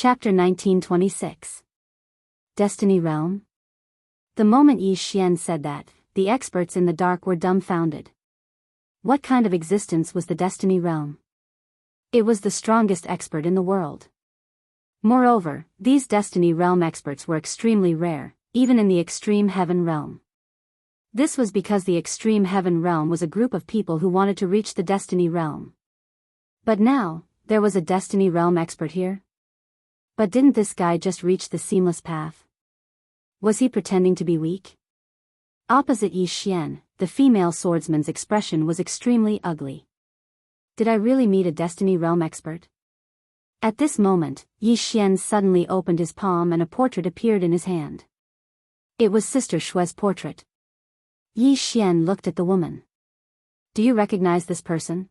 Chapter 1926. Destiny Realm? The moment Yi Xian said that, the experts in the dark were dumbfounded. What kind of existence was the Destiny Realm? It was the strongest expert in the world. Moreover, these Destiny Realm experts were extremely rare, even in the Extreme Heaven Realm. This was because the Extreme Heaven Realm was a group of people who wanted to reach the Destiny Realm. But now, there was a Destiny Realm expert here? But didn't this guy just reach the seamless path? Was he pretending to be weak? Opposite Yi Xian, the female swordsman's expression was extremely ugly. Did I really meet a Destiny Realm expert? At this moment, Yi Xian suddenly opened his palm and a portrait appeared in his hand. It was Sister Shue's portrait. Yi Xian looked at the woman. Do you recognize this person?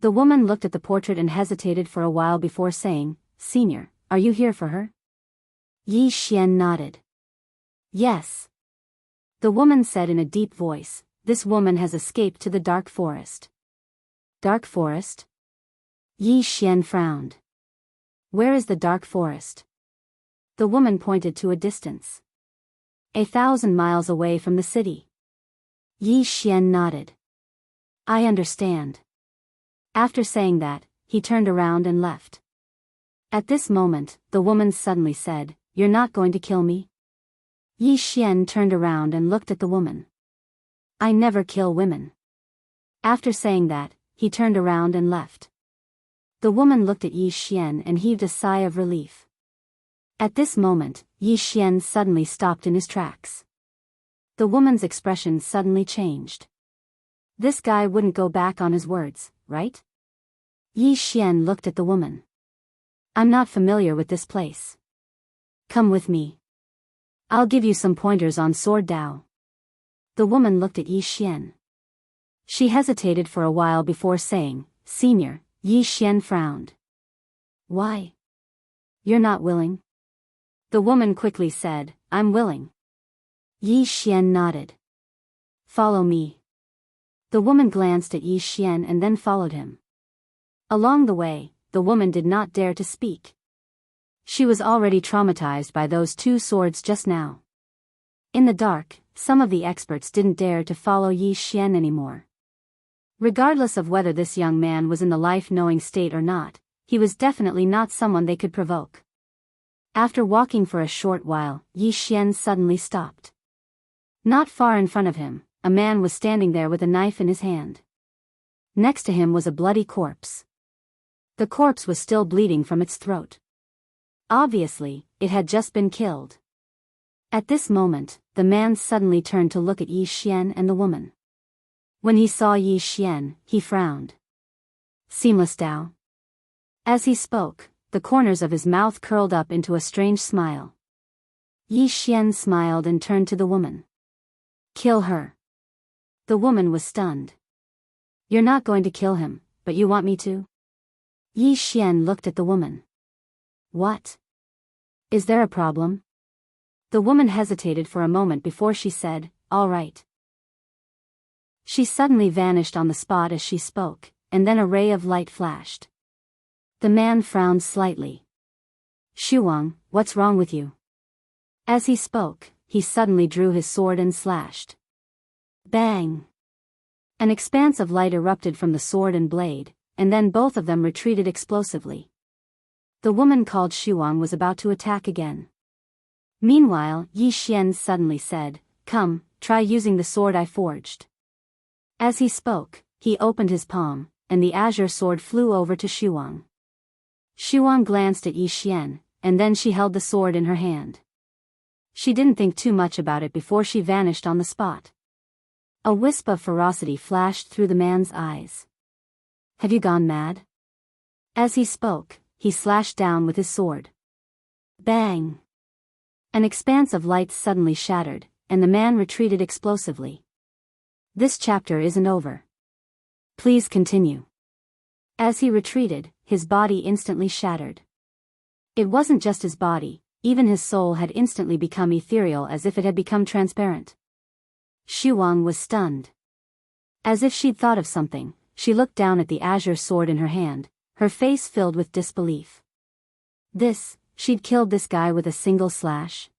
The woman looked at the portrait and hesitated for a while before saying, Senior, are you here for her? Yi Xian nodded. Yes. The woman said in a deep voice, this woman has escaped to the dark forest. Dark forest? Yi Xian frowned. Where is the dark forest? The woman pointed to a distance. 1,000 miles away from the city. Yi Xian nodded. I understand. After saying that, he turned around and left. At this moment, the woman suddenly said, You're not going to kill me? Yi Xian turned around and looked at the woman. I never kill women. After saying that, he turned around and left. The woman looked at Yi Xian and heaved a sigh of relief. At this moment, Yi Xian suddenly stopped in his tracks. The woman's expression suddenly changed. This guy wouldn't go back on his words, right? Yi Xian looked at the woman. I'm not familiar with this place. Come with me. I'll give you some pointers on sword Dao. The woman looked at Yi Xian. She hesitated for a while before saying, Senior. Yi Xian frowned. Why? You're not willing? The woman quickly said, I'm willing. Yi Xian nodded. Follow me. The woman glanced at Yi Xian and then followed him. Along the way, the woman did not dare to speak. She was already traumatized by those two swords just now. In the dark, some of the experts didn't dare to follow Yi Xian anymore. Regardless of whether this young man was in the life-knowing state or not, he was definitely not someone they could provoke. After walking for a short while, Yi Xian suddenly stopped. Not far in front of him, a man was standing there with a knife in his hand. Next to him was a bloody corpse. The corpse was still bleeding from its throat. Obviously, it had just been killed. At this moment, the man suddenly turned to look at Yi Xian and the woman. When he saw Yi Xian, he frowned. Seamless Dao. As he spoke, the corners of his mouth curled up into a strange smile. Yi Xian smiled and turned to the woman. Kill her. The woman was stunned. You're not going to kill him, but you want me to? Yi Xian looked at the woman. What? Is there a problem? The woman hesitated for a moment before she said, All right. She suddenly vanished on the spot as she spoke, and then a ray of light flashed. The man frowned slightly. Shuang, what's wrong with you? As he spoke, he suddenly drew his sword and slashed. Bang! An expanse of light erupted from the sword and blade, and then both of them retreated explosively. The woman called Shuang was about to attack again. Meanwhile, Yi Xian suddenly said, Come, try using the sword I forged. As he spoke, he opened his palm, and the azure sword flew over to Shuang. Shuang glanced at Yi Xian, and then she held the sword in her hand. She didn't think too much about it before she vanished on the spot. A wisp of ferocity flashed through the man's eyes. Have you gone mad? As he spoke, he slashed down with his sword. Bang! An expanse of light suddenly shattered, and the man retreated explosively. This chapter isn't over. Please continue. As he retreated, his body instantly shattered. It wasn't just his body, even his soul had instantly become ethereal as if it had become transparent. Shuang was stunned. As if she'd thought of something, she looked down at the azure sword in her hand, her face filled with disbelief. She'd killed this guy with a single slash.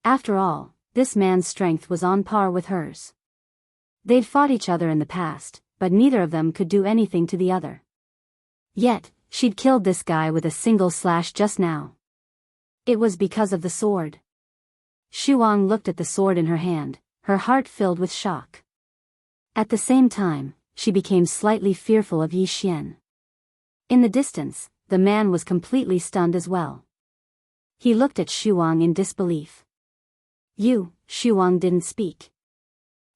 After all, this man's strength was on par with hers. They'd fought each other in the past, but neither of them could do anything to the other. Yet, she'd killed this guy with a single slash just now. It was because of the sword. Shuang looked at the sword in her hand, her heart filled with shock. At the same time, she became slightly fearful of Yi Xian. In the distance, the man was completely stunned as well. He looked at Shuang in disbelief. Shuang didn't speak.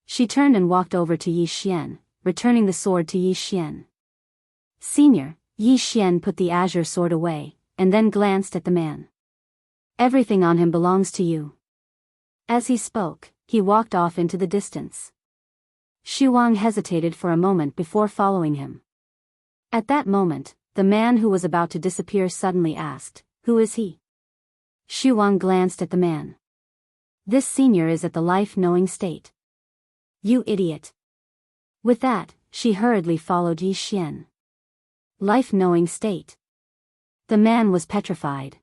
She turned and walked over to Yi Xian, returning the sword to Yi Xian. Senior, Yi Xian put the azure sword away, and then glanced at the man. Everything on him belongs to you. As he spoke, he walked off into the distance. Shuang hesitated for a moment before following him. At that moment, the man who was about to disappear suddenly asked, "Who is he?" Shuang glanced at the man. "This senior is at the life-knowing state." "You idiot." With that, she hurriedly followed Yi Xian. Life-knowing state. The man was petrified.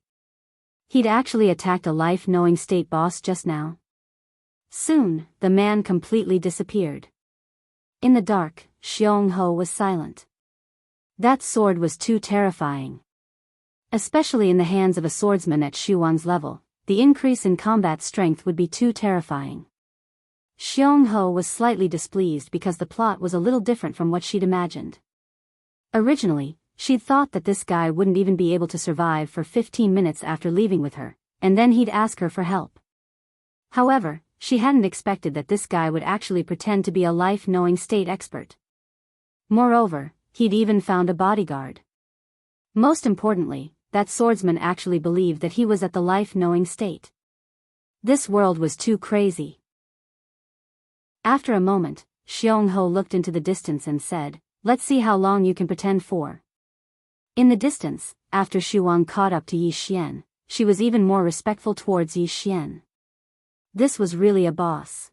He'd actually attacked a life-knowing state boss just now. Soon, the man completely disappeared. In the dark, Xiongho was silent. That sword was too terrifying. Especially in the hands of a swordsman at Shuang's level, the increase in combat strength would be too terrifying. Xiongho was slightly displeased because the plot was a little different from what she'd imagined. Originally, she'd thought that this guy wouldn't even be able to survive for 15 minutes after leaving with her, and then he'd ask her for help. However, she hadn't expected that this guy would actually pretend to be a life-knowing state expert. Moreover, he'd even found a bodyguard. Most importantly, that swordsman actually believed that he was at the life-knowing state. This world was too crazy. After a moment, Xiongho looked into the distance and said, "Let's see how long you can pretend for." In the distance, after Shuang caught up to Yi Xian, she was even more respectful towards Yi Xian. This was really a boss.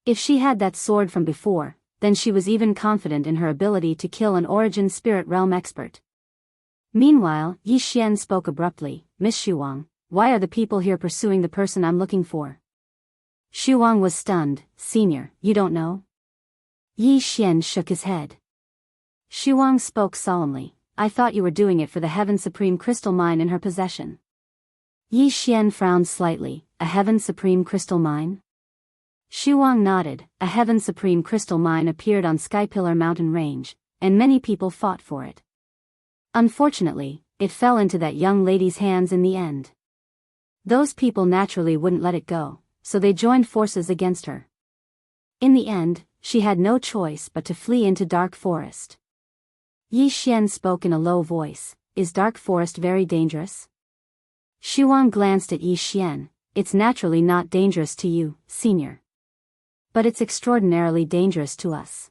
If she had that sword from before, then she was even confident in her ability to kill an Origin Spirit Realm expert. Meanwhile, Yi Xian spoke abruptly, "Miss Shuang, why are the people here pursuing the person I'm looking for?" Shuang was stunned. "Senior, you don't know?" Yi Xian shook his head. Shuang spoke solemnly, "I thought you were doing it for the Heaven Supreme Crystal Mine in her possession." Yi Xian frowned slightly. "A Heaven Supreme Crystal Mine?" Shuang nodded. "A Heaven Supreme Crystal Mine appeared on Skypillar Mountain Range, and many people fought for it. Unfortunately, it fell into that young lady's hands in the end. Those people naturally wouldn't let it go, so they joined forces against her. In the end, she had no choice but to flee into Dark Forest." Yi Xian spoke in a low voice, "Is Dark Forest very dangerous?" Shuang glanced at Yi Xian. "It's naturally not dangerous to you, senior. But it's extraordinarily dangerous to us."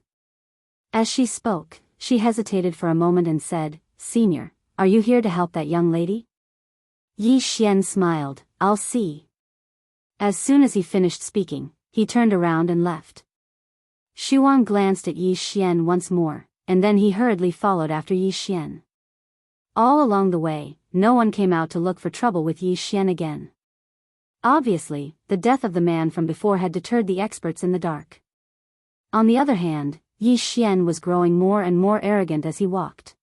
As she spoke, she hesitated for a moment and said, "Senior, are you here to help that young lady?" Yi Xian smiled, "I'll see." As soon as he finished speaking, he turned around and left. Shuang glanced at Yi Xian once more, and then he hurriedly followed after Yi Xian. All along the way, no one came out to look for trouble with Yi Xian again. Obviously, the death of the man from before had deterred the experts in the dark. On the other hand, Yi Xian was growing more and more arrogant as he walked.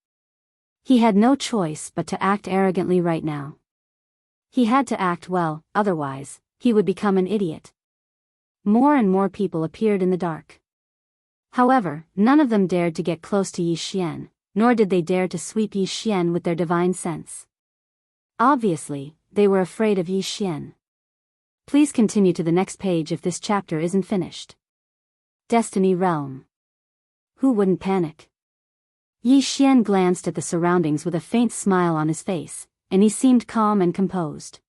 He had no choice but to act arrogantly right now. He had to act well, otherwise, he would become an idiot. More and more people appeared in the dark. However, none of them dared to get close to Yi Xian, nor did they dare to sweep Yi Xian with their divine sense. Obviously, they were afraid of Yi Xian. Please continue to the next page if this chapter isn't finished. Destiny Realm. Who wouldn't panic? Yi Xian glanced at the surroundings with a faint smile on his face, and he seemed calm and composed.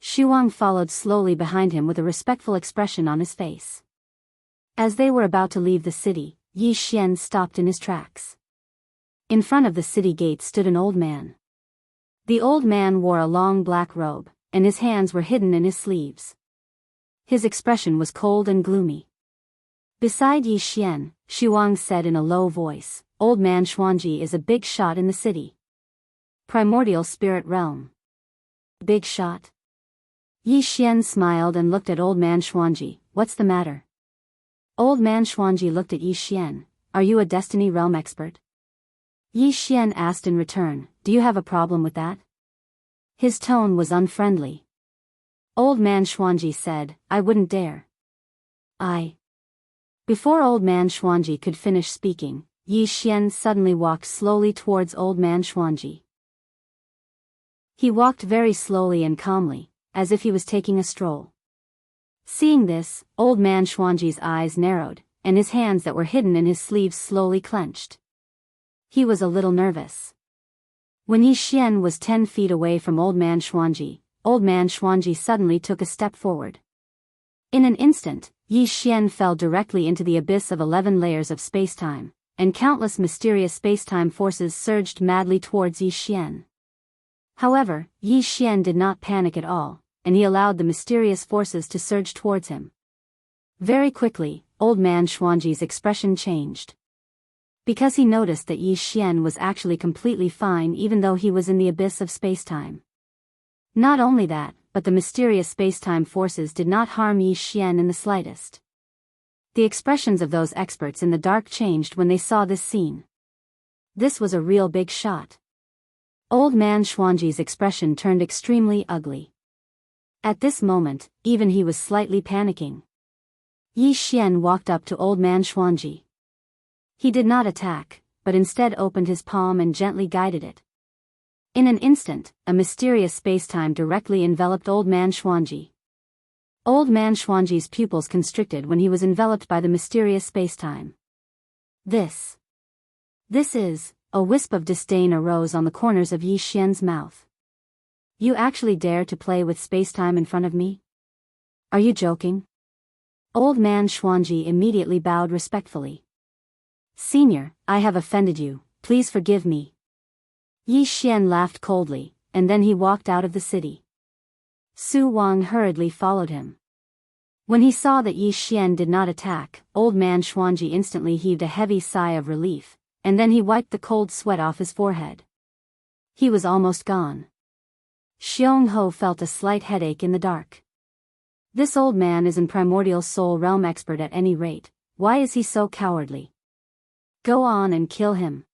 Shuang followed slowly behind him with a respectful expression on his face. As they were about to leave the city, Yi Xian stopped in his tracks. In front of the city gate stood an old man. The old man wore a long black robe, and his hands were hidden in his sleeves. His expression was cold and gloomy. Beside Yi Xian, Shuang said in a low voice, "Old man Xuanji is a big shot in the city. Primordial Spirit Realm. Big shot. Yi Xian smiled and looked at Old Man Xuanji. What's the matter? Old Man Xuanji looked at Yi Xian. Are you a Destiny Realm expert? Yi Xian asked in return. Do you have a problem with that? His tone was unfriendly. Old Man Xuanji said, I wouldn't dare. Before Old Man Xuanji could finish speaking, Yi Xian suddenly walked slowly towards Old Man Xuanji. He walked very slowly and calmly, as if he was taking a stroll. Seeing this, Old Man Xuanji's eyes narrowed, and his hands that were hidden in his sleeves slowly clenched. He was a little nervous. When Yi Xian was 10 feet away from Old Man Xuanji suddenly took a step forward. In an instant, Yi Xian fell directly into the abyss of 11 layers of spacetime, and countless mysterious spacetime forces surged madly towards Yi Xian. However, Yi Xian did not panic at all, and he allowed the mysterious forces to surge towards him. Very quickly, Old Man Xuanji's expression changed. Because he noticed that Yi Xian was actually completely fine even though he was in the abyss of spacetime. Not only that, but the mysterious spacetime forces did not harm Yi Xian in the slightest. The expressions of those experts in the dark changed when they saw this scene. This was a real big shot. Old Man Xuanji's expression turned extremely ugly. At this moment, even he was slightly panicking. Yi Xian walked up to Old Man Xuanji. He did not attack, but instead opened his palm and gently guided it. In an instant, a mysterious spacetime directly enveloped Old Man Xuanji. Old Man Xuanji's pupils constricted when he was enveloped by the mysterious spacetime. This is... A wisp of disdain arose on the corners of Yi Xian's mouth. You actually dare to play with spacetime in front of me? Are you joking? Old Man Xuanji immediately bowed respectfully. Senior, I have offended you, please forgive me. Yi Xian laughed coldly, and then he walked out of the city. Su Wang hurriedly followed him. When he saw that Yi Xian did not attack, Old Man Xuanji instantly heaved a heavy sigh of relief, and then he wiped the cold sweat off his forehead. He was almost gone. Jianghu felt a slight headache in the dark. This old man is an primordial soul realm expert at any rate. Why is he so cowardly? Go on and kill him.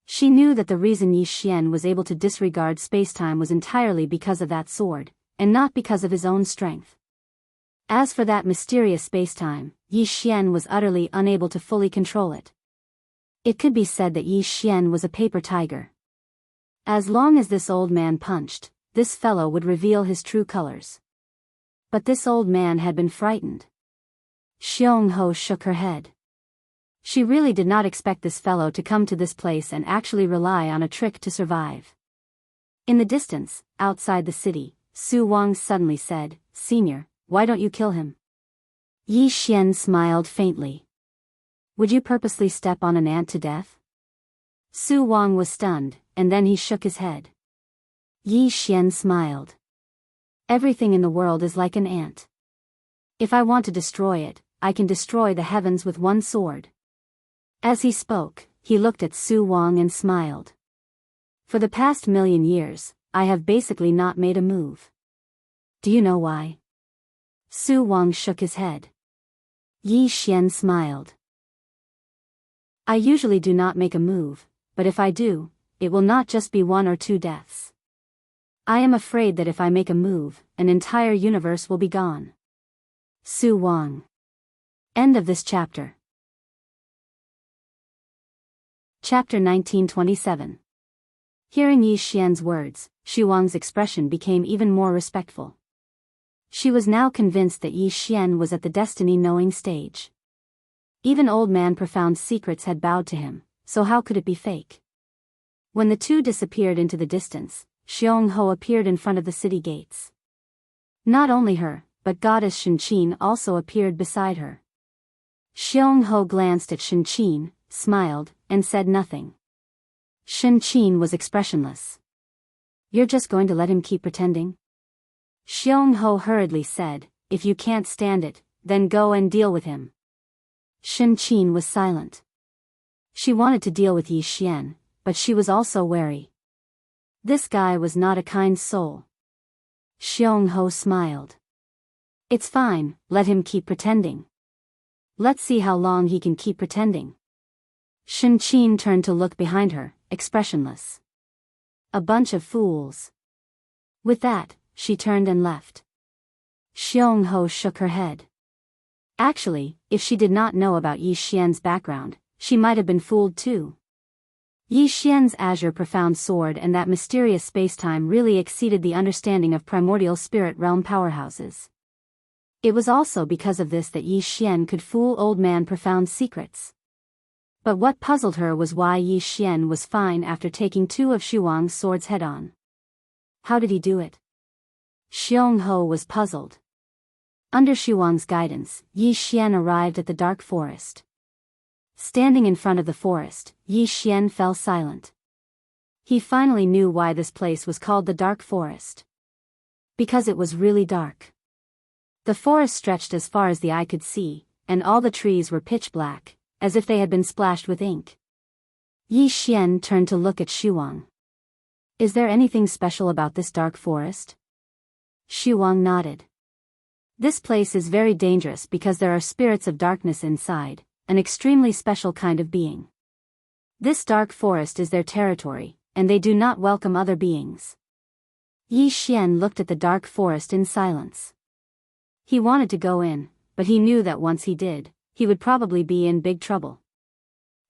She knew that the reason Yi Xian was able to disregard spacetime was entirely because of that sword, and not because of his own strength. As for that mysterious spacetime, Yi Xian was utterly unable to fully control it. It could be said that Yi Xian was a paper tiger. As long as this old man punched, this fellow would reveal his true colors. But this old man had been frightened. Jianghu shook her head. She really did not expect this fellow to come to this place and actually rely on a trick to survive. In the distance, outside the city, Su Wang suddenly said, Senior, why don't you kill him? Yi Xian smiled faintly. Would you purposely step on an ant to death? Su Wang was stunned, and then he shook his head. Yi Xian smiled. Everything in the world is like an ant. If I want to destroy it, I can destroy the heavens with one sword. As he spoke, he looked at Su Wang and smiled. For the past 1,000,000 years, I have basically not made a move. Do you know why? Su Wang shook his head. Yi Xian smiled. I usually do not make a move, but if I do, it will not just be 1 or 2 deaths. I am afraid that if I make a move, an entire universe will be gone. Su Wang. End of this chapter. Chapter 1927. Hearing Yi Xian's words, Su Wang's expression became even more respectful. She was now convinced that Yi Xian was at the destiny-knowing stage. Even Old Man Profound Secrets had bowed to him, so how could it be fake? When the two disappeared into the distance, Jianghu appeared in front of the city gates. Not only her, but Goddess Shenqin also appeared beside her. Jianghu glanced at Shenqin, smiled, and said nothing. Shenqin was expressionless. You're just going to let him keep pretending? Jianghu hurriedly said, if you can't stand it, then go and deal with him. Shenqin was silent. She wanted to deal with Yi Xian, but she was also wary. This guy was not a kind soul. Jianghu smiled. It's fine, let him keep pretending. Let's see how long he can keep pretending. Shenqin turned to look behind her, expressionless. A bunch of fools. With that, she turned and left. Jianghu shook her head. Actually, if she did not know about Yi Xian's background, she might have been fooled too. Yi Xian's azure profound sword and that mysterious spacetime really exceeded the understanding of primordial spirit realm powerhouses. It was also because of this that Yi Xian could fool old man profound secrets. But what puzzled her was why Yi Xian was fine after taking two of Xu Wang's swords head-on. How did he do it? Jianghu was puzzled. Under Xu Wang's guidance, Yi Xian arrived at the dark forest. Standing in front of the forest, Yi Xian fell silent. He finally knew why this place was called the Dark Forest. Because it was really dark. The forest stretched as far as the eye could see, and all the trees were pitch black, as if they had been splashed with ink. Yi Xian turned to look at Xu Wang. Is there anything special about this dark forest? Xu Wang nodded. This place is very dangerous because there are spirits of darkness inside, an extremely special kind of being. This dark forest is their territory, and they do not welcome other beings. Yi Xian looked at the dark forest in silence. He wanted to go in, but he knew that once he did, he would probably be in big trouble.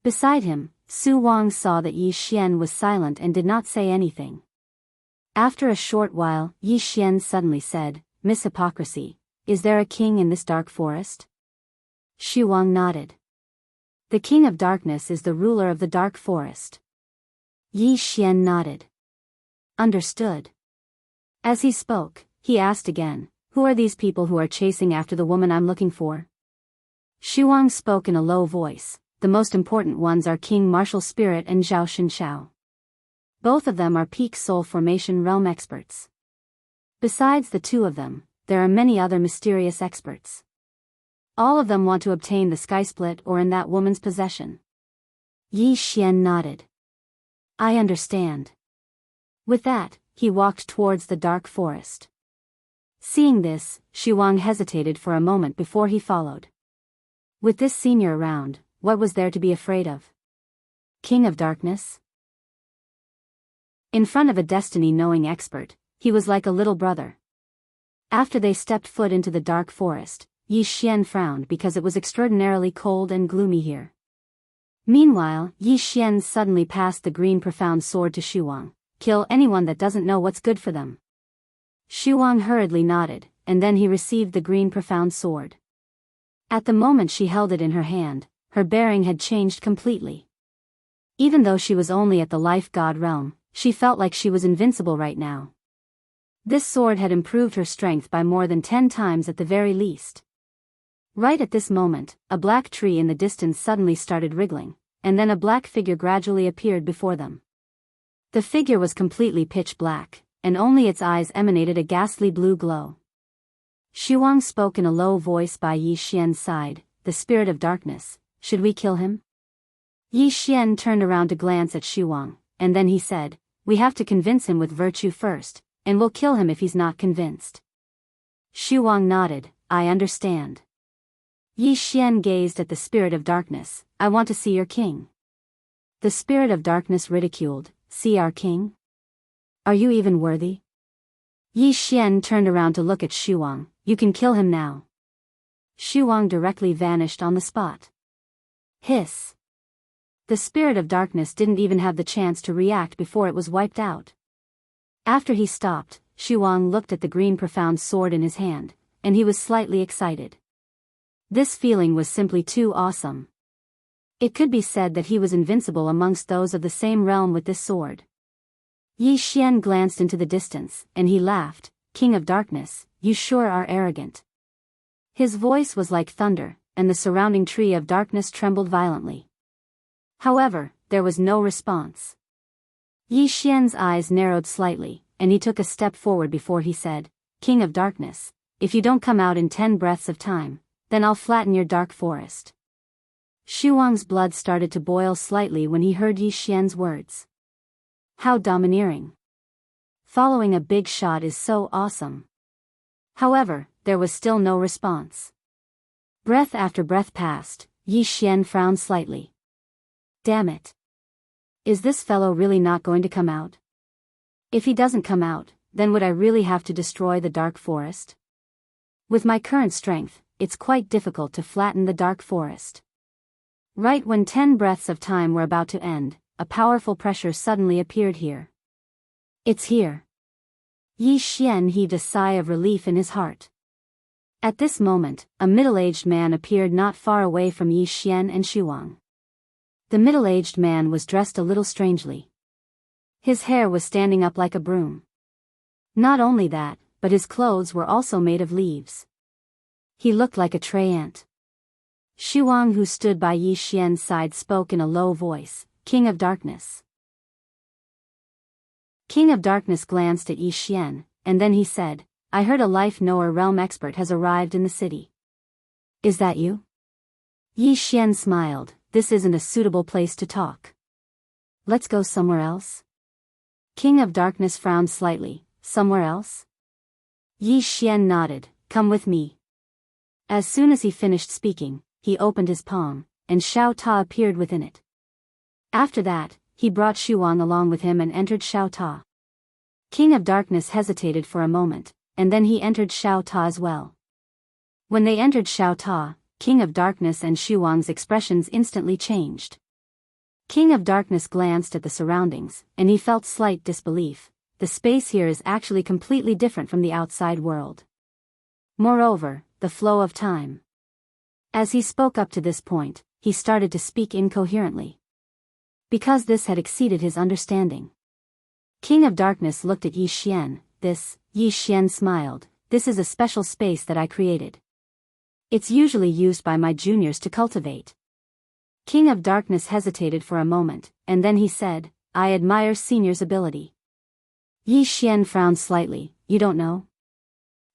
Beside him, Su Wang saw that Yi Xian was silent and did not say anything. After a short while, Yi Xian suddenly said, "Miss Hypocrisy, is there a king in this dark forest?" Xu Wang nodded. The king of darkness is the ruler of the dark forest. Yi Xian nodded. Understood. As he spoke, he asked again, "Who are these people who are chasing after the woman I'm looking for?" Xu Wang spoke in a low voice. The most important ones are King Martial Spirit and Zhao Shenshao. Both of them are peak soul formation realm experts. Besides the two of them, there are many other mysterious experts. All of them want to obtain the sky split or in that woman's possession. Yi Xian nodded. I understand. With that, he walked towards the dark forest. Seeing this, Xu Wang hesitated for a moment before he followed. With this senior around, what was there to be afraid of? King of Darkness? In front of a destiny-knowing expert, he was like a little brother. After they stepped foot into the dark forest, Yi Xian frowned because it was extraordinarily cold and gloomy here. Meanwhile, Yi Xian suddenly passed the green profound sword to Xu Wang. Kill anyone that doesn't know what's good for them. Xu Wang hurriedly nodded, and then he received the green profound sword. At the moment she held it in her hand, her bearing had changed completely. Even though she was only at the life god realm, she felt like she was invincible right now. This sword had improved her strength by more than 10 times at the very least. Right at this moment, a black tree in the distance suddenly started wriggling, and then a black figure gradually appeared before them. The figure was completely pitch black, and only its eyes emanated a ghastly blue glow. Xu Wang spoke in a low voice by Yi Xian's side, "The spirit of darkness, should we kill him?" Yi Xian turned around to glance at Xu Wang, and then he said, "We have to convince him with virtue first, and we'll kill him if he's not convinced." Xu Wang nodded, "I understand." Yi Xian gazed at the spirit of darkness, "I want to see your king." The spirit of darkness ridiculed, "See our king? Are you even worthy?" Yi Xian turned around to look at Xu Wang, "You can kill him now." Xu Wang directly vanished on the spot. Hiss. The spirit of darkness didn't even have the chance to react before it was wiped out. After he stopped, Xu Wang looked at the green profound sword in his hand, and he was slightly excited. This feeling was simply too awesome. It could be said that he was invincible amongst those of the same realm with this sword. Yi Xian glanced into the distance, and he laughed, "King of Darkness, you sure are arrogant." His voice was like thunder, and the surrounding tree of darkness trembled violently. However, there was no response. Yi Xian's eyes narrowed slightly, and he took a step forward before he said, "King of Darkness, if you don't come out in 10 breaths of time, then I'll flatten your dark forest." Xu Wang's blood started to boil slightly when he heard Yi Xian's words. How domineering. Following a big shot is so awesome. However, there was still no response. Breath after breath passed. Yi Xian frowned slightly. Damn it. Is this fellow really not going to come out? If he doesn't come out, then would I really have to destroy the dark forest? With my current strength, it's quite difficult to flatten the dark forest. Right when 10 breaths of time were about to end, a powerful pressure suddenly appeared here. It's here. Yi Xian heaved a sigh of relief in his heart. At this moment, a middle-aged man appeared not far away from Yi Xian and Shuang. The middle-aged man was dressed a little strangely. His hair was standing up like a broom. Not only that, but his clothes were also made of leaves. He looked like a tree ant. Shuang, who stood by Yi Xian's side, spoke in a low voice, "King of Darkness." King of Darkness glanced at Yi Xian, and then he said, "I heard a life knower realm expert has arrived in the city. Is that you?" Yi Xian smiled. "This isn't a suitable place to talk. Let's go somewhere else." King of Darkness frowned slightly. "Somewhere else?" Yi Xian nodded. "Come with me." As soon as he finished speaking, he opened his palm, and Xiao Ta appeared within it. After that, he brought Shuang along with him and entered Xiao Ta. King of Darkness hesitated for a moment, and then he entered Xiao Ta as well. When they entered Xiao Ta, King of Darkness and Shuang's expressions instantly changed. King of Darkness glanced at the surroundings, and he felt slight disbelief. The space here is actually completely different from the outside world. Moreover, the flow of time. As he spoke up to this point, he started to speak incoherently. Because this had exceeded his understanding. King of Darkness looked at Yi Xian. Yi Xian smiled. "This is a special space that I created. It's usually used by my juniors to cultivate." King of Darkness hesitated for a moment, and then he said, "I admire senior's ability." Yi Xian frowned slightly. "You don't know?"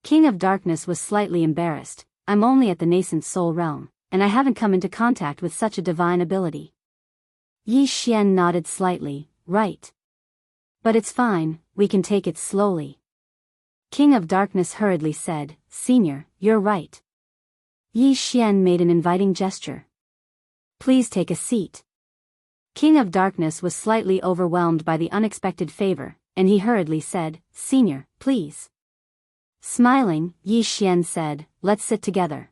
King of Darkness was slightly embarrassed. "I'm only at the nascent soul realm, and I haven't come into contact with such a divine ability." Yi Xian nodded slightly. "Right. But it's fine, we can take it slowly." King of Darkness hurriedly said, "Senior, you're right." Yi Xian made an inviting gesture. "Please take a seat." King of Darkness was slightly overwhelmed by the unexpected favor, and he hurriedly said, "Senior, please." Smiling, Yi Xian said, "Let's sit together."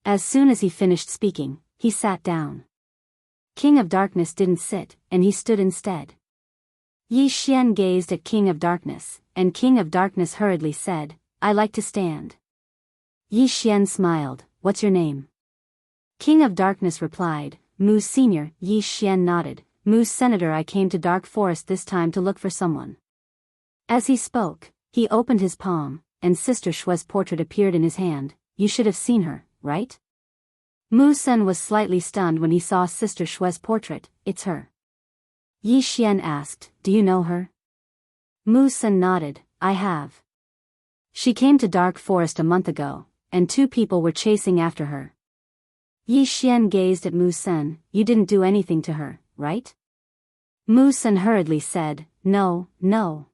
As soon as he finished speaking, he sat down. King of Darkness didn't sit, and he stood instead. Yi Xian gazed at King of Darkness, and King of Darkness hurriedly said, "I like to stand." Yi Xian smiled. "What's your name?" King of Darkness replied, "Mu Senior." Yi Xian nodded. "Mu Senator, I came to Dark Forest this time to look for someone." As he spoke, he opened his palm, and Sister Shue's portrait appeared in his hand. "You should have seen her, right?" Mu Sen was slightly stunned when he saw Sister Shue's portrait. "It's her." Yi Xian asked, "Do you know her?" Mu Sen nodded. "I have. She came to Dark Forest a month ago, and 2 people were chasing after her." Yi Xian gazed at Mu Sen. "You didn't do anything to her, right?" Mu Sen hurriedly said, No.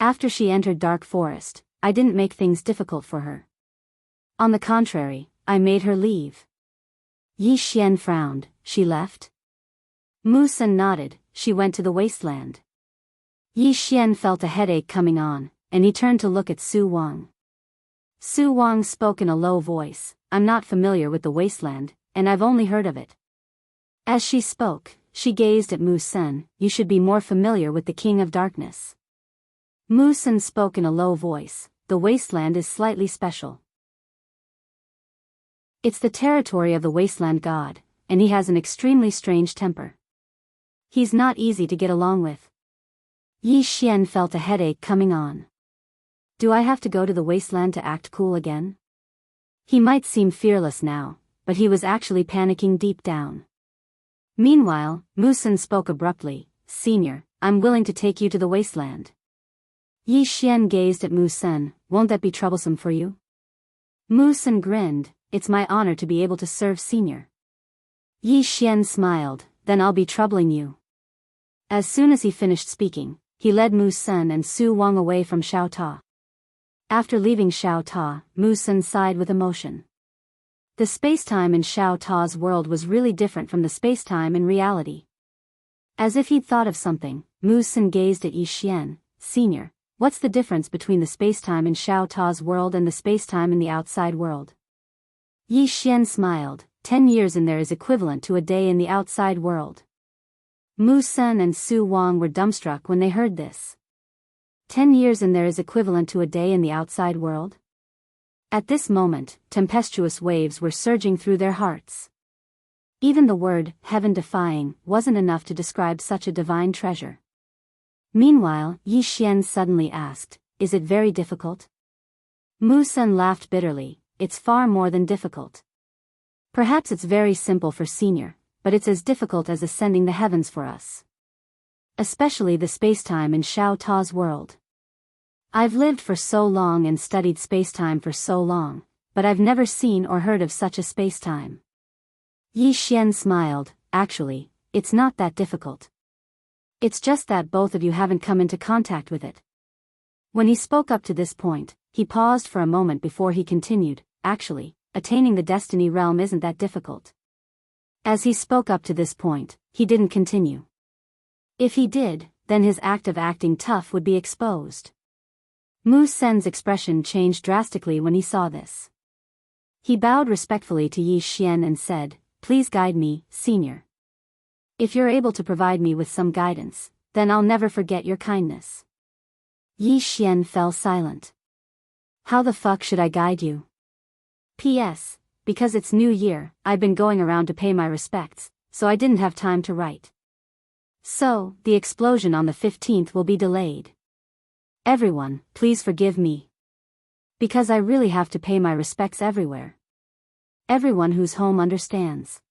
After she entered Dark Forest, I didn't make things difficult for her. On the contrary, I made her leave." Yi Xian frowned. "She left?" Mu Sen nodded. "She went to the wasteland." Yi Xian felt a headache coming on, and he turned to look at Su Wang. Su Wang spoke in a low voice. "I'm not familiar with the wasteland, and I've only heard of it." As she spoke, she gazed at Mu Sen. "You should be more familiar with the King of Darkness." Mu Sen spoke in a low voice. "The wasteland is slightly special. It's the territory of the wasteland god, and he has an extremely strange temper. He's not easy to get along with." Yi Xian felt a headache coming on. Do I have to go to the wasteland to act cool again? He might seem fearless now, but he was actually panicking deep down. Meanwhile, Mu Sen spoke abruptly. "Senior, I'm willing to take you to the wasteland." Yi Xian gazed at Mu Sen. "Won't that be troublesome for you?" Mu Sen grinned. "It's my honor to be able to serve Senior." Yi Xian smiled. "Then I'll be troubling you." As soon as he finished speaking, he led Mu Sun and Su Wang away from Xiao Ta. After leaving Xiao Ta, Mu Sun sighed with emotion. The spacetime in Xiao Ta's world was really different from the spacetime in reality. As if he'd thought of something, Mu Sun gazed at Yi Xian. Senior, what's the difference between the spacetime in Xiao Ta's world and the spacetime in the outside world? Yi Xian smiled. 10 years in there is equivalent to a day in the outside world. Mu Sun and Su Wang were dumbstruck when they heard this. 10 years in there is equivalent to a day in the outside world? At this moment, tempestuous waves were surging through their hearts. Even the word, heaven-defying, wasn't enough to describe such a divine treasure. Meanwhile, Yi Xian suddenly asked, is it very difficult? Mu Sun laughed bitterly, it's far more than difficult. Perhaps it's very simple for Senior, but it's as difficult as ascending the heavens for us. Especially the spacetime in Xiao Ta's world. I've lived for so long and studied spacetime for so long, but I've never seen or heard of such a spacetime. Yi Xian smiled. Actually, it's not that difficult. It's just that both of you haven't come into contact with it. When he spoke up to this point, he paused for a moment before he continued, actually, attaining the destiny realm isn't that difficult. As he spoke up to this point, he didn't continue. If he did, then his act of acting tough would be exposed. Mu Sun's expression changed drastically when he saw this. He bowed respectfully to Yi Xian and said, please guide me, Senior. If you're able to provide me with some guidance, then I'll never forget your kindness. Yi Xian fell silent. How the fuck should I guide you? P.S. Because it's New Year, I've been going around to pay my respects, so I didn't have time to write. So, the explosion on the 15th will be delayed. Everyone, please forgive me. Because I really have to pay my respects everywhere. Everyone who's home understands.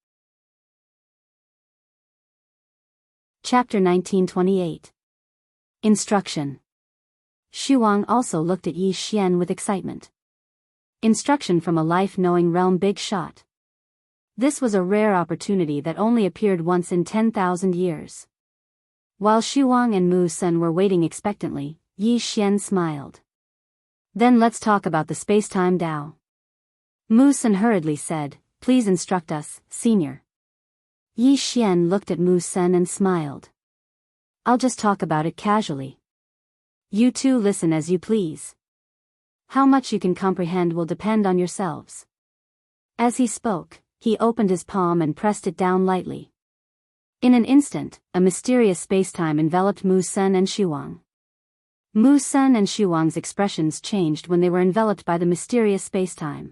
Chapter 1928. Instruction. Xu Wang also looked at Yi Xian with excitement. Instruction from a life-knowing realm big shot. This was a rare opportunity that only appeared once in 10,000 years. While Xu Wang and Mu Sun were waiting expectantly, Yi Xian smiled. Then let's talk about the spacetime Tao. Mu Sun hurriedly said, please instruct us, Senior. Yi Xian looked at Mu Sun and smiled. I'll just talk about it casually. You two listen as you please. How much you can comprehend will depend on yourselves. As he spoke, he opened his palm and pressed it down lightly. In an instant, a mysterious spacetime enveloped Mu Sun and Xu Wang. Mu Sun and Xu Wang's expressions changed when they were enveloped by the mysterious spacetime.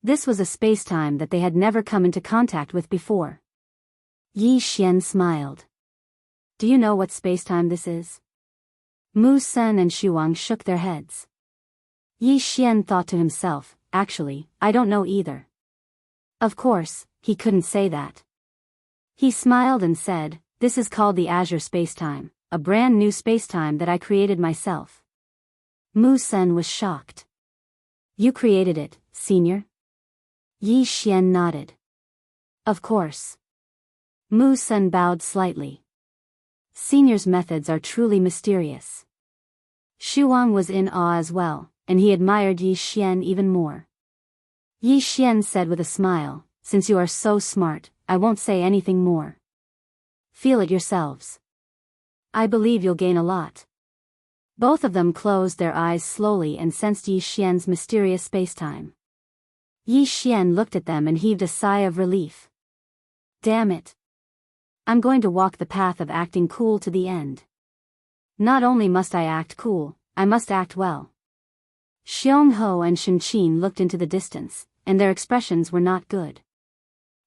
This was a spacetime that they had never come into contact with before. Yi Xian smiled. Do you know what spacetime this is? Mu Sun and Xu Wang shook their heads. Yi Xian thought to himself, actually, I don't know either. Of course, he couldn't say that. He smiled and said, this is called the Azure Spacetime, a brand new spacetime that I created myself. Mu Sun was shocked. You created it, Senior? Yi Xian nodded. Of course. Mu Sun bowed slightly. Senior's methods are truly mysterious. Xu Wang was in awe as well, and he admired Yi Xian even more. Yi Xian said with a smile, since you are so smart, I won't say anything more. Feel it yourselves. I believe you'll gain a lot. Both of them closed their eyes slowly and sensed Yi Xian's mysterious spacetime. Yi Xian looked at them and heaved a sigh of relief. Damn it. I'm going to walk the path of acting cool to the end. Not only must I act cool, I must act well. Xiongho and Shenqin looked into the distance, and their expressions were not good.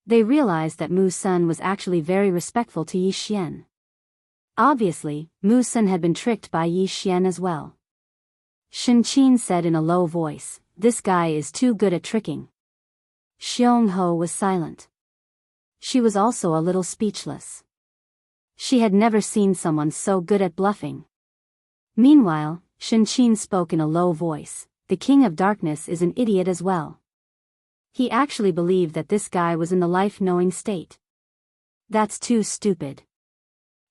They realized that Mu Sun was actually very respectful to Yi Xian. Obviously, Mu Sun had been tricked by Yi Xian as well. Shenqin said in a low voice, this guy is too good at tricking. Xiongho was silent. She was also a little speechless. She had never seen someone so good at bluffing. Meanwhile, Shenqin spoke in a low voice, the King of Darkness is an idiot as well. He actually believed that this guy was in the life-knowing state. That's too stupid.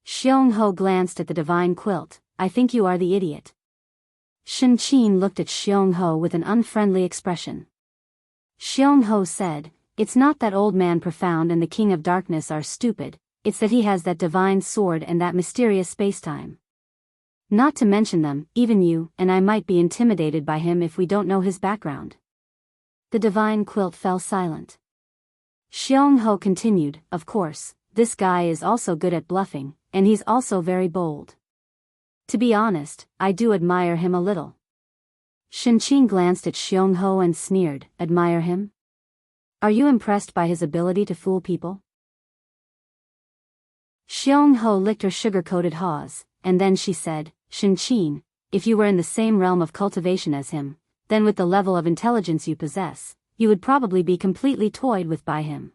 Jianghu glanced at the divine quilt. I think you are the idiot. Shen Qin looked at Jianghu with an unfriendly expression. Jianghu said, it's not that old man profound and the king of darkness are stupid, it's that he has that divine sword and that mysterious spacetime. Not to mention them, even you and I might be intimidated by him if we don't know his background. The divine quilt fell silent. Jianghu continued, of course, this guy is also good at bluffing, and he's also very bold. To be honest, I do admire him a little. Shen Qin glanced at Jianghu and sneered, admire him? Are you impressed by his ability to fool people? Jianghu licked her sugar-coated haws, and then she said, Shen Qin, if you were in the same realm of cultivation as him, then with the level of intelligence you possess, you would probably be completely toyed with by him.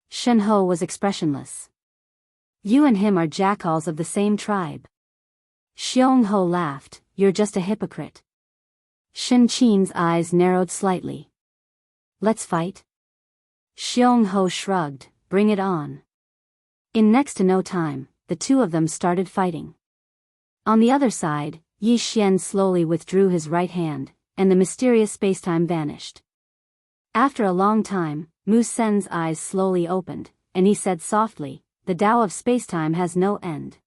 Shen Ho was expressionless. You and him are jackals of the same tribe. Jianghu laughed, you're just a hypocrite. Shen Qin's eyes narrowed slightly. Let's fight? Jianghu shrugged, bring it on. In next to no time, the two of them started fighting. On the other side, Yi Xian slowly withdrew his right hand, and the mysterious spacetime vanished. After a long time, Mu Sen's eyes slowly opened, and he said softly, the Tao of spacetime has no end.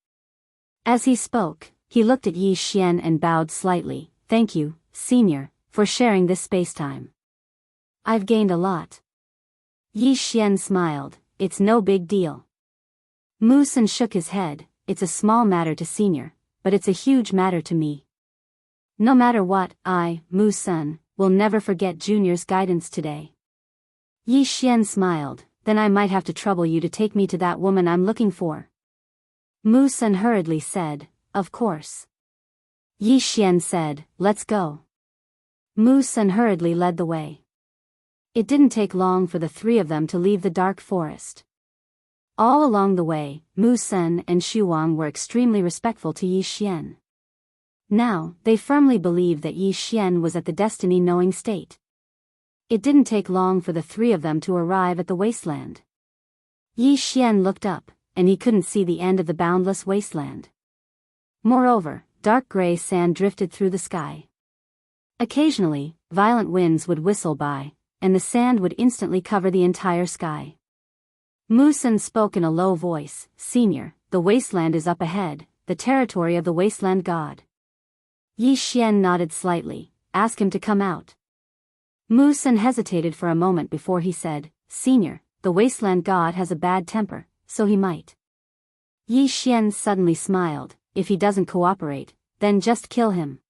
As he spoke, he looked at Yi Xian and bowed slightly, thank you, senior, for sharing this spacetime. I've gained a lot. Yi Xian smiled, it's no big deal. Mu Sen shook his head, it's a small matter to senior, but it's a huge matter to me. No matter what, I, Mu Sen, will never forget Junior's guidance today. Yi Xian smiled, then I might have to trouble you to take me to that woman I'm looking for. Mu Sen hurriedly said, of course. Yi Xian said, let's go. Mu Sen hurriedly led the way. It didn't take long for the three of them to leave the dark forest. All along the way, Mu Sen and Xu Wang were extremely respectful to Yi Xian. Now, they firmly believed that Yi Xian was at the destiny-knowing state. It didn't take long for the three of them to arrive at the wasteland. Yi Xian looked up, and he couldn't see the end of the boundless wasteland. Moreover, dark gray sand drifted through the sky. Occasionally, violent winds would whistle by, and the sand would instantly cover the entire sky. Mu Sen spoke in a low voice, Senior, the wasteland is up ahead, the territory of the wasteland god. Yi Xian nodded slightly, ask him to come out. Mu Sen hesitated for a moment before he said, Senior, the wasteland god has a bad temper, so he might. Yi Xian suddenly smiled, if he doesn't cooperate, then just kill him.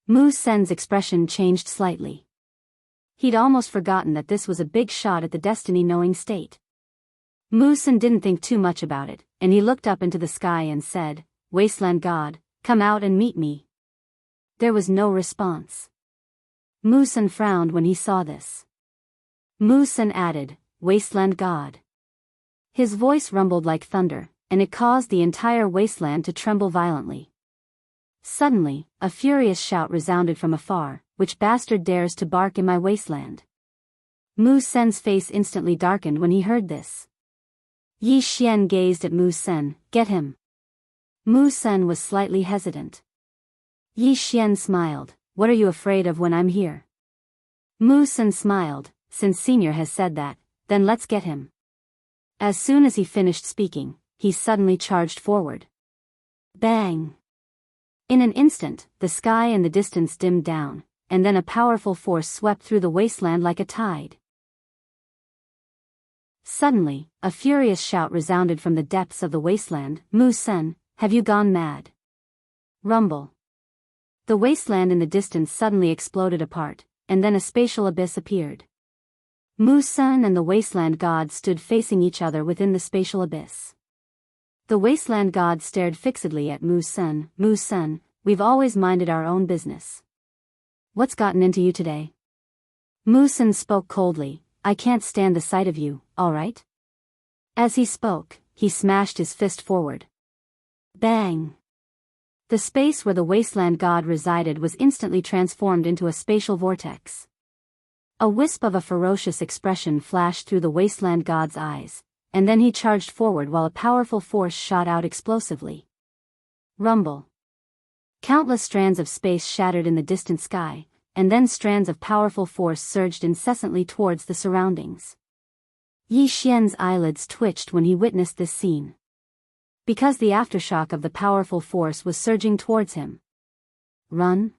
Mu Sen's expression changed slightly. He'd almost forgotten that this was a big shot at the destiny-knowing state. Mu Sen didn't think too much about it, and he looked up into the sky and said, Wasteland God, come out and meet me. There was no response. Mu Sen frowned when he saw this. Mu Sen added, Wasteland God. His voice rumbled like thunder, and it caused the entire wasteland to tremble violently. Suddenly, a furious shout resounded from afar, which bastard dares to bark in my wasteland? Mu Sen's face instantly darkened when he heard this. Yi Xian gazed at Mu Sen, get him. Mu Sen was slightly hesitant. Yi Xian smiled, what are you afraid of when I'm here? Mu Sen smiled, since Senior has said that, then let's get him. As soon as he finished speaking, he suddenly charged forward. Bang! In an instant, the sky in the distance dimmed down, and then a powerful force swept through the wasteland like a tide. Suddenly, a furious shout resounded from the depths of the wasteland, Mu Sen, have you gone mad? Rumble. The wasteland in the distance suddenly exploded apart, and then a spatial abyss appeared. Mu Sen and the wasteland god stood facing each other within the spatial abyss. The wasteland god stared fixedly at Mu Sen, we've always minded our own business. What's gotten into you today? Mu Sen spoke coldly, I can't stand the sight of you, alright? As he spoke, he smashed his fist forward. Bang! The space where the wasteland god resided was instantly transformed into a spatial vortex. A wisp of a ferocious expression flashed through the wasteland god's eyes, and then he charged forward while a powerful force shot out explosively. Rumble. Countless strands of space shattered in the distant sky, and then strands of powerful force surged incessantly towards the surroundings. Yi Xian's eyelids twitched when he witnessed this scene. Because the aftershock of the powerful force was surging towards him. Run?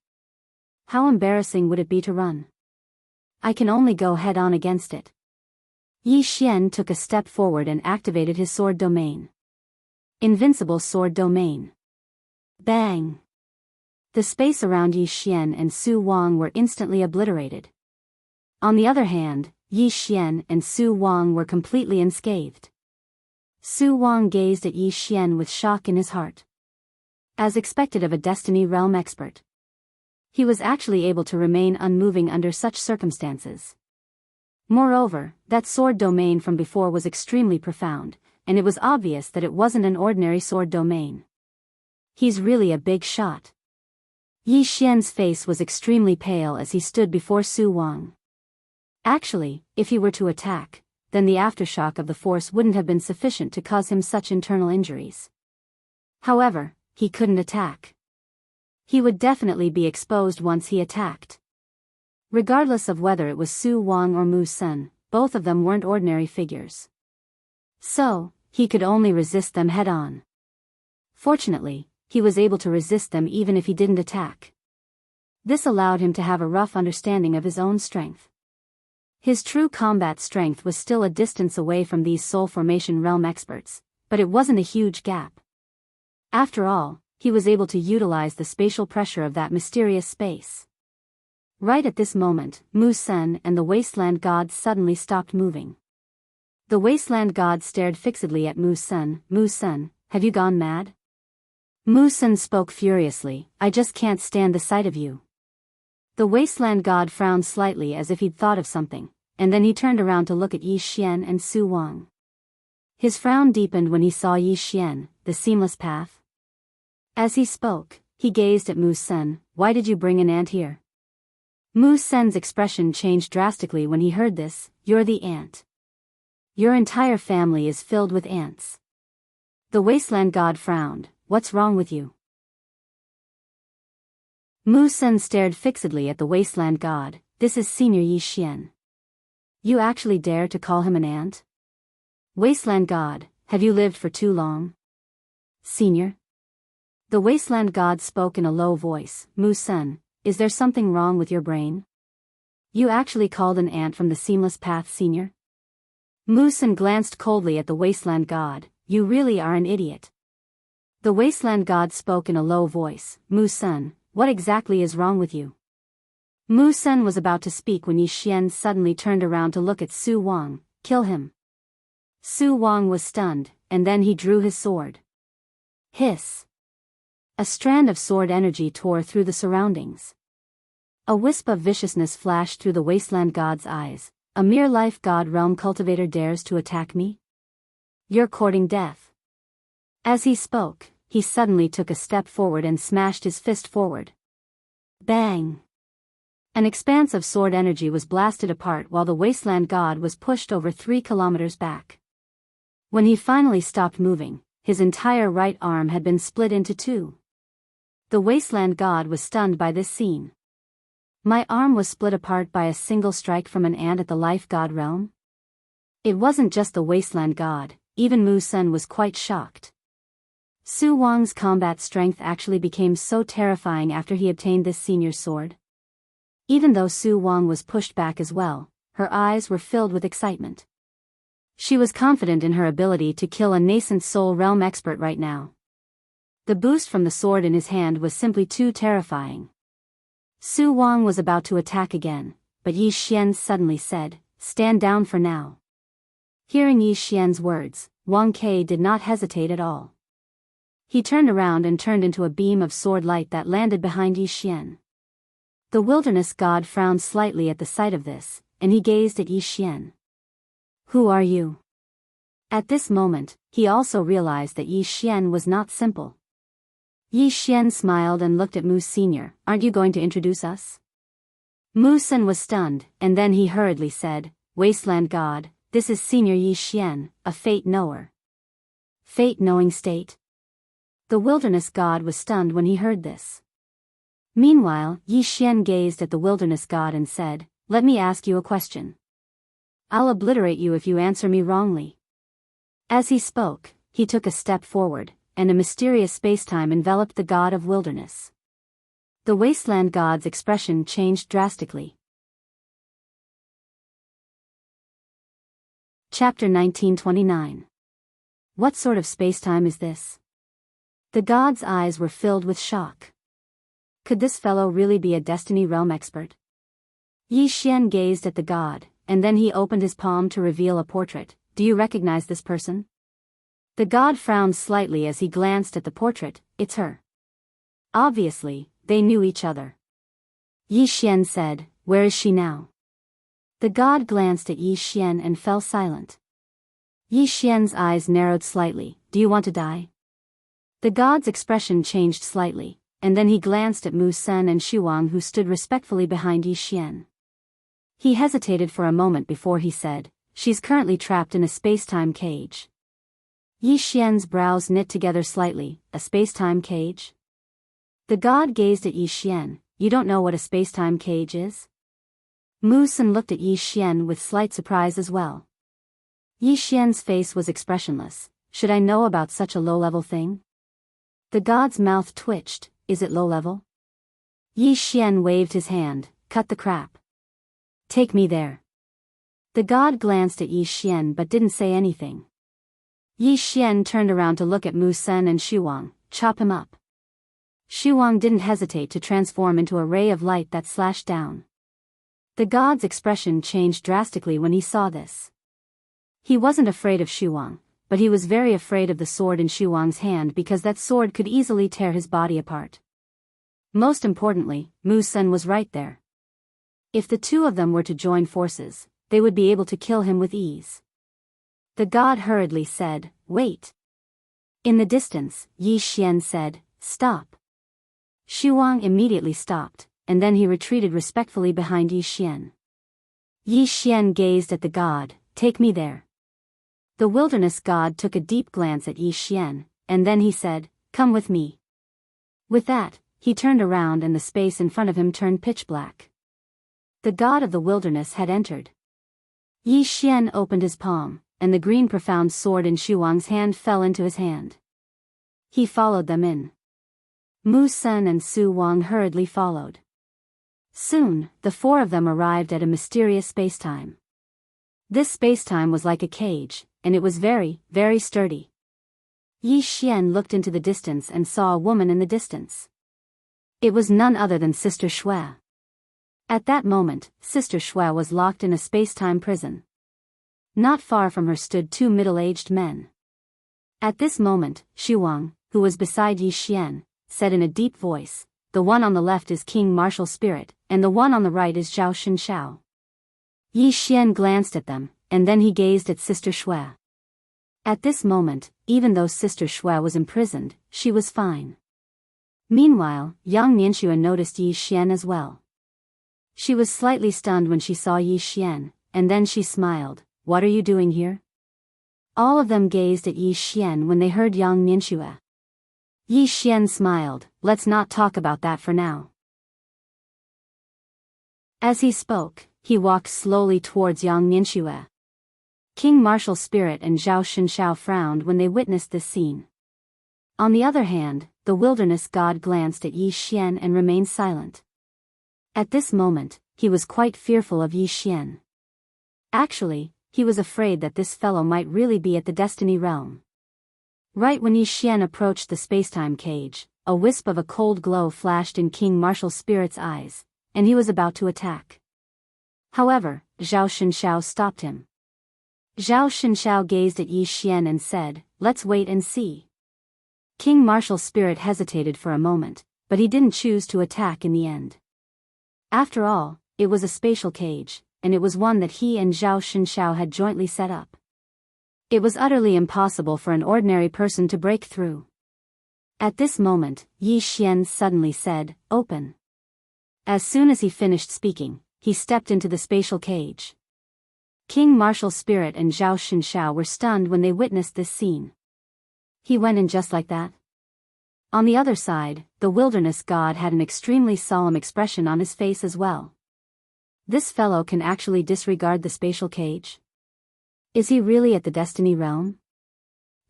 How embarrassing would it be to run? I can only go head-on against it. Yi Xian took a step forward and activated his sword domain. Invincible sword domain. Bang! The space around Yi Xian and Su Wang were instantly obliterated. On the other hand, Yi Xian and Su Wang were completely unscathed. Su Wang gazed at Yi Xian with shock in his heart. As expected of a Destiny Realm expert, he was actually able to remain unmoving under such circumstances. Moreover, that sword domain from before was extremely profound, and it was obvious that it wasn't an ordinary sword domain. He's really a big shot. Yi Xian's face was extremely pale as he stood before Su Wang. Actually, if he were to attack, then the aftershock of the force wouldn't have been sufficient to cause him such internal injuries. However, he couldn't attack. He would definitely be exposed once he attacked. Regardless of whether it was Su Wang or Mu Sen, both of them weren't ordinary figures. So, he could only resist them head-on. Fortunately, he was able to resist them even if he didn't attack. This allowed him to have a rough understanding of his own strength. His true combat strength was still a distance away from these soul formation realm experts, but it wasn't a huge gap. After all, he was able to utilize the spatial pressure of that mysterious space. Right at this moment, Mu Sen and the Wasteland God suddenly stopped moving. The Wasteland God stared fixedly at Mu Sen. Mu Sen, have you gone mad? Mu Sen spoke furiously, I just can't stand the sight of you. The Wasteland God frowned slightly as if he'd thought of something, and then he turned around to look at Yi Xian and Su Wang. His frown deepened when he saw Yi Xian, the seamless path. As he spoke, he gazed at Mu Sen. Why did you bring an ant here? Mu Sen's expression changed drastically when he heard this. You're the ant. Your entire family is filled with ants. The Wasteland God frowned. What's wrong with you? Mu Sen stared fixedly at the Wasteland God. This is Senior Yi Xian. You actually dare to call him an ant? Wasteland God, have you lived for too long? Senior? The Wasteland God spoke in a low voice. Mu Sen, is there something wrong with your brain? You actually called an ant from the seamless path Senior? Mu Sen glanced coldly at the Wasteland God. You really are an idiot. The Wasteland God spoke in a low voice. Mu Sen, what exactly is wrong with you? Mu Sen was about to speak when Yi Xian suddenly turned around to look at Su Wang. Kill him. Su Wang was stunned, and then he drew his sword. Hiss. A strand of sword energy tore through the surroundings. A wisp of viciousness flashed through the Wasteland God's eyes. A mere life god realm cultivator dares to attack me? You're courting death. As he spoke, he suddenly took a step forward and smashed his fist forward. Bang! An expanse of sword energy was blasted apart while the Wasteland God was pushed over 3 kilometers back. When he finally stopped moving, his entire right arm had been split into 2. The Wasteland God was stunned by this scene. My arm was split apart by a single strike from an ant at the Life God realm? It wasn't just the Wasteland God, even Mu Sen was quite shocked. Su Wang's combat strength actually became so terrifying after he obtained this senior sword. Even though Su Wang was pushed back as well, her eyes were filled with excitement. She was confident in her ability to kill a nascent soul realm expert right now. The boost from the sword in his hand was simply too terrifying. Su Wang was about to attack again, but Yi Xian suddenly said, "Stand down for now." Hearing Yi Xian's words, Wang Ke did not hesitate at all. He turned around and turned into a beam of sword light that landed behind Yi Xian. The wilderness god frowned slightly at the sight of this, and he gazed at Yi Xian. Who are you? At this moment, he also realized that Yi Xian was not simple. Yi Xian smiled and looked at Mu Senior. Aren't you going to introduce us? Mu Sen was stunned, and then he hurriedly said, Wasteland God, this is Senior Yi Xian, a fate knower. Fate-knowing state? The wilderness god was stunned when he heard this. Meanwhile, Yi Xian gazed at the wilderness god and said, "Let me ask you a question. I'll obliterate you if you answer me wrongly." As he spoke, he took a step forward, and a mysterious spacetime enveloped the god of wilderness. The wasteland god's expression changed drastically. Chapter 1929. What sort of spacetime is this? The god's eyes were filled with shock. Could this fellow really be a Destiny Realm expert? Yi Xian gazed at the god, and then he opened his palm to reveal a portrait. "Do you recognize this person?" The god frowned slightly as he glanced at the portrait. "It's her." Obviously, they knew each other. Yi Xian said, "Where is she now?" The god glanced at Yi Xian and fell silent. Yi Xian's eyes narrowed slightly. "Do you want to die?" The god's expression changed slightly, and then he glanced at Mu Sen and Shuang, who stood respectfully behind Yi Xian. He hesitated for a moment before he said, "She's currently trapped in a space-time cage." Yi Xian's brows knit together slightly. "A space-time cage?" The god gazed at Yi Xian. "You don't know what a space-time cage is?" Mu Sen looked at Yi Xian with slight surprise as well. Yi Xian's face was expressionless. "Should I know about such a low-level thing?" The god's mouth twitched. "Is it low-level?" Yi Xian waved his hand. "Cut the crap. Take me there." The god glanced at Yi Xian but didn't say anything. Yi Xian turned around to look at Mu Sen and Shuang. "Chop him up." Shuang didn't hesitate to transform into a ray of light that slashed down. The god's expression changed drastically when he saw this. He wasn't afraid of Shuang, but he was very afraid of the sword in Shuang's hand because that sword could easily tear his body apart. Most importantly, Mu Sen was right there. If the two of them were to join forces, they would be able to kill him with ease. The god hurriedly said, "Wait." In the distance, Yi Xian said, "Stop." Shuang immediately stopped, and then he retreated respectfully behind Yi Xian. Yi Xian gazed at the god. "Take me there." The wilderness god took a deep glance at Yi Xian, and then he said, "Come with me." With that, he turned around and the space in front of him turned pitch black. The god of the wilderness had entered. Yi Xian opened his palm, and the green profound sword in Shuang's hand fell into his hand. He followed them in. Mu Sen and Su Wang hurriedly followed. Soon, the four of them arrived at a mysterious spacetime. This spacetime was like a cage, and it was very, very sturdy. Yi Xian looked into the distance and saw a woman in the distance. It was none other than Sister Shui. At that moment, Sister Shui was locked in a spacetime prison. Not far from her stood two middle-aged men. At this moment, Shuang, who was beside Yi Xian, said in a deep voice, "The one on the left is King Martial Spirit, and the one on the right is Zhao Xinshao." Yi Xian glanced at them, and then he gazed at Sister Shui. At this moment, even though Sister Shui was imprisoned, she was fine. Meanwhile, young Nianxue noticed Yi Xian as well. She was slightly stunned when she saw Yi Xian, and then she smiled. "What are you doing here?" All of them gazed at Yi Xian when they heard young Nianxue. Yi Xian smiled. "Let's not talk about that for now." As he spoke, he walked slowly towards Yang Nianxue. King Martial Spirit and Zhao Xinshao frowned when they witnessed this scene. On the other hand, the wilderness god glanced at Yi Xian and remained silent. At this moment, he was quite fearful of Yi Xian. Actually, he was afraid that this fellow might really be at the Destiny Realm. Right when Yi Xian approached the spacetime cage, a wisp of a cold glow flashed in King Martial Spirit's eyes, and he was about to attack. However, Zhao Xinshao stopped him. Zhao Xinshao gazed at Yi Xian and said, "Let's wait and see." King Martial Spirit hesitated for a moment, but he didn't choose to attack in the end. After all, it was a spatial cage, and it was one that he and Zhao Xinshao had jointly set up. It was utterly impossible for an ordinary person to break through. At this moment, Yi Xian suddenly said, "Open." As soon as he finished speaking, he stepped into the spatial cage. King Martial Spirit and Zhao Xunxiao were stunned when they witnessed this scene. He went in just like that? On the other side, the wilderness god had an extremely solemn expression on his face as well. This fellow can actually disregard the spatial cage? Is he really at the destiny realm?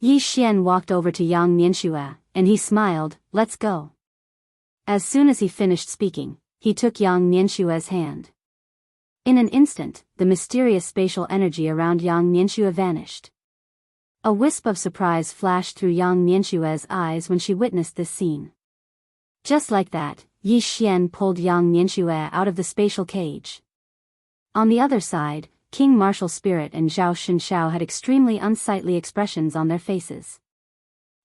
Yi Xian walked over to Yang Nianxue, and he smiled, let's go. As soon as he finished speaking, he took Yang Nianxue's hand. In an instant, the mysterious spatial energy around Yang Nianxue vanished. A wisp of surprise flashed through Yang Nianxue's eyes when she witnessed this scene. Just like that, Yi Xian pulled Yang Nianxue out of the spatial cage. On the other side, King Martial Spirit and Zhao Xunxiao had extremely unsightly expressions on their faces.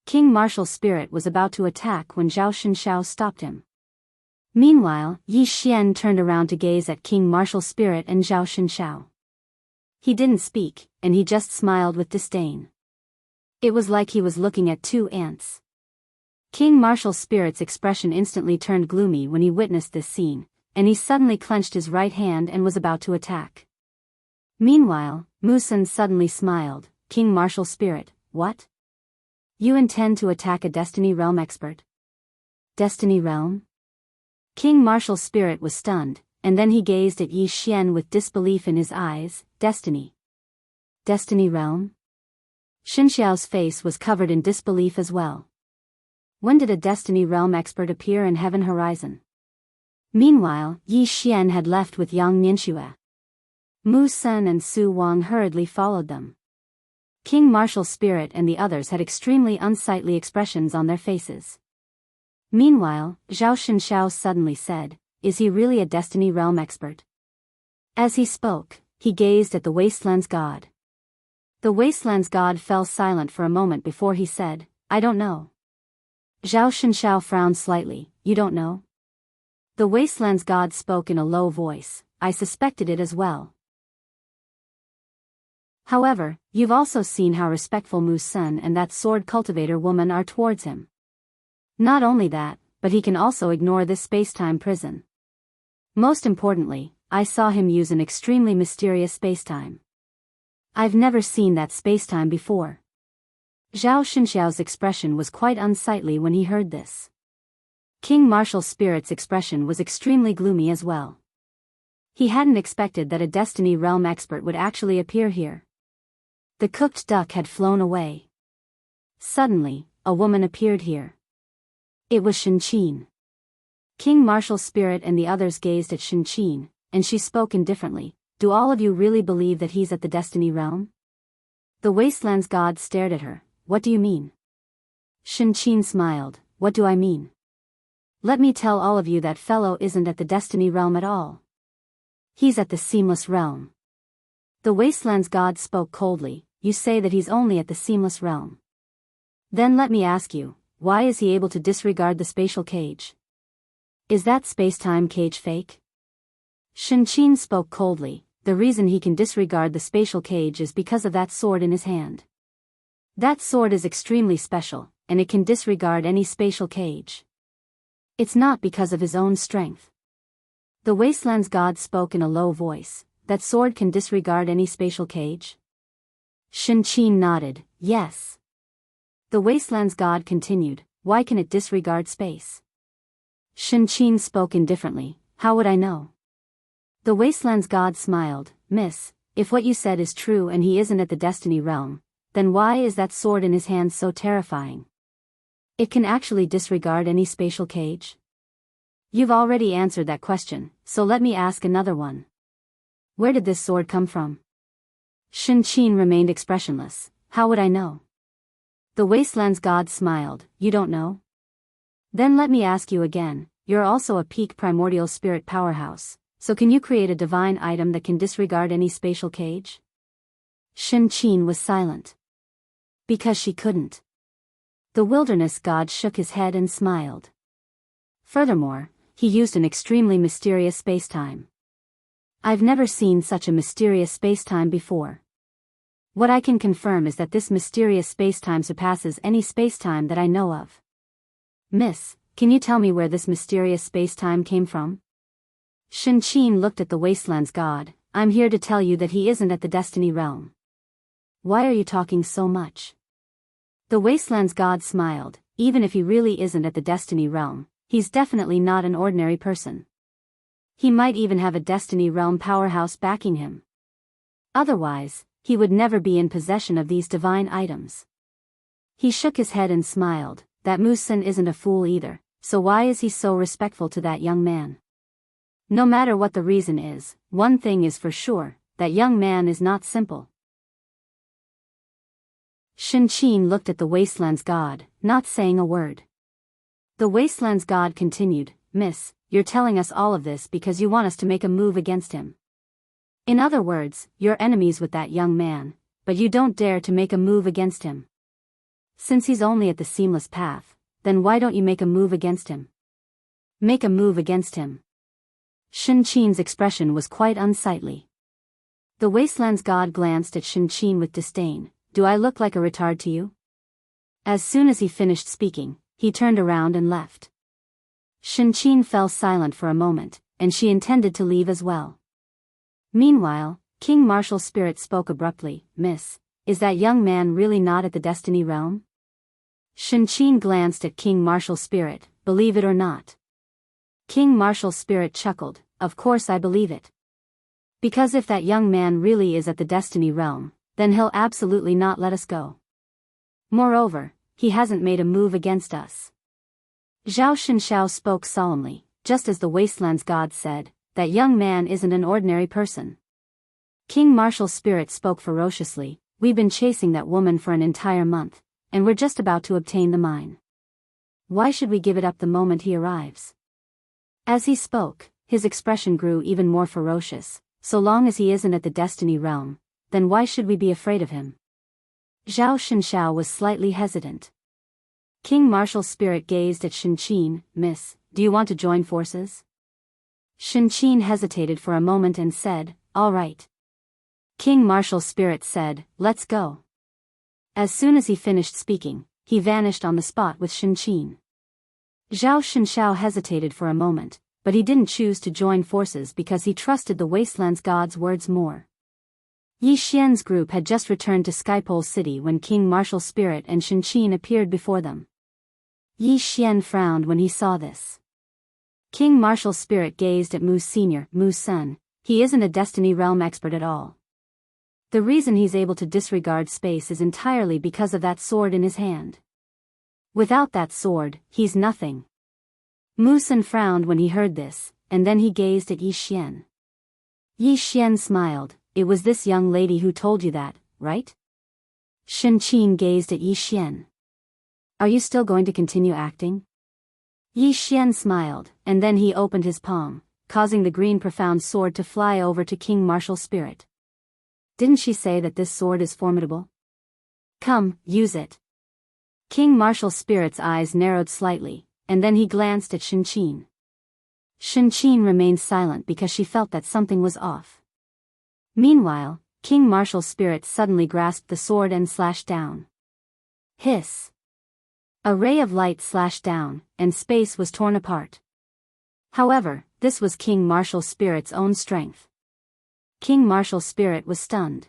King Martial Spirit was about to attack when Zhao Xunxiao stopped him. Meanwhile, Yi Xian turned around to gaze at King Martial Spirit and Zhao Xunxiao. He didn't speak, and he just smiled with disdain. It was like he was looking at two ants. King Martial Spirit's expression instantly turned gloomy when he witnessed this scene, and he suddenly clenched his right hand and was about to attack. Meanwhile, Mu Sun suddenly smiled. King Martial Spirit, what? You intend to attack a Destiny Realm expert? Destiny Realm? King Martial Spirit was stunned, and then he gazed at Yi Xian with disbelief in his eyes. Destiny? Destiny Realm? Xunxiao's face was covered in disbelief as well. When did a Destiny Realm expert appear in Heaven Horizon? Meanwhile, Yi Xian had left with Yang Nianxue. Mu Sun and Su Wang hurriedly followed them. King Martial Spirit and the others had extremely unsightly expressions on their faces. Meanwhile, Zhao Xunxiao suddenly said, is he really a Destiny Realm expert? As he spoke, he gazed at the Wasteland's god. The Wasteland's god fell silent for a moment before he said, I don't know. Zhao Xunxiao frowned slightly, you don't know? The Wasteland's god spoke in a low voice, I suspected it as well. However, you've also seen how respectful Mu Sun and that sword cultivator woman are towards him. Not only that, but he can also ignore this space-time prison. Most importantly, I saw him use an extremely mysterious space-time. I've never seen that space-time before. Zhao Xunxiao's expression was quite unsightly when he heard this. King Martial Spirit's expression was extremely gloomy as well. He hadn't expected that a Destiny Realm expert would actually appear here. The cooked duck had flown away. Suddenly, a woman appeared here. It was Shenqin. King Martial Spirit and the others gazed at Shenqin, and she spoke indifferently. Do all of you really believe that he's at the Destiny Realm? The Wasteland's god stared at her. What do you mean? Shenqin smiled. What do I mean? Let me tell all of you that fellow isn't at the Destiny Realm at all. He's at the Seamless Realm. The Wasteland's god spoke coldly. You say that he's only at the Seamless Realm. Then let me ask you, why is he able to disregard the spatial cage? Is that space-time cage fake? Shenqin spoke coldly. The reason he can disregard the spatial cage is because of that sword in his hand. That sword is extremely special, and it can disregard any spatial cage. It's not because of his own strength. The Wasteland's god spoke in a low voice. That sword can disregard any spatial cage? Shenqin nodded, yes. The Wasteland's god continued, why can it disregard space? Shenqin spoke indifferently, how would I know? The Wasteland's god smiled, Miss, if what you said is true and he isn't at the Destiny Realm, then why is that sword in his hand so terrifying? It can actually disregard any spatial cage? You've already answered that question, so let me ask another one. Where did this sword come from? Shenqin remained expressionless, how would I know? The Wasteland's god smiled, you don't know? Then let me ask you again, you're also a peak primordial spirit powerhouse, so can you create a divine item that can disregard any spatial cage? Shenqin was silent. Because she couldn't. The wilderness god shook his head and smiled. Furthermore, he used an extremely mysterious spacetime. I've never seen such a mysterious spacetime before. What I can confirm is that this mysterious spacetime surpasses any spacetime that I know of. Miss, can you tell me where this mysterious spacetime came from? Shenqin looked at the Wasteland's god, I'm here to tell you that he isn't at the Destiny Realm. Why are you talking so much? The Wasteland's god smiled. Even if he really isn't at the Destiny Realm, he's definitely not an ordinary person. He might even have a Destiny Realm powerhouse backing him. Otherwise, he would never be in possession of these divine items. He shook his head and smiled. That Musen isn't a fool either, so why is he so respectful to that young man? No matter what the reason is, one thing is for sure, that young man is not simple. Shinqin looked at the Wasteland's god, not saying a word. The Wasteland's god continued, Miss, you're telling us all of this because you want us to make a move against him. In other words, you're enemies with that young man, but you don't dare to make a move against him. Since he's only at the seamless path, then why don't you make a move against him? Make a move against him. Shinqin's expression was quite unsightly. The Wasteland's god glanced at Shinqin with disdain. Do I look like a retard to you? As soon as he finished speaking, he turned around and left. Shinqin fell silent for a moment, and she intended to leave as well. Meanwhile, King Martial Spirit spoke abruptly, Miss, is that young man really not at the Destiny Realm? Shinqin glanced at King Martial Spirit, believe it or not. King Martial Spirit chuckled, of course I believe it. Because if that young man really is at the Destiny Realm, then he'll absolutely not let us go. Moreover, he hasn't made a move against us. Zhao Shinshao spoke solemnly, just as the Wasteland's god said, that young man isn't an ordinary person. King Martial Spirit spoke ferociously, we've been chasing that woman for an entire month, and we're just about to obtain the mine. Why should we give it up the moment he arrives? As he spoke, his expression grew even more ferocious. So long as he isn't at the Destiny Realm, then why should we be afraid of him? Zhao Shinshao was slightly hesitant. King Martial Spirit gazed at Shinqin, Miss, do you want to join forces? Shinqin hesitated for a moment and said, all right. King Martial Spirit said, let's go. As soon as he finished speaking, he vanished on the spot with Shinqin. Zhao Shinshao hesitated for a moment, but he didn't choose to join forces because he trusted the Wasteland's god's words more. Yi Xian's group had just returned to Skypole City when King Martial Spirit and Shinqin appeared before them. Yi Xian frowned when he saw this. King Martial Spirit gazed at Mu Senior, Mu Sun, he isn't a Destiny Realm expert at all. The reason he's able to disregard space is entirely because of that sword in his hand. Without that sword, he's nothing. Mu Sun frowned when he heard this, and then he gazed at Yi Xian. Yi Xian smiled, it was this young lady who told you that, right? Shinqin gazed at Yi Xian. Are you still going to continue acting? Yi Xian smiled, and then he opened his palm, causing the green profound sword to fly over to King Martial Spirit. Didn't she say that this sword is formidable? Come, use it. King Martial Spirit's eyes narrowed slightly, and then he glanced at Shinqin. Shinqin remained silent because she felt that something was off. Meanwhile, King Martial Spirit suddenly grasped the sword and slashed down. Hiss! A ray of light slashed down, and space was torn apart. However, this was King Martial Spirit's own strength. King Martial Spirit was stunned.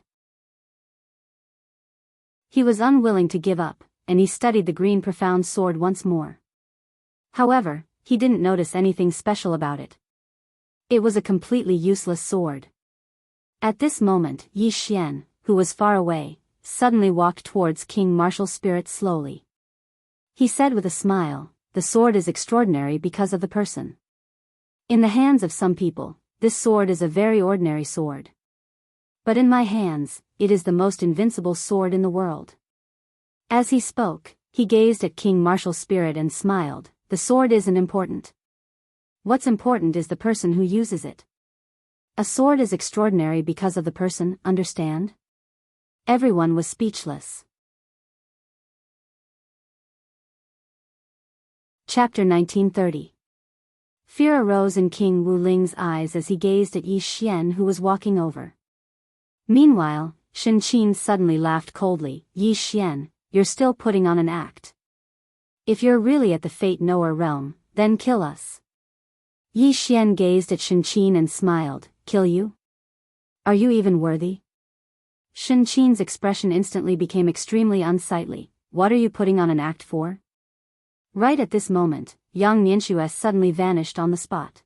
He was unwilling to give up, and he studied the green profound sword once more. However, he didn't notice anything special about it. It was a completely useless sword. At this moment, Yi Xian, who was far away, suddenly walked towards King Martial Spirit slowly. He said with a smile, the sword is extraordinary because of the person. In the hands of some people, this sword is a very ordinary sword. But in my hands, it is the most invincible sword in the world. As he spoke, he gazed at King Martial Spirit and smiled, the sword isn't important. What's important is the person who uses it. A sword is extraordinary because of the person, understand? Everyone was speechless. Chapter 1930. Fear arose in King Wu Ling's eyes as he gazed at Yi Xian who was walking over. Meanwhile, Shinqin suddenly laughed coldly, Yi Xian, you're still putting on an act. If you're really at the Fate Knower realm, then kill us. Yi Xian gazed at Shinqin and smiled, kill you? Are you even worthy? Shen Qin's expression instantly became extremely unsightly. What are you putting on an act for? Right at this moment, Yang Nianxue suddenly vanished on the spot.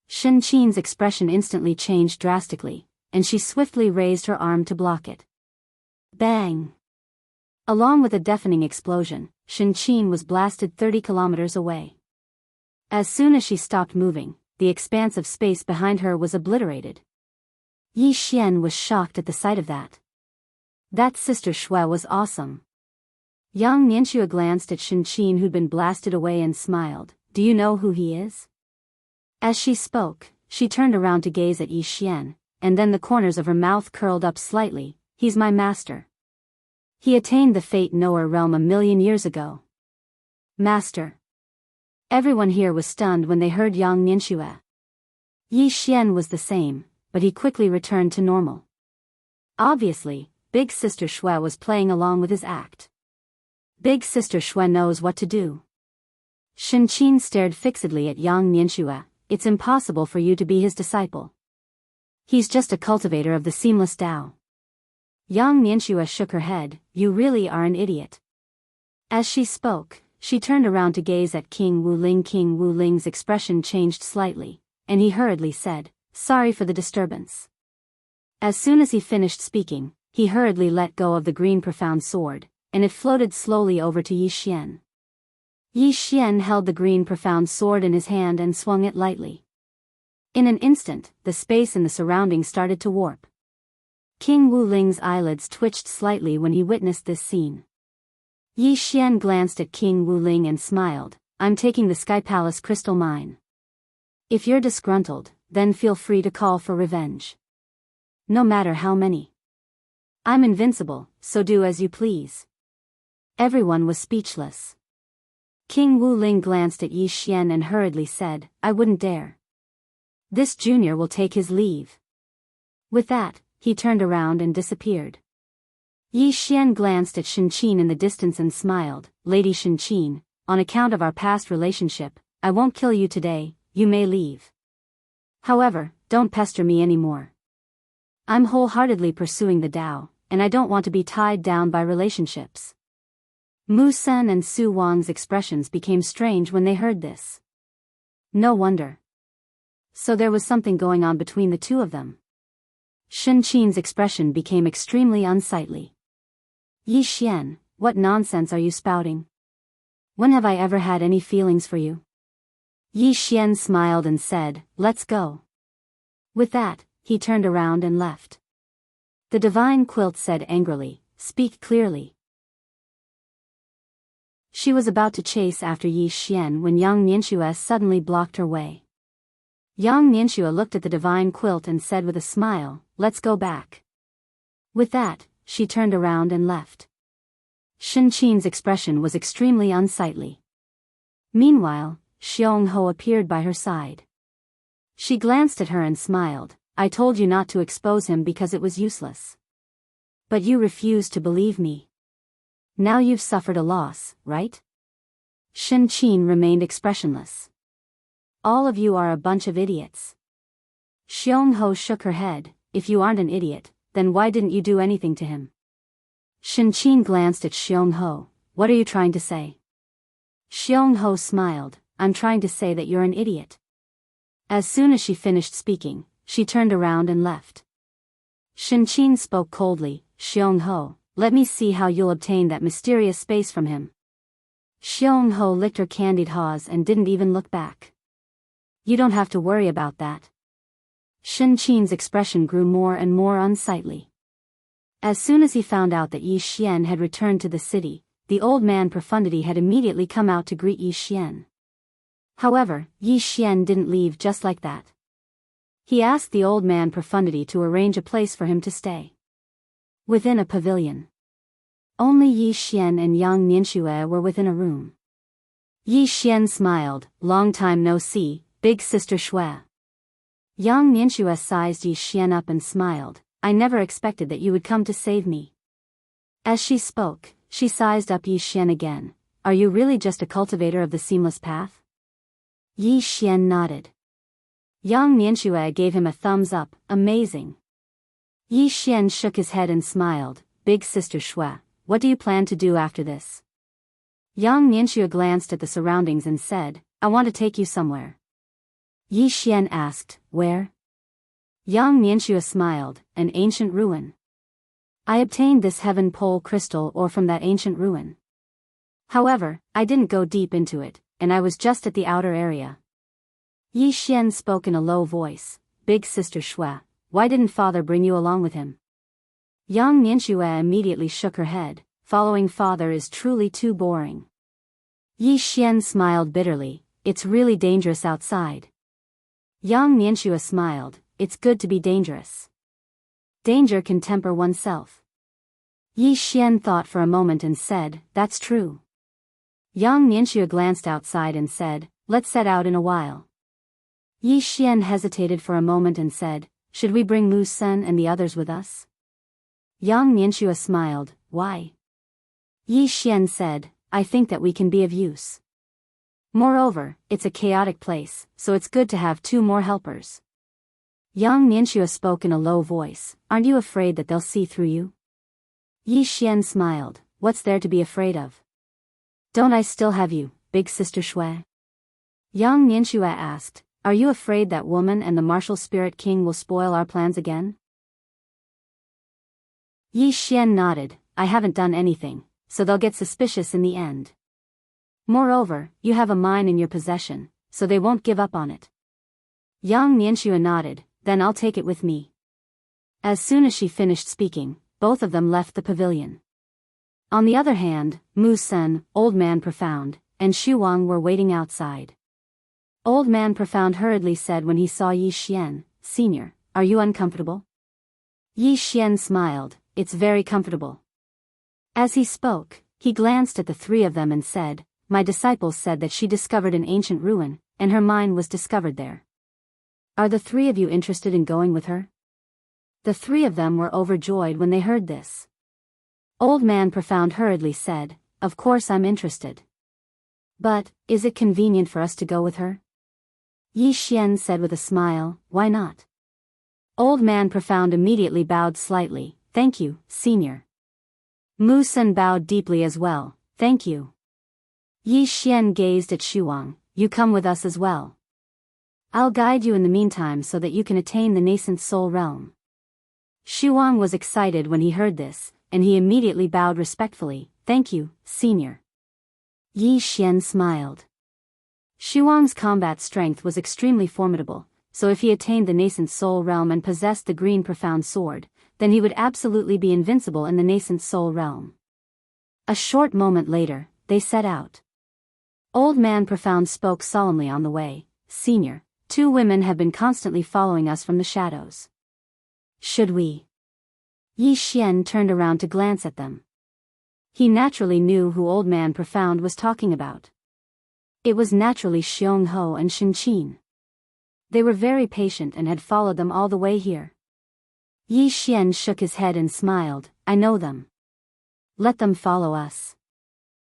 Shen Qin's expression instantly changed drastically, and she swiftly raised her arm to block it. Bang! Along with a deafening explosion, Shen Qin was blasted 30 kilometers away. As soon as she stopped moving, the expanse of space behind her was obliterated. Yi Xian was shocked at the sight of that. That Sister Shui was awesome. Yang Nianxue glanced at Shen Qin, who'd been blasted away, and smiled. Do you know who he is? As she spoke, she turned around to gaze at Yi Xian, and then the corners of her mouth curled up slightly. He's my master. He attained the Fate Knower realm 1,000,000 years ago. Master. Everyone here was stunned when they heard Yang Nianxue. Yi Xian was the same, but he quickly returned to normal. Obviously, Big Sister Shui was playing along with his act. Big Sister Shui knows what to do. Shen Qin stared fixedly at Yang Nianxue. It's impossible for you to be his disciple. He's just a cultivator of the seamless Tao. Yang Nianxue shook her head. You really are an idiot. As she spoke, she turned around to gaze at King Wuling. King Wuling's expression changed slightly, and he hurriedly said, Sorry for the disturbance. As soon as he finished speaking, he hurriedly let go of the green profound sword, and it floated slowly over to Yi Xian. Yi Xian held the green profound sword in his hand and swung it lightly. In an instant, the space in the surroundings started to warp. King Wuling's eyelids twitched slightly when he witnessed this scene. Yi Xian glanced at King Wuling and smiled. I'm taking the Sky Palace crystal mine. If you're disgruntled, then feel free to call for revenge. No matter how many. I'm invincible, so do as you please. Everyone was speechless. King Wuling glanced at Yi Xian and hurriedly said, I wouldn't dare. This junior will take his leave. With that, he turned around and disappeared. Yi Xian glanced at Shen Qin in the distance and smiled. Lady Shen Qin, on account of our past relationship, I won't kill you today, you may leave. However, don't pester me anymore. I'm wholeheartedly pursuing the Tao, and I don't want to be tied down by relationships. Mu Sen and Su Wang's expressions became strange when they heard this. No wonder. So there was something going on between the two of them. Shen Qin's expression became extremely unsightly. Yi Xian, what nonsense are you spouting? When have I ever had any feelings for you? Yi Xian smiled and said, Let's go. With that, he turned around and left. The divine quilt said angrily, Speak clearly. She was about to chase after Yi Xian when Yang Nianxue suddenly blocked her way. Yang Nianxue looked at the divine quilt and said with a smile, Let's go back. With that, she turned around and left. Shen Qin's expression was extremely unsightly. Meanwhile, Xiong Ho appeared by her side. She glanced at her and smiled. I told you not to expose him because it was useless. But you refused to believe me. Now you've suffered a loss, right? Shen Qin remained expressionless. All of you are a bunch of idiots. Xiong Ho shook her head. If you aren't an idiot, then why didn't you do anything to him? Shen Qin glanced at Xiong Ho. What are you trying to say? Xiong Ho smiled. I'm trying to say that you're an idiot. As soon as she finished speaking, she turned around and left. Shen Qin spoke coldly. Xiong Ho, let me see how you'll obtain that mysterious space from him. Xiong Ho licked her candied haws and didn't even look back. You don't have to worry about that. Shen Qin's expression grew more and more unsightly. As soon as he found out that Yi Xian had returned to the city, the old man Profundity had immediately come out to greet Yi Xian. However, Yi Xian didn't leave just like that. He asked the old man Profundity to arrange a place for him to stay. Within a pavilion. Only Yi Xian and Yang Nianxue were within a room. Yi Xian smiled. Long time no see, Big Sister Shui. Yang Nianxue sized Yi Xian up and smiled. I never expected that you would come to save me. As she spoke, she sized up Yi Xian again. Are you really just a cultivator of the seamless path? Yi Xian nodded. Yang Nianxue gave him a thumbs up. Amazing. Yi Xian shook his head and smiled. Big Sister Shui, what do you plan to do after this? Yang Nianxue glanced at the surroundings and said, I want to take you somewhere. Yi Xian asked, where? Yang Nianxue smiled, an ancient ruin. I obtained this heaven pole crystal ore from that ancient ruin. However, I didn't go deep into it, and I was just at the outer area. Yi Xian spoke in a low voice. Big Sister Shui, why didn't father bring you along with him? Yang Nianxue immediately shook her head. Following father is truly too boring. Yi Xian smiled bitterly. It's really dangerous outside. Yang Nianxue smiled. It's good to be dangerous. Danger can temper oneself. Yi Xian thought for a moment and said, that's true. Yang Nianxue glanced outside and said, let's set out in a while. Yi Xian hesitated for a moment and said, should we bring Mu Sen and the others with us? Yang Nianxue smiled, why? Yi Xian said, I think that we can be of use. Moreover, it's a chaotic place, so it's good to have 2 more helpers. Yang Nianxue spoke in a low voice, aren't you afraid that they'll see through you? Yi Xian smiled, what's there to be afraid of? Don't I still have you, Big Sister Shui? Yang Nianxue asked, are you afraid that woman and the martial spirit king will spoil our plans again? Yi Xian nodded, I haven't done anything, so they'll get suspicious in the end. Moreover, you have a mine in your possession, so they won't give up on it. Yang Nianxue nodded, then I'll take it with me. As soon as she finished speaking, both of them left the pavilion. On the other hand, Mu Sen, Old Man Profound, and Xu Wang were waiting outside. Old Man Profound hurriedly said when he saw Yi Xian, Senior, are you uncomfortable? Yi Xian smiled, it's very comfortable. As he spoke, he glanced at the 3 of them and said, my disciples said that she discovered an ancient ruin, and her mine was discovered there. Are the 3 of you interested in going with her? The 3 of them were overjoyed when they heard this. Old Man Profound hurriedly said, of course I'm interested. But, is it convenient for us to go with her? Yi Xian said with a smile, why not? Old Man Profound immediately bowed slightly, thank you, Senior. Mu Sen bowed deeply as well, thank you. Yi Xian gazed at Xu Wang, you come with us as well. I'll guide you in the meantime so that you can attain the nascent soul realm. Xu Wang was excited when he heard this, and he immediately bowed respectfully, thank you, Senior. Yi Xian smiled. Xu Wang's combat strength was extremely formidable, so if he attained the nascent soul realm and possessed the green profound sword, then he would absolutely be invincible in the nascent soul realm. A short moment later, they set out. Old Man Profound spoke solemnly on the way, Senior, 2 women have been constantly following us from the shadows. Should we? Yi Xian turned around to glance at them. He naturally knew who Old Man Profound was talking about. It was naturally Jianghu and Shenqin. They were very patient and had followed them all the way here. Yi Xian shook his head and smiled, I know them. Let them follow us.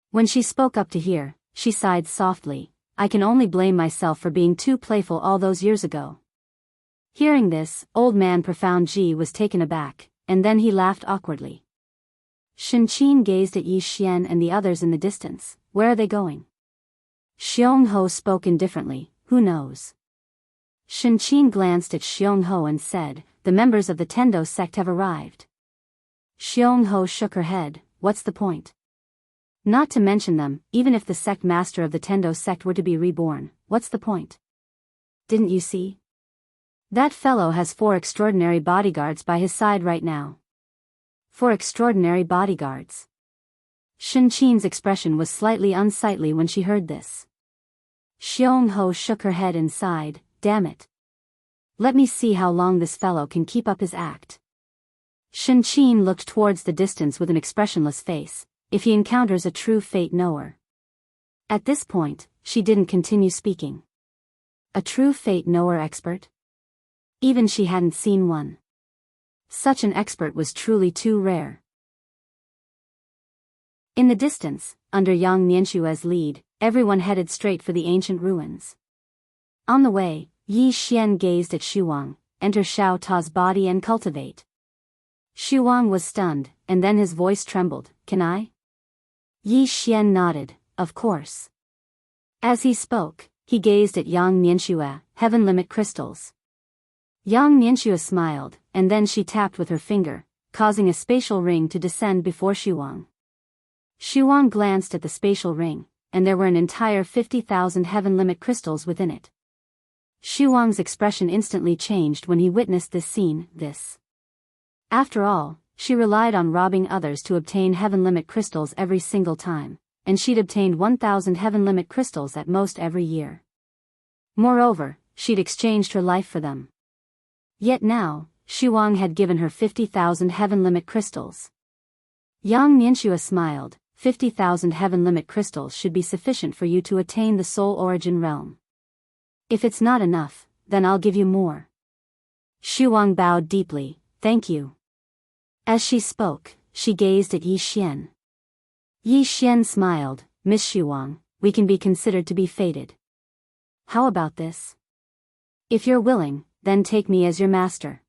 When she spoke up to hear, she sighed softly, I can only blame myself for being too playful all those years ago. Hearing this, Old Man Profound Ji was taken aback, and then he laughed awkwardly. Shenqin gazed at Yi Xian and the others in the distance, where are they going? Jianghu spoke indifferently, who knows? Shenqin glanced at Jianghu and said, the members of the Tendo sect have arrived. Jianghu shook her head, what's the point? Not to mention them, even if the sect master of the Tendo sect were to be reborn, what's the point? Didn't you see? That fellow has 4 extraordinary bodyguards by his side right now. 4 extraordinary bodyguards. Shenqin's expression was slightly unsightly when she heard this. Jianghu shook her head and sighed, damn it. Let me see how long this fellow can keep up his act. Shenqin looked towards the distance with an expressionless face, if he encounters a true fate knower. At this point, she didn't continue speaking. A true fate knower expert? Even she hadn't seen one. Such an expert was truly too rare. In the distance, under Yang Nianxue's lead, everyone headed straight for the ancient ruins. On the way, Yi Xian gazed at Xu Wang, enter Xiao Ta's body and cultivate. Xu Wang was stunned, and then his voice trembled. Can I? Yi Xian nodded, of course. As he spoke, he gazed at Yang Nianxue, heaven limit crystals. Yang Nianxue smiled, and then she tapped with her finger, causing a spatial ring to descend before Xu Wang. Xu Wang glanced at the spatial ring, and there were an entire 50,000 heaven limit crystals within it. Xu Wang's expression instantly changed when he witnessed this scene. After all, she relied on robbing others to obtain heaven limit crystals every single time, and she'd obtained 1,000 heaven limit crystals at most every year. Moreover, she'd exchanged her life for them. Yet now, Xu Wang had given her 50,000 heaven limit crystals. Yang Nianxue smiled. 50,000 heaven limit crystals should be sufficient for you to attain the soul origin realm. If it's not enough, then I'll give you more. Xu Wang bowed deeply. Thank you. As she spoke, she gazed at Yi Xian. Yi Xian smiled. Miss Xu Wang, we can be considered to be fated. How about this? If you're willing, then take me as your master.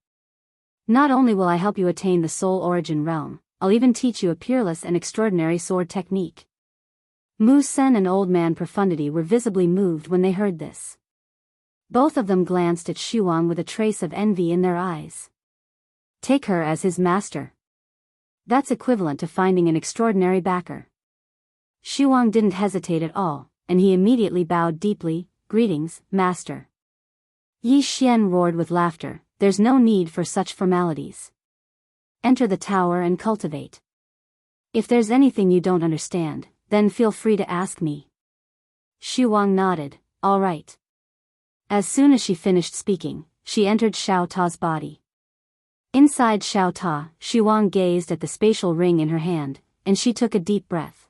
Not only will I help you attain the soul origin realm, I'll even teach you a peerless and extraordinary sword technique. Mu Sen and Old Man Profundity were visibly moved when they heard this. Both of them glanced at Xu Wang with a trace of envy in their eyes. Take her as his master. That's equivalent to finding an extraordinary backer. Xu Wang didn't hesitate at all, and he immediately bowed deeply. Greetings, master. Yi Xian roared with laughter. There's no need for such formalities. Enter the tower and cultivate. If there's anything you don't understand, then feel free to ask me. Xu Wang nodded. All right. As soon as she finished speaking, she entered Xiao Ta's body. Inside Xiao Ta, Xu Wang gazed at the spatial ring in her hand, and she took a deep breath.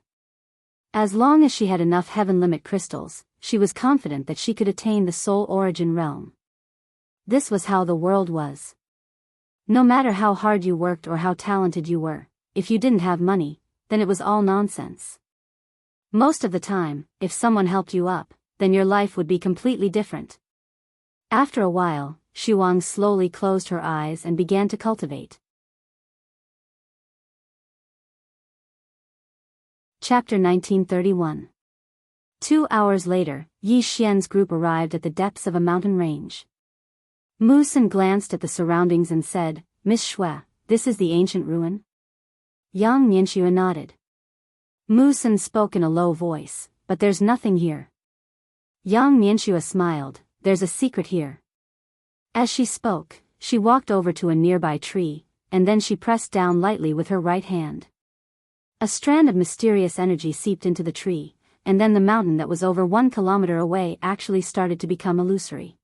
As long as she had enough heaven limit crystals, she was confident that she could attain the soul origin realm. This was how the world was. No matter how hard you worked or how talented you were, if you didn't have money, then it was all nonsense. Most of the time, if someone helped you up, then your life would be completely different. After a while, Xu Wang slowly closed her eyes and began to cultivate. Chapter 1931. 2 hours later, Yi Xian's group arrived at the depths of a mountain range. Mu Sen glanced at the surroundings and said, Miss Xue, this is the ancient ruin? Yang Nianxue nodded. Mu Sen spoke in a low voice, but there's nothing here. Yang Nianxue smiled. There's a secret here. As she spoke, she walked over to a nearby tree, and then she pressed down lightly with her right hand. A strand of mysterious energy seeped into the tree, and then the mountain that was over 1 kilometer away actually started to become illusory.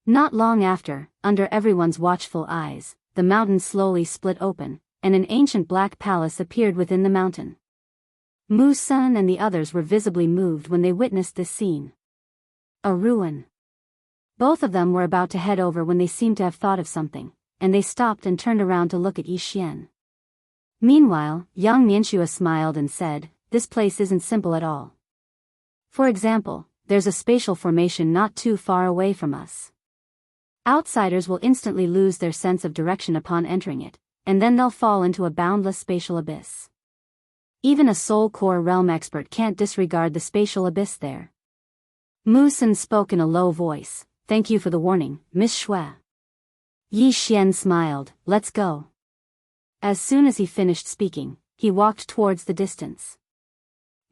Not long after, under everyone's watchful eyes, the mountain slowly split open, and an ancient black palace appeared within the mountain. Mu Sen and the others were visibly moved when they witnessed this scene. A ruin. Both of them were about to head over when they seemed to have thought of something, and they stopped and turned around to look at Yi Xian. Meanwhile, Yang Nianxue smiled and said, This place isn't simple at all. For example, there's a spatial formation not too far away from us. Outsiders will instantly lose their sense of direction upon entering it, and then they'll fall into a boundless spatial abyss. Even a soul core realm expert can't disregard the spatial abyss there. Mu Sen spoke in a low voice. Thank you for the warning, Miss Xue. Yi Xian smiled. Let's go. As soon as he finished speaking, he walked towards the distance.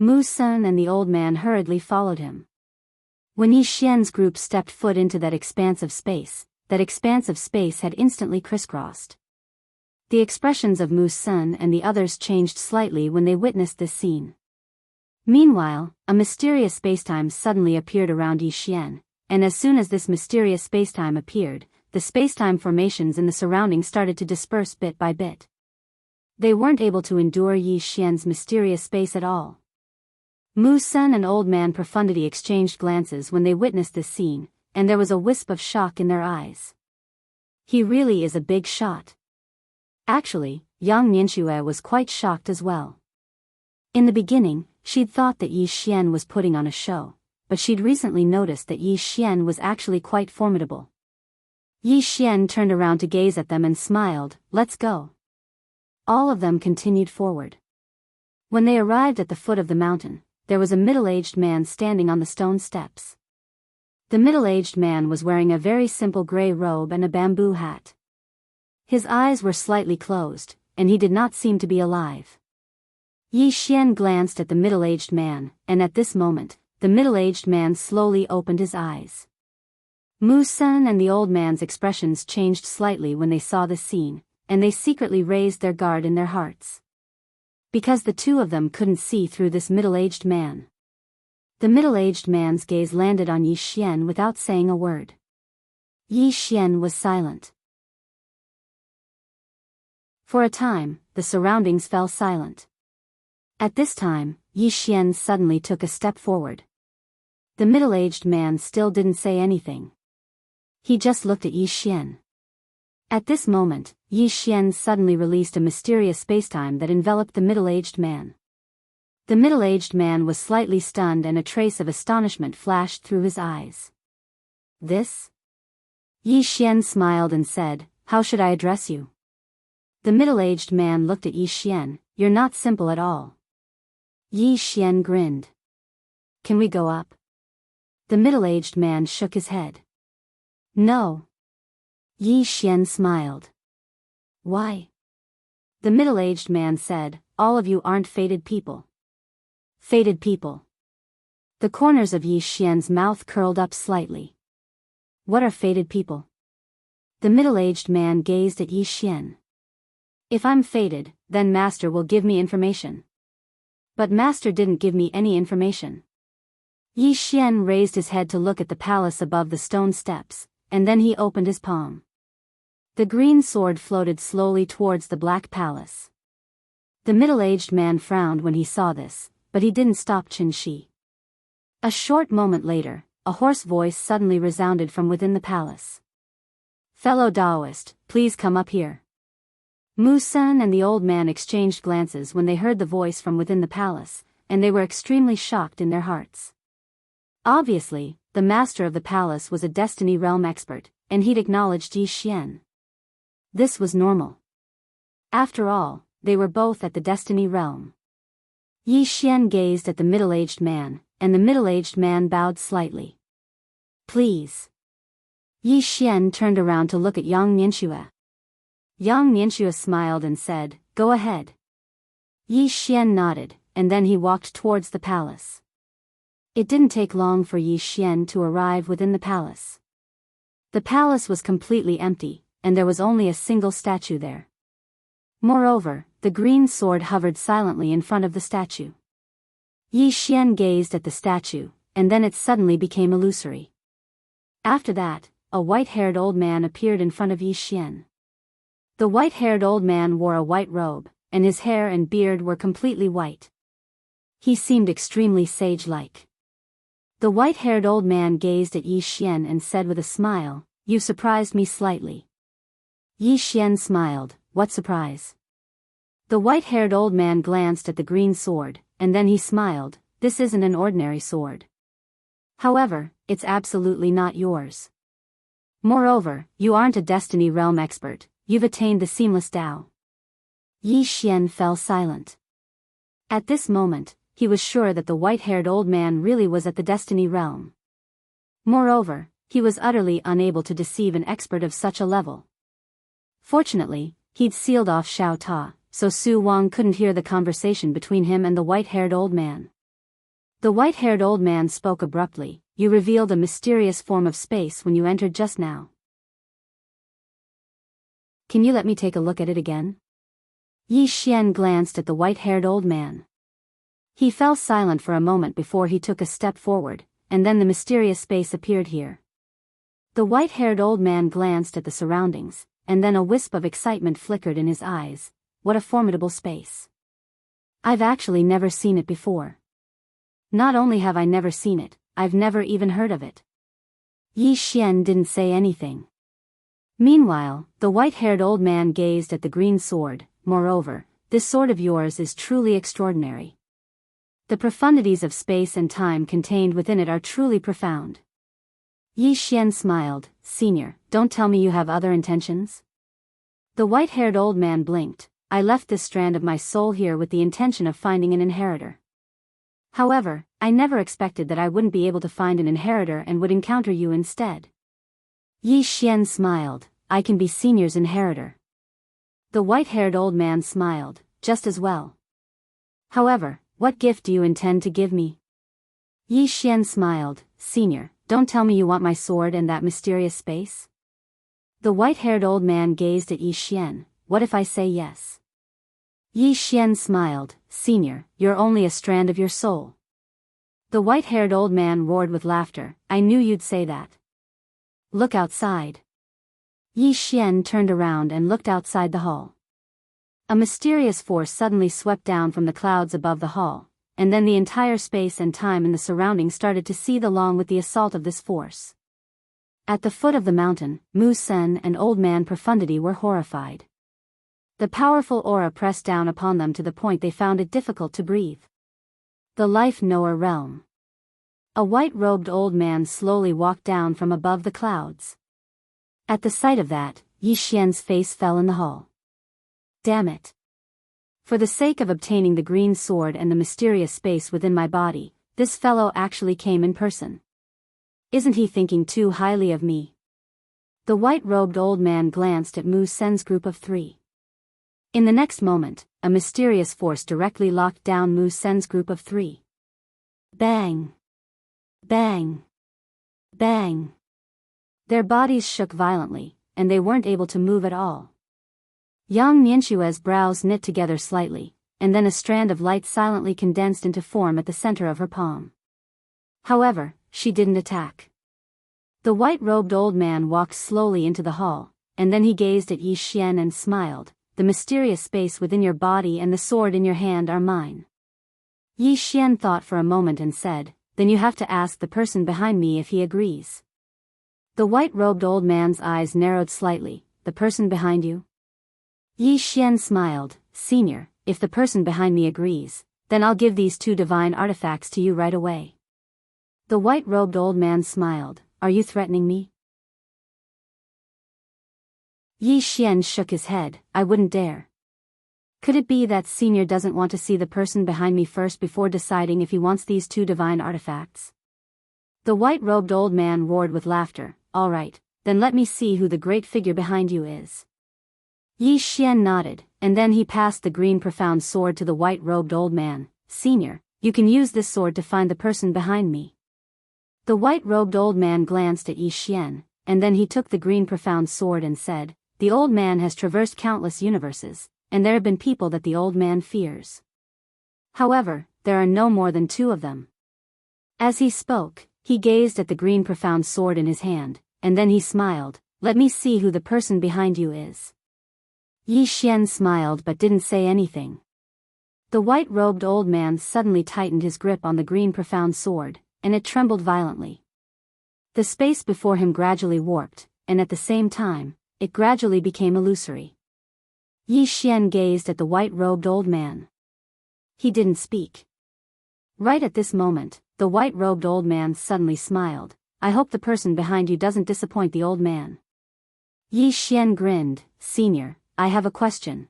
Mu Sen and the old man hurriedly followed him. When Yi Xian's group stepped foot into that expanse of space had instantly crisscrossed. The expressions of Mu Sen and the others changed slightly when they witnessed this scene. Meanwhile, a mysterious spacetime suddenly appeared around Yi Xian, and as soon as this mysterious spacetime appeared, the spacetime formations in the surroundings started to disperse bit by bit. They weren't able to endure Yi Xian's mysterious space at all. Mu Sen and Old Man Profundity exchanged glances when they witnessed this scene, and there was a wisp of shock in their eyes. He really is a big shot. Actually, Yang Nianxue was quite shocked as well. In the beginning, she'd thought that Yi Xian was putting on a show, but she'd recently noticed that Yi Xian was actually quite formidable. Yi Xian turned around to gaze at them and smiled. Let's go. All of them continued forward. When they arrived at the foot of the mountain, there was a middle-aged man standing on the stone steps. The middle-aged man was wearing a very simple gray robe and a bamboo hat. His eyes were slightly closed, and he did not seem to be alive. Yi Xian glanced at the middle-aged man, and at this moment, the middle-aged man slowly opened his eyes. Mu Sun and the old man's expressions changed slightly when they saw this scene, and they secretly raised their guard in their hearts. Because the two of them couldn't see through this middle-aged man. The middle-aged man's gaze landed on Yi Xian without saying a word. Yi Xian was silent. For a time, the surroundings fell silent. At this time, Yi Xian suddenly took a step forward. The middle-aged man still didn't say anything. He just looked at Yi Xian. At this moment, Yi Xian suddenly released a mysterious spacetime that enveloped the middle-aged man. The middle-aged man was slightly stunned and a trace of astonishment flashed through his eyes. This? Yi Xian smiled and said, "How should I address you?" The middle-aged man looked at Yi Xian. "You're not simple at all." Yi Xian grinned. "Can we go up?" The middle-aged man shook his head. "No." Yi Xian smiled. "Why?" The middle-aged man said, "All of you aren't fated people." Fated people. The corners of Yi Xian's mouth curled up slightly. What are fated people? The middle-aged man gazed at Yi Xian. "If I'm fated, then Master will give me information." But Master didn't give me any information. Yi Xian raised his head to look at the palace above the stone steps, and then he opened his palm. The green sword floated slowly towards the black palace. The middle-aged man frowned when he saw this, but he didn't stop Qin Shi. A short moment later, a hoarse voice suddenly resounded from within the palace. "Fellow Taoist, please come up here." Mu Sun and the old man exchanged glances when they heard the voice from within the palace, and they were extremely shocked in their hearts. Obviously, the master of the palace was a Destiny Realm expert, and he'd acknowledged Yi Xian. This was normal. After all, they were both at the Destiny Realm. Yi Xian gazed at the middle-aged man, and the middle-aged man bowed slightly. "Please." Yi Xian turned around to look at Yang Nianxue. Yang Nianxue smiled and said, "Go ahead." Yi Xian nodded, and then he walked towards the palace. It didn't take long for Yi Xian to arrive within the palace. The palace was completely empty, and there was only a single statue there. Moreover, the green sword hovered silently in front of the statue. Yi Xian gazed at the statue, and then it suddenly became illusory. After that, a white-haired old man appeared in front of Yi Xian. The white-haired old man wore a white robe, and his hair and beard were completely white. He seemed extremely sage-like. The white-haired old man gazed at Yi Xian and said with a smile, "You surprised me slightly." Yi Xian smiled, "What surprise?" The white-haired old man glanced at the green sword, and then he smiled, "This isn't an ordinary sword. However, it's absolutely not yours. Moreover, you aren't a Destiny Realm expert. You've attained the seamless Tao." Yi Xian fell silent. At this moment, he was sure that the white-haired old man really was at the Destiny Realm. Moreover, he was utterly unable to deceive an expert of such a level. Fortunately, he'd sealed off Xiao Ta, so Su Wang couldn't hear the conversation between him and the white-haired old man. The white-haired old man spoke abruptly, "You revealed a mysterious form of space when you entered just now. Can you let me take a look at it again?" Yi Xian glanced at the white-haired old man. He fell silent for a moment before he took a step forward, and then the mysterious space appeared here. The white-haired old man glanced at the surroundings, and then a wisp of excitement flickered in his eyes. What a formidable space. I've actually never seen it before. Not only have I never seen it, I've never even heard of it. Yi Xian didn't say anything. Meanwhile, the white-haired old man gazed at the green sword. "Moreover, this sword of yours is truly extraordinary. The profundities of space and time contained within it are truly profound." Yi Xian smiled, "Senior, don't tell me you have other intentions?" The white-haired old man blinked, I left this strand of my soul here with the intention of finding an inheritor. However, I never expected that I wouldn't be able to find an inheritor and would encounter you instead. Yi Xian smiled. I can be Senior's inheritor. The white-haired old man smiled, just as well. However, what gift do you intend to give me? Yi Xian smiled. Senior, don't tell me you want my sword and that mysterious space? The white-haired old man gazed at Yi Xian. What if I say yes? Yi Xian smiled. Senior, you're only a strand of your soul. The white-haired old man roared with laughter. I knew you'd say that. Look outside. Yi Xian turned around and looked outside the hall. A mysterious force suddenly swept down from the clouds above the hall, and then the entire space and time in the surroundings started to seethe along with the assault of this force. At the foot of the mountain, Mu Sen and Old Man Profundity were horrified. The powerful aura pressed down upon them to the point they found it difficult to breathe. The Life Knower Realm. A white-robed old man slowly walked down from above the clouds. At the sight of that, Yi Xian's face fell in the hall. Damn it. For the sake of obtaining the green sword and the mysterious space within my body, this fellow actually came in person. Isn't he thinking too highly of me? The white-robed old man glanced at Mu Sen's group of 3. In the next moment, a mysterious force directly locked down Mu Sen's group of 3. Bang! Bang! Bang! Their bodies shook violently, and they weren't able to move at all. Yang Nianshue's brows knit together slightly, and then a strand of light silently condensed into form at the center of her palm. However, she didn't attack. The white-robed old man walked slowly into the hall, and then he gazed at Yi Xian and smiled. The mysterious space within your body and the sword in your hand are mine. Yi Xian thought for a moment and said, then you have to ask the person behind me if he agrees. The white-robed old man's eyes narrowed slightly. The person behind you? Yi Xian smiled. Senior, if the person behind me agrees, then I'll give these 2 divine artifacts to you right away. The white-robed old man smiled. Are you threatening me? Yi Xian shook his head. I wouldn't dare. Could it be that Senior doesn't want to see the person behind me first before deciding if he wants these 2 divine artifacts? The white-robed old man roared with laughter. All right, then let me see who the great figure behind you is. Yi Xian nodded, and then he passed the green profound sword to the white-robed old man. Senior, you can use this sword to find the person behind me. The white-robed old man glanced at Yi Xian, and then he took the green profound sword and said, the old man has traversed countless universes, and there have been people that the old man fears. However, there are no more than 2 of them. As he spoke, he gazed at the green profound sword in his hand, and then he smiled. Let me see who the person behind you is. Yi Xian smiled but didn't say anything. The white-robed old man suddenly tightened his grip on the green profound sword, and it trembled violently. The space before him gradually warped, and at the same time, it gradually became illusory. Yi Xian gazed at the white-robed old man. He didn't speak. Right at this moment, the white-robed old man suddenly smiled. I hope the person behind you doesn't disappoint the old man. Yi Xian grinned. Senior, I have a question.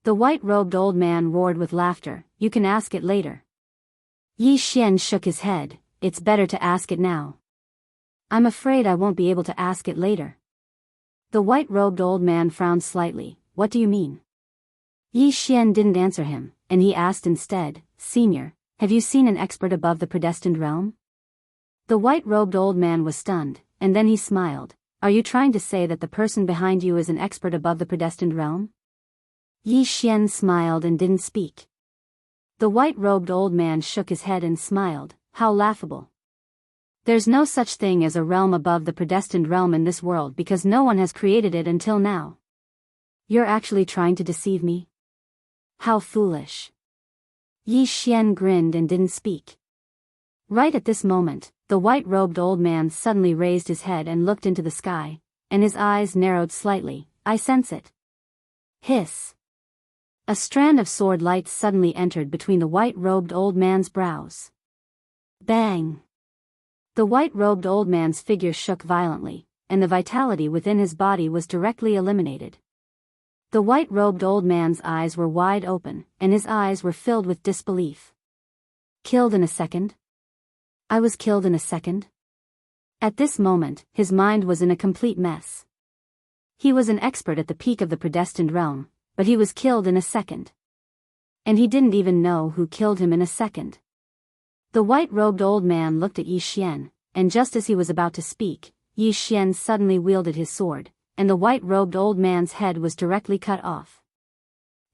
The white-robed old man roared with laughter. You can ask it later. Yi Xian shook his head. It's better to ask it now. I'm afraid I won't be able to ask it later. The white-robed old man frowned slightly. What do you mean? Yi Xian didn't answer him, and he asked instead, Senior, have you seen an expert above the predestined realm? The white-robed old man was stunned, and then he smiled. Are you trying to say that the person behind you is an expert above the predestined realm? Yi Xian smiled and didn't speak. The white-robed old man shook his head and smiled. How laughable. There's no such thing as a realm above the predestined realm in this world because no one has created it until now. You're actually trying to deceive me? How foolish. Yi Xian grinned and didn't speak. Right at this moment, the white-robed old man suddenly raised his head and looked into the sky, and his eyes narrowed slightly. I sense it. Hiss. A strand of sword light suddenly entered between the white-robed old man's brows. Bang. The white-robed old man's figure shook violently, and the vitality within his body was directly eliminated. The white-robed old man's eyes were wide open, and his eyes were filled with disbelief. Killed in a second? I was killed in a second? At this moment, his mind was in a complete mess. He was an expert at the peak of the predestined realm, but he was killed in a second. And he didn't even know who killed him in a second. The white-robed old man looked at Yi Xian, and just as he was about to speak, Yi Xian suddenly wielded his sword, and the white-robed old man's head was directly cut off.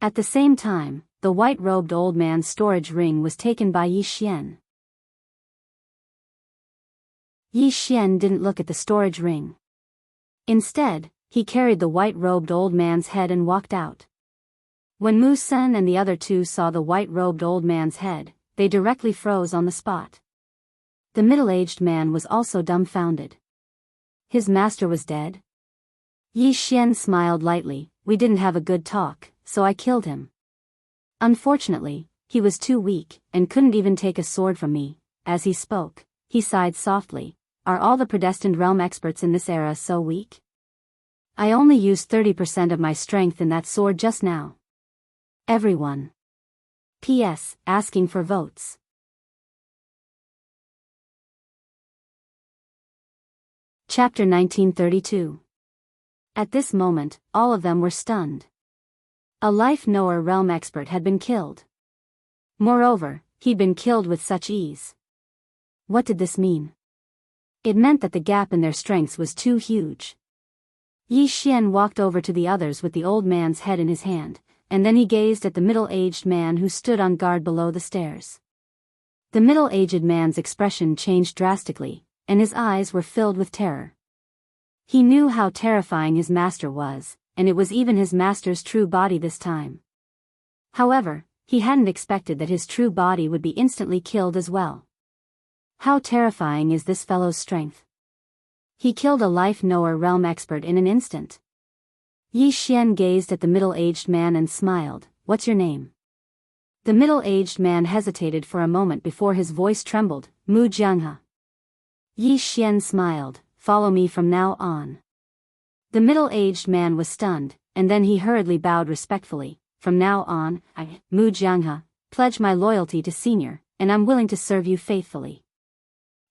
At the same time, the white-robed old man's storage ring was taken by Yi Xian. Yi Xian didn't look at the storage ring. Instead, he carried the white-robed old man's head and walked out. When Mu Sen and the other two saw the white-robed old man's head, they directly froze on the spot. The middle-aged man was also dumbfounded. His master was dead? Yi Xian smiled lightly. We didn't have a good talk, so I killed him. Unfortunately, he was too weak, and couldn't even take a sword from me. As he spoke, he sighed softly. Are all the predestined realm experts in this era so weak? I only used 30% of my strength in that sword just now. Everyone. P.S. Asking for votes. Chapter 1932. At this moment, all of them were stunned. A life-knower realm expert had been killed. Moreover, he'd been killed with such ease. What did this mean? It meant that the gap in their strengths was too huge. Yi Xian walked over to the others with the old man's head in his hand, and then he gazed at the middle-aged man who stood on guard below the stairs. The middle-aged man's expression changed drastically, and his eyes were filled with terror. He knew how terrifying his master was, and it was even his master's true body this time. However, he hadn't expected that his true body would be instantly killed as well. How terrifying is this fellow's strength? He killed a life-knower realm expert in an instant. Yi Xian gazed at the middle-aged man and smiled. What's your name? The middle-aged man hesitated for a moment before his voice trembled. Mu Jianghu. Yi Xian smiled. Follow me from now on. The middle-aged man was stunned, and then he hurriedly bowed respectfully. From now on, I, Mu Jianghu, pledge my loyalty to Senior, and I'm willing to serve you faithfully.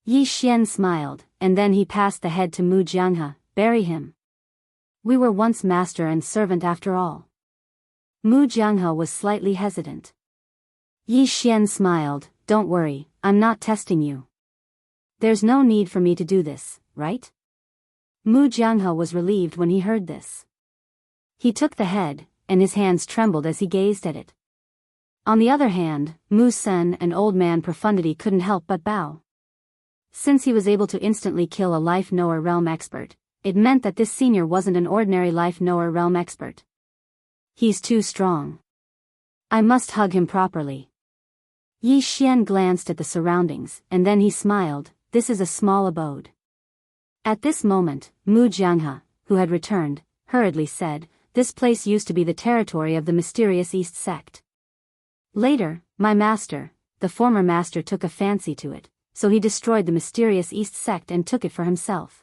Yi Xian smiled, and then he passed the head to Mu Jianghu. Bury him. We were once master and servant after all. Mu Jianghu was slightly hesitant. Yi Xian smiled. Don't worry, I'm not testing you. There's no need for me to do this, right? Mu Jianghu was relieved when he heard this. He took the head, and his hands trembled as he gazed at it. On the other hand, Mu Sen and Old Man Profundity couldn't help but bow. Since he was able to instantly kill a life-knower realm expert, it meant that this senior wasn't an ordinary life-knower realm expert. He's too strong. I must hug him properly. Yi Xian glanced at the surroundings, and then he smiled. This is a small abode. At this moment, Mu Jianghu, who had returned, hurriedly said, this place used to be the territory of the mysterious East sect. Later, my master, the former master, took a fancy to it, so he destroyed the mysterious East sect and took it for himself.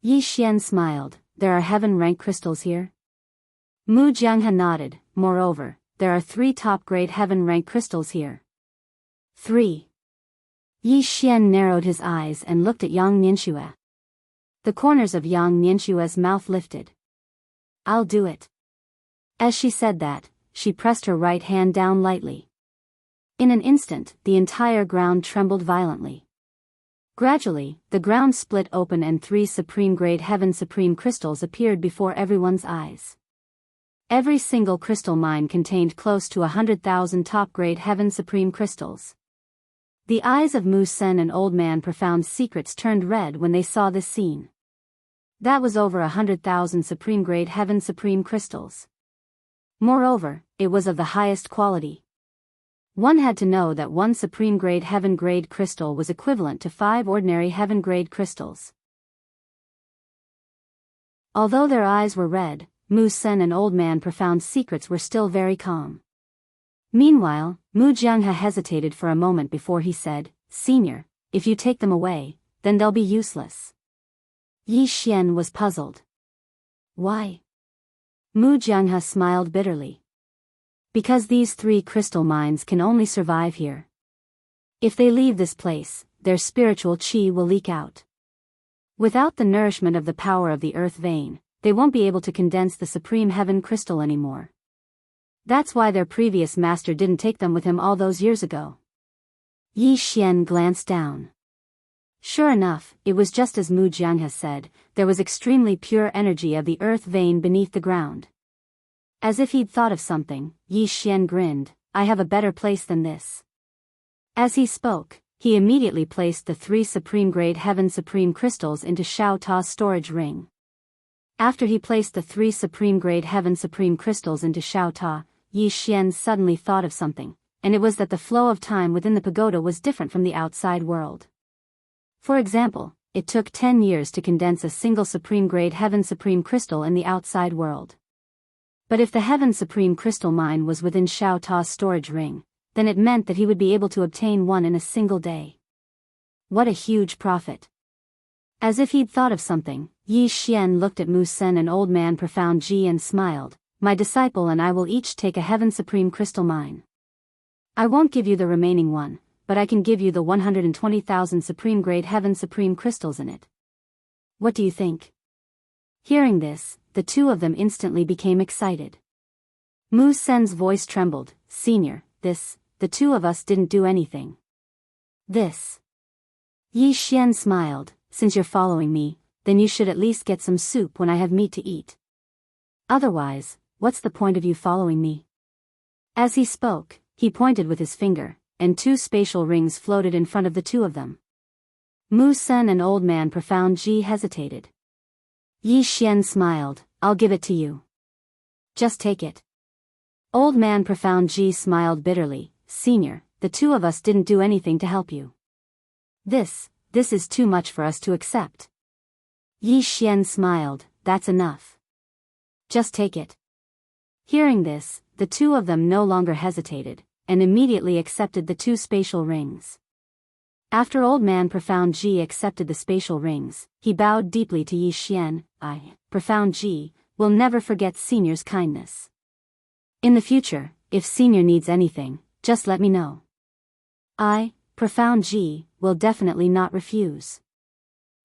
Yi Xian smiled. There are heaven-rank crystals here? Mu Jianghu nodded. Moreover, there are 3 top-grade heaven-rank crystals here. 3. Yi Xian narrowed his eyes and looked at Yang Nianxue. The corners of Yang Nianxue's mouth lifted. I'll do it. As she said that, she pressed her right hand down lightly. In an instant, the entire ground trembled violently. Gradually, the ground split open and 3 supreme-grade heaven supreme crystals appeared before everyone's eyes. Every single crystal mine contained close to 100,000 top-grade heaven supreme crystals. The eyes of Mu Sen and Old Man Profound Secrets turned red when they saw this scene. That was over 100,000 supreme-grade heaven supreme crystals. Moreover, it was of the highest quality. One had to know that 1 supreme-grade heaven-grade crystal was equivalent to 5 ordinary heaven-grade crystals. Although their eyes were red, Mu Sen and Old Man Profound Secrets were still very calm. Meanwhile, Mu Jianghu hesitated for a moment before he said, Senior, if you take them away, then they'll be useless. Yi Xian was puzzled. Why? Mu Jianghu smiled bitterly. Because these 3 crystal mines can only survive here. If they leave this place, their spiritual qi will leak out. Without the nourishment of the power of the earth vein, they won't be able to condense the supreme heaven crystal anymore. That's why their previous master didn't take them with him all those years ago. Yi Xian glanced down. Sure enough, it was just as Mu Jianghu said, there was extremely pure energy of the earth vein beneath the ground. As if he'd thought of something, Yi Xian grinned, I have a better place than this. As he spoke, he immediately placed the 3 supreme-grade heaven supreme crystals into Xiao Ta's storage ring. After he placed the 3 supreme-grade heaven supreme crystals into Xiao Ta, Yi Xian suddenly thought of something, and it was that the flow of time within the pagoda was different from the outside world. For example, it took 10 years to condense a single supreme-grade heaven supreme crystal in the outside world. But if the heaven supreme crystal mine was within Xiao Ta's storage ring, then it meant that he would be able to obtain one in a single day. What a huge profit. As if he'd thought of something, Yi Xian looked at Mu Sen and Old Man Profound Ji and smiled, my disciple and I will each take a heaven supreme crystal mine. I won't give you the remaining one, but I can give you the 120,000 supreme-grade heaven supreme crystals in it. What do you think? Hearing this, the 2 of them instantly became excited. Mu Sen's voice trembled, Senior, the 2 of us didn't do anything. This. Yi Xian smiled, since you're following me, then you should at least get some soup when I have meat to eat. Otherwise, what's the point of you following me? As he spoke, he pointed with his finger, and 2 spatial rings floated in front of the 2 of them. Mu Sen and Old Man Profound Ji hesitated. Yi Xian smiled, I'll give it to you. Just take it. Old Man Profound Ji smiled bitterly, Senior, the 2 of us didn't do anything to help you. This is too much for us to accept. Yi Xian smiled, that's enough. Just take it. Hearing this, the 2 of them no longer hesitated, and immediately accepted the 2 spatial rings. After Old Man Profound Ji accepted the spatial rings, he bowed deeply to Yi Xian, I, Profound Ji, will never forget Senior's kindness. In the future, if Senior needs anything, just let me know. I, Profound Ji, will definitely not refuse.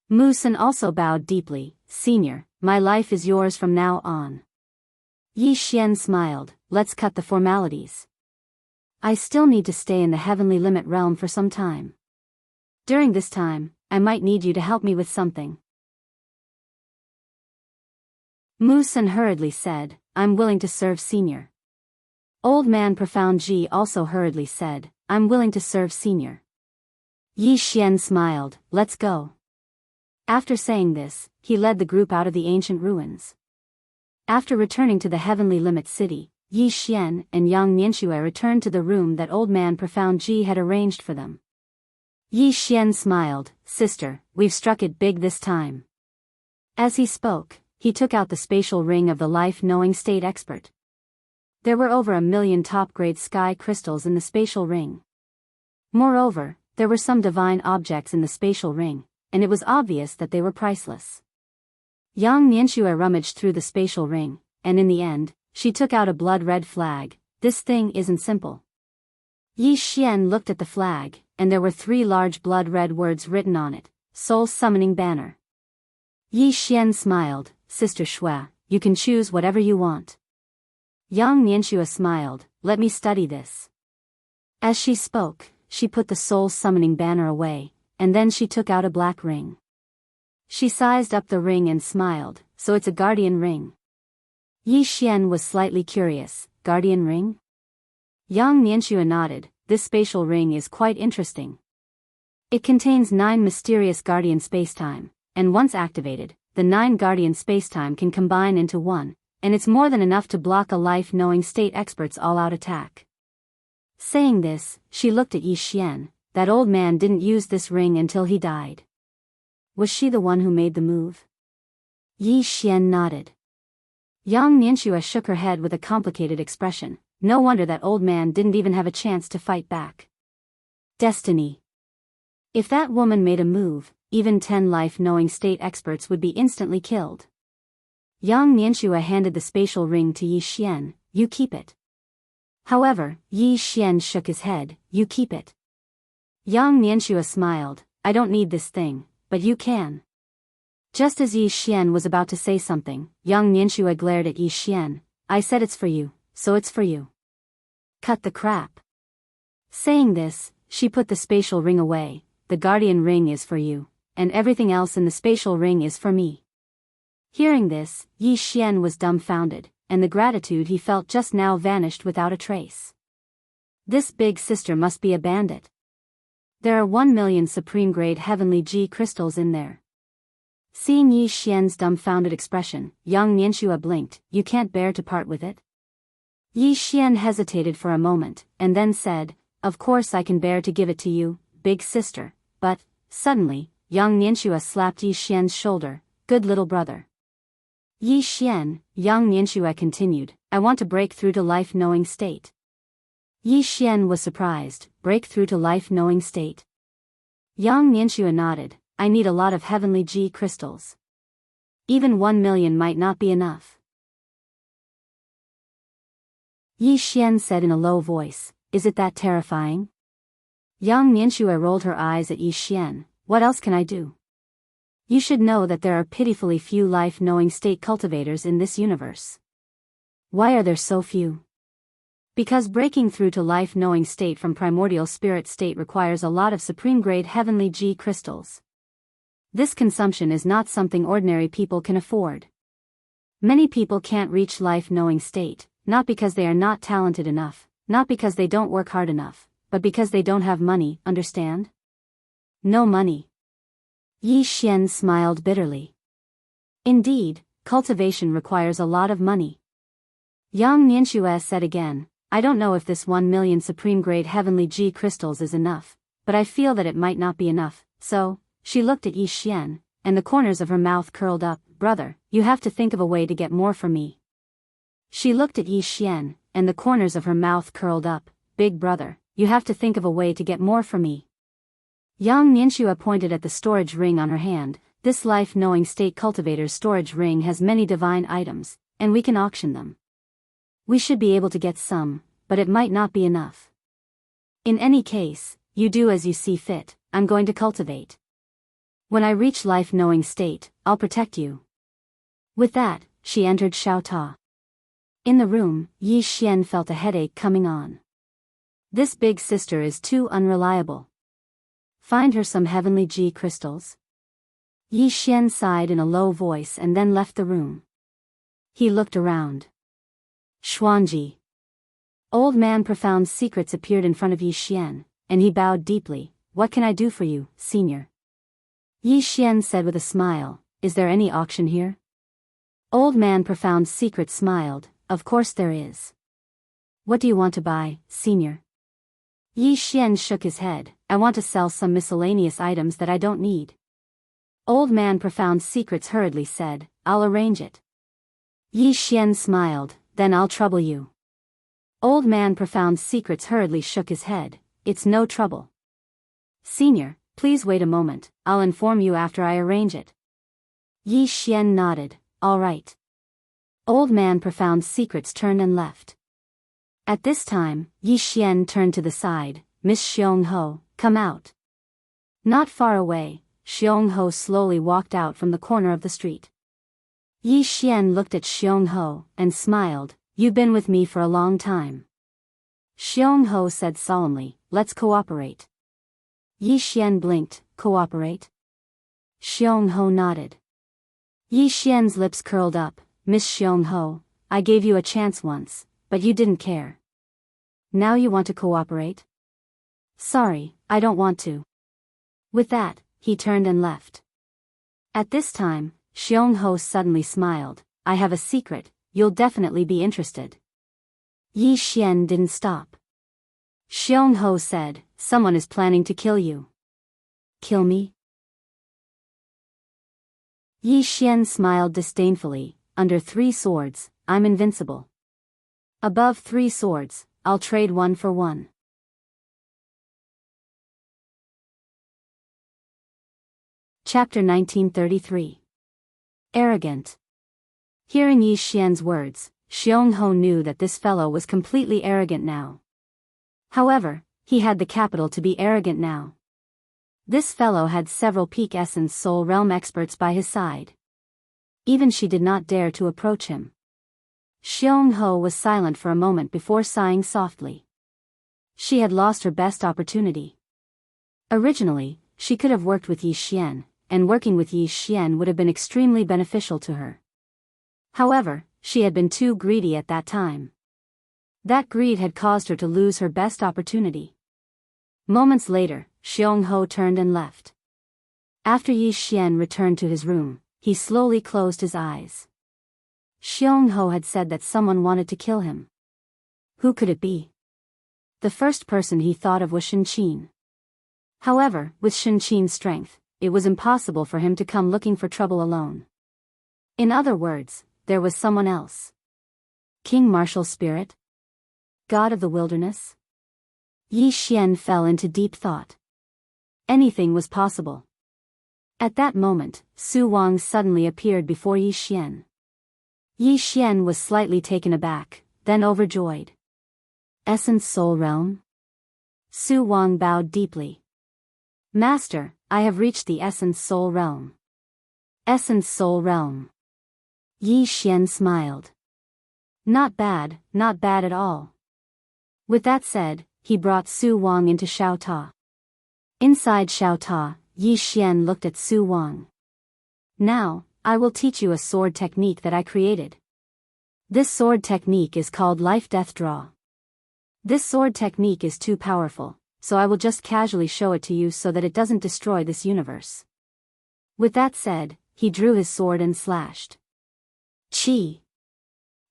Mu Sen also bowed deeply, Senior, my life is yours from now on. Yi Xian smiled, let's cut the formalities. I still need to stay in the heavenly limit realm for some time. During this time, I might need you to help me with something. Mu Sen hurriedly said, I'm willing to serve Senior. Old Man Profound Ji also hurriedly said, I'm willing to serve Senior. Yi Xian smiled, let's go. After saying this, he led the group out of the ancient ruins. After returning to the heavenly limit city, Yi Xian and Yang Nianxue returned to the room that Old Man Profound Ji had arranged for them. Yi Xian smiled, Sister, we've struck it big this time. As he spoke, he took out the spatial ring of the life-knowing state expert. There were over 1 million top-grade sky crystals in the spatial ring. Moreover, there were some divine objects in the spatial ring, and it was obvious that they were priceless. Yang Nianxue rummaged through the spatial ring, and in the end, she took out a blood-red flag. This thing isn't simple. Yi Xian looked at the flag, and there were 3 large blood-red words written on it, Soul Summoning Banner. Yi Xian smiled, Sister Shui, you can choose whatever you want. Yang Nianxue smiled, let me study this. As she spoke, she put the Soul Summoning Banner away, and then she took out a black ring. She sized up the ring and smiled, so it's a guardian ring. Yi Xian was slightly curious, guardian ring? Yang Nianxue nodded, this spatial ring is quite interesting. It contains 9 mysterious guardian spacetime, and once activated, the 9 guardian spacetime can combine into one, and it's more than enough to block a life-knowing state expert's all-out attack. Saying this, she looked at Yi Xian, that old man didn't use this ring until he died. Was she the one who made the move? Yi Xian nodded. Yang Nianxue shook her head with a complicated expression, no wonder that old man didn't even have a chance to fight back. Destiny. If that woman made a move, even 10 life-knowing state experts would be instantly killed. Yang Nianxue handed the spatial ring to Yi Xian. You keep it. However, Yi Xian shook his head. You keep it. Yang Nianxue smiled. I don't need this thing, but you can. Just as Yi Xian was about to say something, Yang Nianxue glared at Yi Xian. I said it's for you, so it's for you. Cut the crap. Saying this, she put the spatial ring away. The guardian ring is for you, and everything else in the spatial ring is for me. Hearing this, Yi Xian was dumbfounded, and the gratitude he felt just now vanished without a trace. This big sister must be a bandit. There are 1,000,000 supreme-grade heavenly G crystals in there. Seeing Yi Xian's dumbfounded expression, Yang Nianxue blinked. You can't bear to part with it? Yi Xian hesitated for a moment, and then said, Of course I can bear to give it to you, big sister, but, suddenly, Yang Nianxue slapped Yi Xian's shoulder. Good little brother. Yi Xian, Yang Nianxue continued, I want to break through to life-knowing state. Yi Xian was surprised. Break through to life-knowing state? Yang Nianxue nodded. I need a lot of heavenly G crystals. Even 1,000,000 might not be enough. Yi Xian said in a low voice, Is it that terrifying? Yang Nianxue rolled her eyes at Yi Xian. What else can I do? You should know that there are pitifully few life-knowing state cultivators in this universe. Why are there so few? Because breaking through to life-knowing state from primordial spirit state requires a lot of supreme-grade heavenly G crystals. This consumption is not something ordinary people can afford. Many people can't reach life-knowing state, not because they are not talented enough, not because they don't work hard enough, but because they don't have money, understand? No money. Yi Xian smiled bitterly. Indeed, cultivation requires a lot of money. Yang Nianxue said again, I don't know if this 1,000,000 supreme-grade heavenly G crystals is enough, but I feel that it might not be enough, so, she looked at Yi Xian, and the corners of her mouth curled up. Brother, you have to think of a way to get more from me. She looked at Yi Xian, and the corners of her mouth curled up. Big brother, you have to think of a way to get more from me. Yang Nianxue pointed at the storage ring on her hand. This life-knowing state cultivator's storage ring has many divine items, and we can auction them. We should be able to get some, but it might not be enough. In any case, you do as you see fit. I'm going to cultivate. When I reach life-knowing state, I'll protect you. With that, she entered Xiao Ta. In the room, Yi Xian felt a headache coming on. This big sister is too unreliable. Find her some heavenly G crystals. Yi Xian sighed in a low voice and then left the room. He looked around. Xuanji. Old man Profound Secrets appeared in front of Yi Xian, and he bowed deeply. What can I do for you, senior? Yi Xian said with a smile, Is there any auction here? Old man Profound Secrets smiled, Of course there is. What do you want to buy, senior? Yi Xian shook his head. I want to sell some miscellaneous items that I don't need. Old man Profound Secrets hurriedly said, I'll arrange it. Yi Xian smiled, Then I'll trouble you. Old man Profound Secrets hurriedly shook his head. It's no trouble. Senior, please wait a moment, I'll inform you after I arrange it. Yi Xian nodded. All right. Old man Profound Secrets turned and left. At this time, Yi Xian turned to the side. Miss Xiongho, come out. Not far away, Xiongho slowly walked out from the corner of the street. Yi Xian looked at Xiongho and smiled. You've been with me for a long time. Xiongho said solemnly, Let's cooperate. Yi Xian blinked. Cooperate? Xiongho nodded. Yi Xian's lips curled up. Miss Xiongho, I gave you a chance once, but you didn't care. Now you want to cooperate? Sorry, I don't want to. With that, he turned and left. At this time, Xiongho suddenly smiled. I have a secret, you'll definitely be interested. Yi Xian didn't stop. Xiongho said, Someone is planning to kill you. Kill me? Yi Xian smiled disdainfully. Under 3 swords, I'm invincible. Above 3 swords, I'll trade 1 for 1. Chapter 1933. Arrogant. Hearing Yi Xian's words, Jianghu knew that this fellow was completely arrogant now. However, he had the capital to be arrogant now. This fellow had several peak essence soul realm experts by his side. Even she did not dare to approach him. Jianghu was silent for a moment before sighing softly. She had lost her best opportunity. Originally, she could have worked with Yi Xian, and working with Yi Xian would have been extremely beneficial to her. However, she had been too greedy at that time. That greed had caused her to lose her best opportunity. Moments later, Jianghu turned and left. After Yi Xian returned to his room, he slowly closed his eyes. Jianghu had said that someone wanted to kill him. Who could it be? The first person he thought of was Shenqin. However, with Shenqin's strength, it was impossible for him to come looking for trouble alone. In other words, there was someone else. King Martial Spirit? God of the Wilderness? Yi Xian fell into deep thought. Anything was possible. At that moment, Su Wang suddenly appeared before Yi Xian. Yi Xian was slightly taken aback, then overjoyed. Essence Soul Realm? Su Wang bowed deeply. Master, I have reached the Essence Soul Realm. Essence Soul Realm. Yi Xian smiled. Not bad at all. With that said, he brought Su Wang into Xiao Ta. Inside Xiao Ta, Yi Xian looked at Su Wang. Now, I will teach you a sword technique that I created. This sword technique is called Life-Death Draw. This sword technique is too powerful, so I will just casually show it to you so that it doesn't destroy this universe. With that said, he drew his sword and slashed. Chi!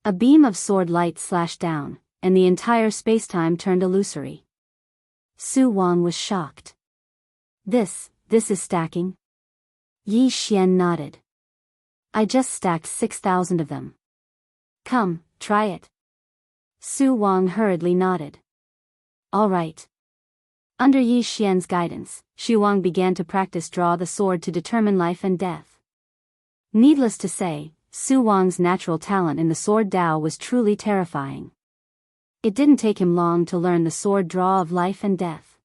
A beam of sword light slashed down, and the entire spacetime turned illusory. Su Wang was shocked. This is stacking? Yi Xian nodded. I just stacked 6,000 of them. Come, try it. Su Wang hurriedly nodded. All right. Under Yi Xian's guidance, Xu Wang began to practice draw the sword to determine life and death. Needless to say, Su Wang's natural talent in the sword Dao was truly terrifying. It didn't take him long to learn the sword draw of life and death.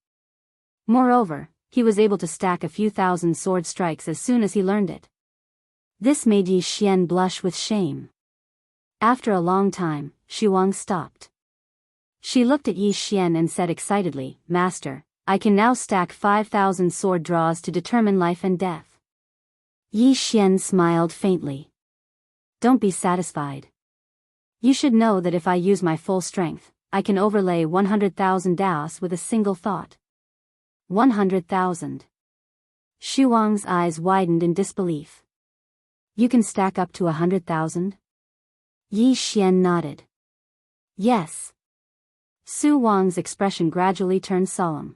Moreover, he was able to stack a few thousand sword strikes as soon as he learned it. This made Yi Xian blush with shame. After a long time, Xu Wang stopped. She looked at Yi Xian and said excitedly, Master, I can now stack 5,000 sword draws to determine life and death. Yi Xian smiled faintly. Don't be satisfied. You should know that if I use my full strength, I can overlay 100,000 daos with a single thought. 100,000. Xu Wang's eyes widened in disbelief. You can stack up to 100,000? Yi Xian nodded. Yes. Su Wang's expression gradually turned solemn.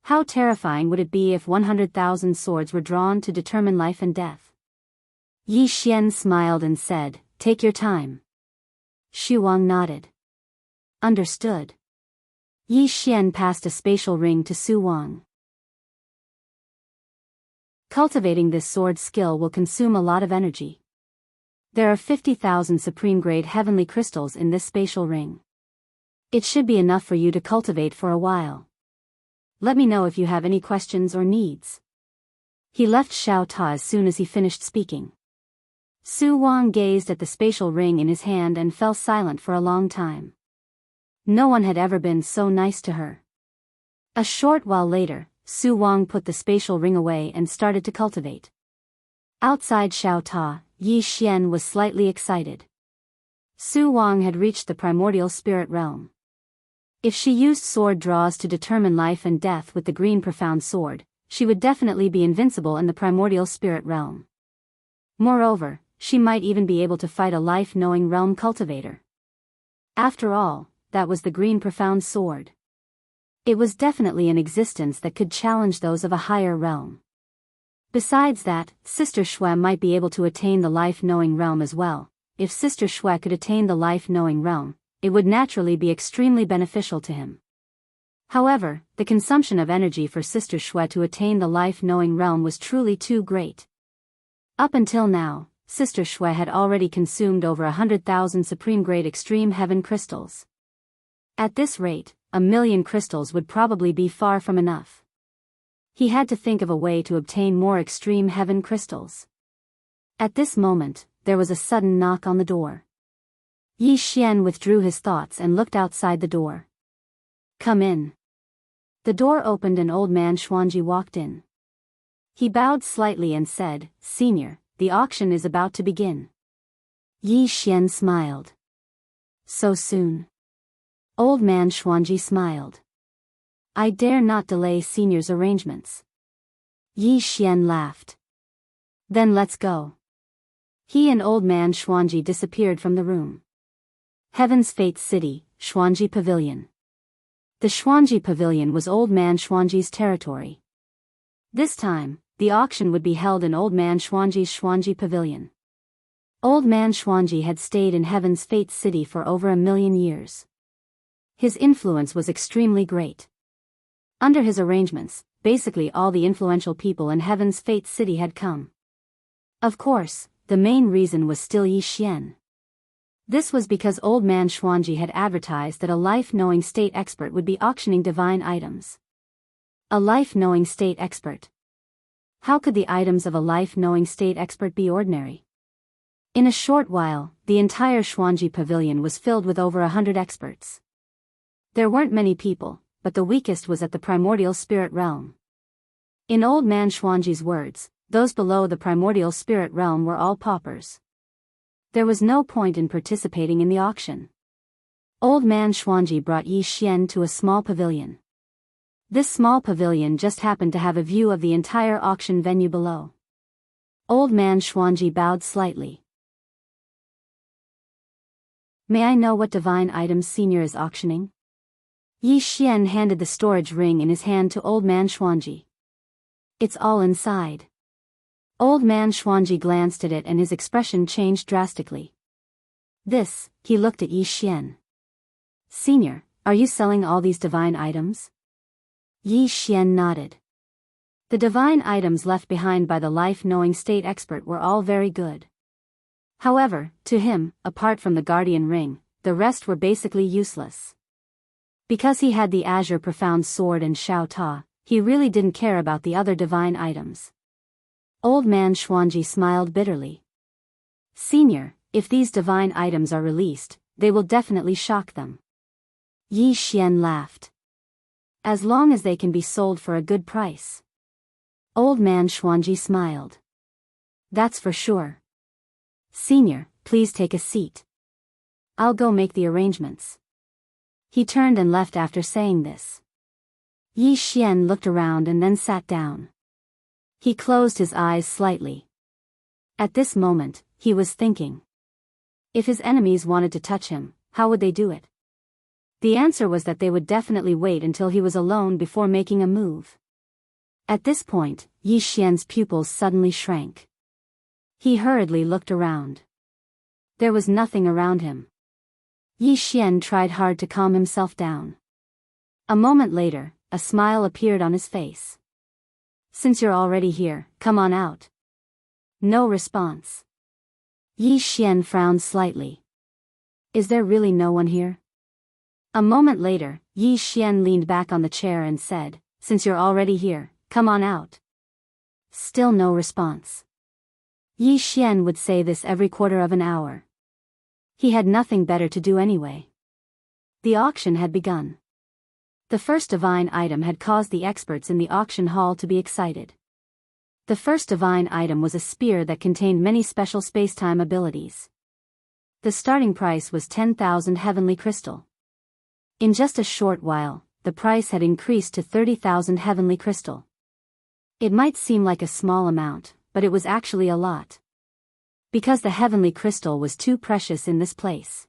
How terrifying would it be if 100,000 swords were drawn to determine life and death? Yi Xian smiled and said, Take your time. Xu Wang nodded. Understood. Yi Xian passed a spatial ring to Su Wang. Cultivating this sword skill will consume a lot of energy. There are 50,000 supreme-grade heavenly crystals in this spatial ring. It should be enough for you to cultivate for a while. Let me know if you have any questions or needs. He left Xiao Ta as soon as he finished speaking. Su Wang gazed at the spatial ring in his hand and fell silent for a long time. No one had ever been so nice to her. A short while later, Su Wang put the spatial ring away and started to cultivate. Outside Xiao Ta, Yi Xian was slightly excited. Su Wang had reached the primordial spirit realm. If she used sword draws to determine life and death with the green profound sword, she would definitely be invincible in the primordial spirit realm. Moreover, she might even be able to fight a life-knowing realm cultivator. After all, that was the green profound sword. It was definitely an existence that could challenge those of a higher realm. Besides that, Sister Xue might be able to attain the life-knowing realm as well. If Sister Xue could attain the life-knowing realm, it would naturally be extremely beneficial to him. However, the consumption of energy for Sister Xue to attain the life-knowing realm was truly too great. Up until now, Sister Shui had already consumed over 100,000 supreme-grade extreme heaven crystals. At this rate, 1,000,000 crystals would probably be far from enough. He had to think of a way to obtain more extreme heaven crystals. At this moment, there was a sudden knock on the door. Yi Xian withdrew his thoughts and looked outside the door. "Come in." The door opened and old man Xuanji walked in. He bowed slightly and said, "Senior, the auction is about to begin." Yi Xian smiled. "So soon?" Old man Xuanji smiled. "I dare not delay Senior's arrangements." Yi Xian laughed. "Then let's go." He and old man Xuanji disappeared from the room. Heaven's Fate City, Xuanji Pavilion. The Xuanji Pavilion was old man Xuanji's territory. This time, the auction would be held in old man Xuanji's Xuanji Pavilion. Old man Xuanji had stayed in Heaven's Fate City for over 1,000,000 years. His influence was extremely great. Under his arrangements, basically all the influential people in Heaven's Fate City had come. Of course, the main reason was still Yi Xian. This was because old man Xuanji had advertised that a life-knowing state expert would be auctioning divine items. A life-knowing state expert. How could the items of a life-knowing state expert be ordinary? In a short while, the entire Xuanji Pavilion was filled with over 100 experts. There weren't many people, but the weakest was at the primordial spirit realm. In old man Xuanji's words, those below the primordial spirit realm were all paupers. There was no point in participating in the auction. Old man Xuanji brought Yi Xian to a small pavilion. This small pavilion just happened to have a view of the entire auction venue below. Old man Xuanji bowed slightly. "May I know what divine items Senior is auctioning?" Yi Xian handed the storage ring in his hand to old man Xuanji. "It's all inside." Old man Xuanji glanced at it and his expression changed drastically. "This," he looked at Yi Xian. "Senior, are you selling all these divine items?" Yi Xian nodded. The divine items left behind by the life-knowing state expert were all very good. However, to him, apart from the guardian ring, the rest were basically useless. Because he had the Azure Profound Sword and Shao Ta, he really didn't care about the other divine items. Old man Xuanji smiled bitterly. "Senior, if these divine items are released, they will definitely shock them." Yi Xian laughed. "As long as they can be sold for a good price." Old man Xuanji smiled. "That's for sure." "Senior, please take a seat. I'll go make the arrangements." He turned and left after saying this. Yi Xian looked around and then sat down. He closed his eyes slightly. At this moment, he was thinking. If his enemies wanted to touch him, how would they do it? The answer was that they would definitely wait until he was alone before making a move. At this point, Yi Xian's pupils suddenly shrank. He hurriedly looked around. There was nothing around him. Yi Xian tried hard to calm himself down. A moment later, a smile appeared on his face. "Since you're already here, come on out." No response. Yi Xian frowned slightly. Is there really no one here? A moment later, Yi Xian leaned back on the chair and said, "Since you're already here, come on out." Still no response. Yi Xian would say this every quarter of an hour. He had nothing better to do anyway. The auction had begun. The first divine item had caused the experts in the auction hall to be excited. The first divine item was a spear that contained many special spacetime abilities. The starting price was 10,000 heavenly crystal. In just a short while, the price had increased to 30,000 heavenly crystal. It might seem like a small amount, but it was actually a lot. Because the heavenly crystal was too precious in this place.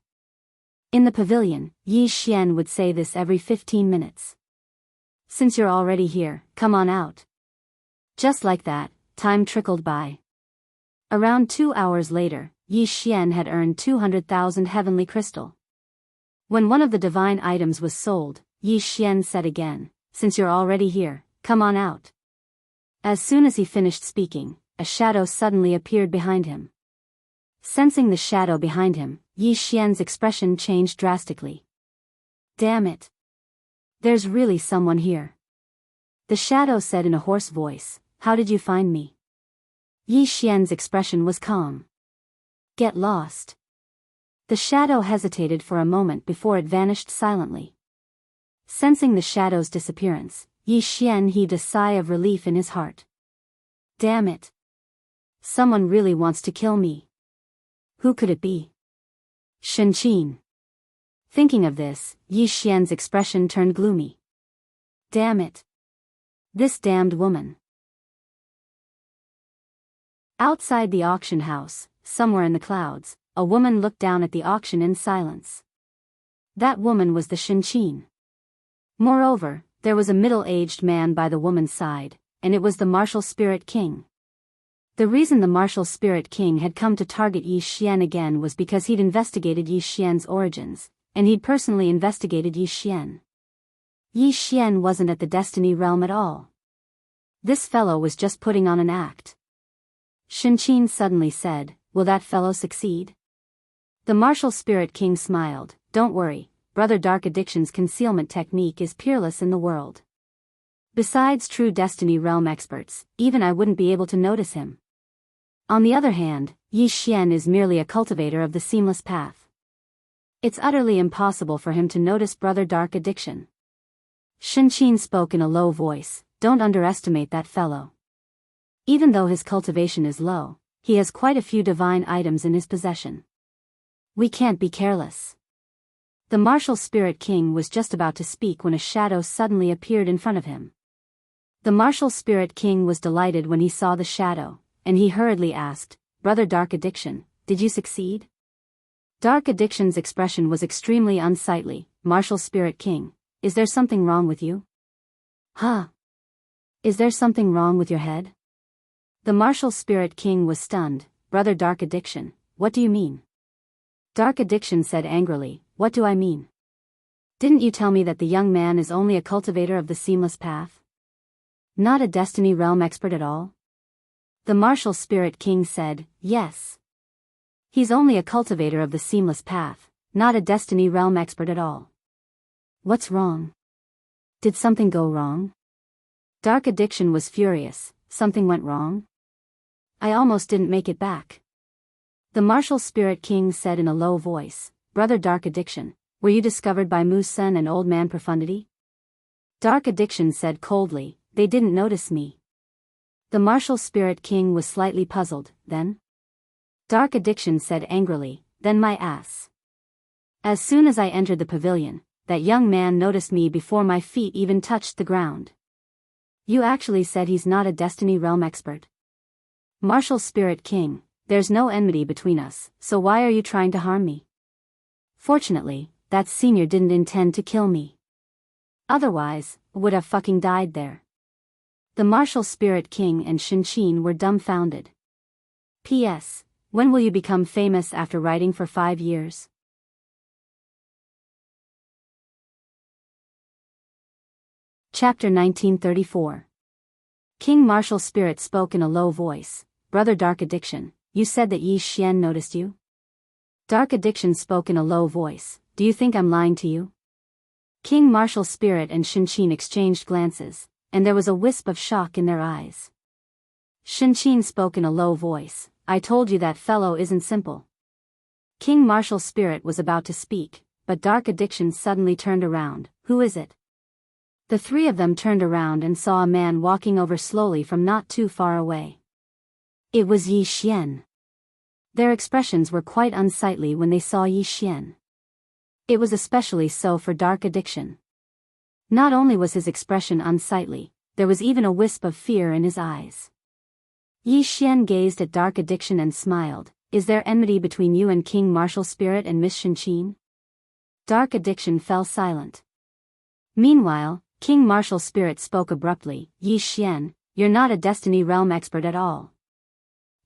In the pavilion, Yi Xian would say this every 15 minutes. "Since you're already here, come on out." Just like that, time trickled by. Around 2 hours later, Yi Xian had earned 200,000 heavenly crystal. When one of the divine items was sold, Yi Xian said again, "Since you're already here, come on out." As soon as he finished speaking, a shadow suddenly appeared behind him. Sensing the shadow behind him, Yi Xian's expression changed drastically. Damn it. There's really someone here. The shadow said in a hoarse voice, how did you find me? Yi Xian's expression was calm. Get lost. The shadow hesitated for a moment before it vanished silently. Sensing the shadow's disappearance, Yi Xian heaved a sigh of relief in his heart. Damn it. Someone really wants to kill me. Who could it be? Shenqin. Thinking of this, Yi Xian's expression turned gloomy. Damn it. This damned woman. Outside the auction house, somewhere in the clouds, a woman looked down at the auction in silence. That woman was the Shenqin. Moreover, there was a middle-aged man by the woman's side, and it was the martial spirit king. The reason the martial spirit king had come to target Yi Xian again was because he'd investigated Yi Xian's origins, and he'd personally investigated Yi Xian. Yi Xian wasn't at the Destiny Realm at all. This fellow was just putting on an act. Shenqin suddenly said, will that fellow succeed? The martial spirit king smiled, don't worry, Brother Dark Addiction's concealment technique is peerless in the world. Besides true Destiny Realm experts, even I wouldn't be able to notice him. On the other hand, Yi Xian is merely a cultivator of the seamless path. It's utterly impossible for him to notice Brother Dark Addiction. Shenqin spoke in a low voice, don't underestimate that fellow. Even though his cultivation is low, he has quite a few divine items in his possession. We can't be careless. The martial spirit king was just about to speak when a shadow suddenly appeared in front of him. The martial spirit king was delighted when he saw the shadow, and he hurriedly asked, Brother Dark Addiction, did you succeed? Dark Addiction's expression was extremely unsightly. Martial spirit king, is there something wrong with you? Huh? Is there something wrong with your head? The martial spirit king was stunned. Brother Dark Addiction, what do you mean? Dark Addiction said angrily, what do I mean? Didn't you tell me that the young man is only a cultivator of the seamless path? Not a Destiny Realm expert at all? The martial spirit king said, yes. He's only a cultivator of the seamless path, not a Destiny Realm expert at all. What's wrong? Did something go wrong? Dark Addiction was furious. Something went wrong? I almost didn't make it back. The martial spirit king said in a low voice, Brother Dark Addiction, were you discovered by Musen and Old Man Profundity? Dark Addiction said coldly, they didn't notice me. The martial spirit king was slightly puzzled, then? Dark Addiction said angrily, then my ass. As soon as I entered the pavilion, that young man noticed me before my feet even touched the ground. You actually said he's not a Destiny Realm expert? Martial Spirit King, there's no enmity between us, so why are you trying to harm me? Fortunately, that senior didn't intend to kill me. Otherwise, would have fucking died there. The Martial Spirit King and Shenqin were dumbfounded. P.S. When will you become famous after writing for 5 years? Chapter 1934. King Martial Spirit spoke in a low voice, Brother Dark Addiction, you said that Yi Xian noticed you? Dark Addiction spoke in a low voice, do you think I'm lying to you? King Martial Spirit and Shenqin exchanged glances, and there was a wisp of shock in their eyes. Shenqin spoke in a low voice, I told you that fellow isn't simple. King Martial Spirit was about to speak, but Dark Addiction suddenly turned around, who is it? The three of them turned around and saw a man walking over slowly from not too far away. It was Yi Xian. Their expressions were quite unsightly when they saw Yi Xian. It was especially so for Dark Addiction. Not only was his expression unsightly, there was even a wisp of fear in his eyes. Yi Xian gazed at Dark Addiction and smiled, is there enmity between you and King Martial Spirit and Miss Shenqin? Dark Addiction fell silent. Meanwhile, King Martial Spirit spoke abruptly, Yi Xian, you're not a Destiny Realm expert at all.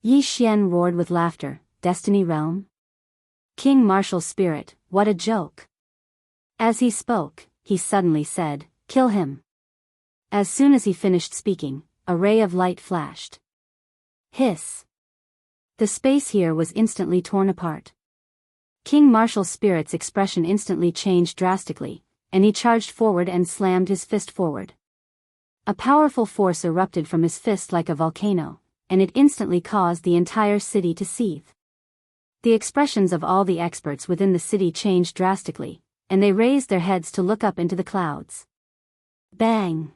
Yi Xian roared with laughter, Destiny Realm? King Martial Spirit, what a joke. As he spoke, he suddenly said, kill him. As soon as he finished speaking, a ray of light flashed. Hiss. The space here was instantly torn apart. King Martial Spirit's expression instantly changed drastically, and he charged forward and slammed his fist forward. A powerful force erupted from his fist like a volcano, and it instantly caused the entire city to seethe. The expressions of all the experts within the city changed drastically, and they raised their heads to look up into the clouds. Bang!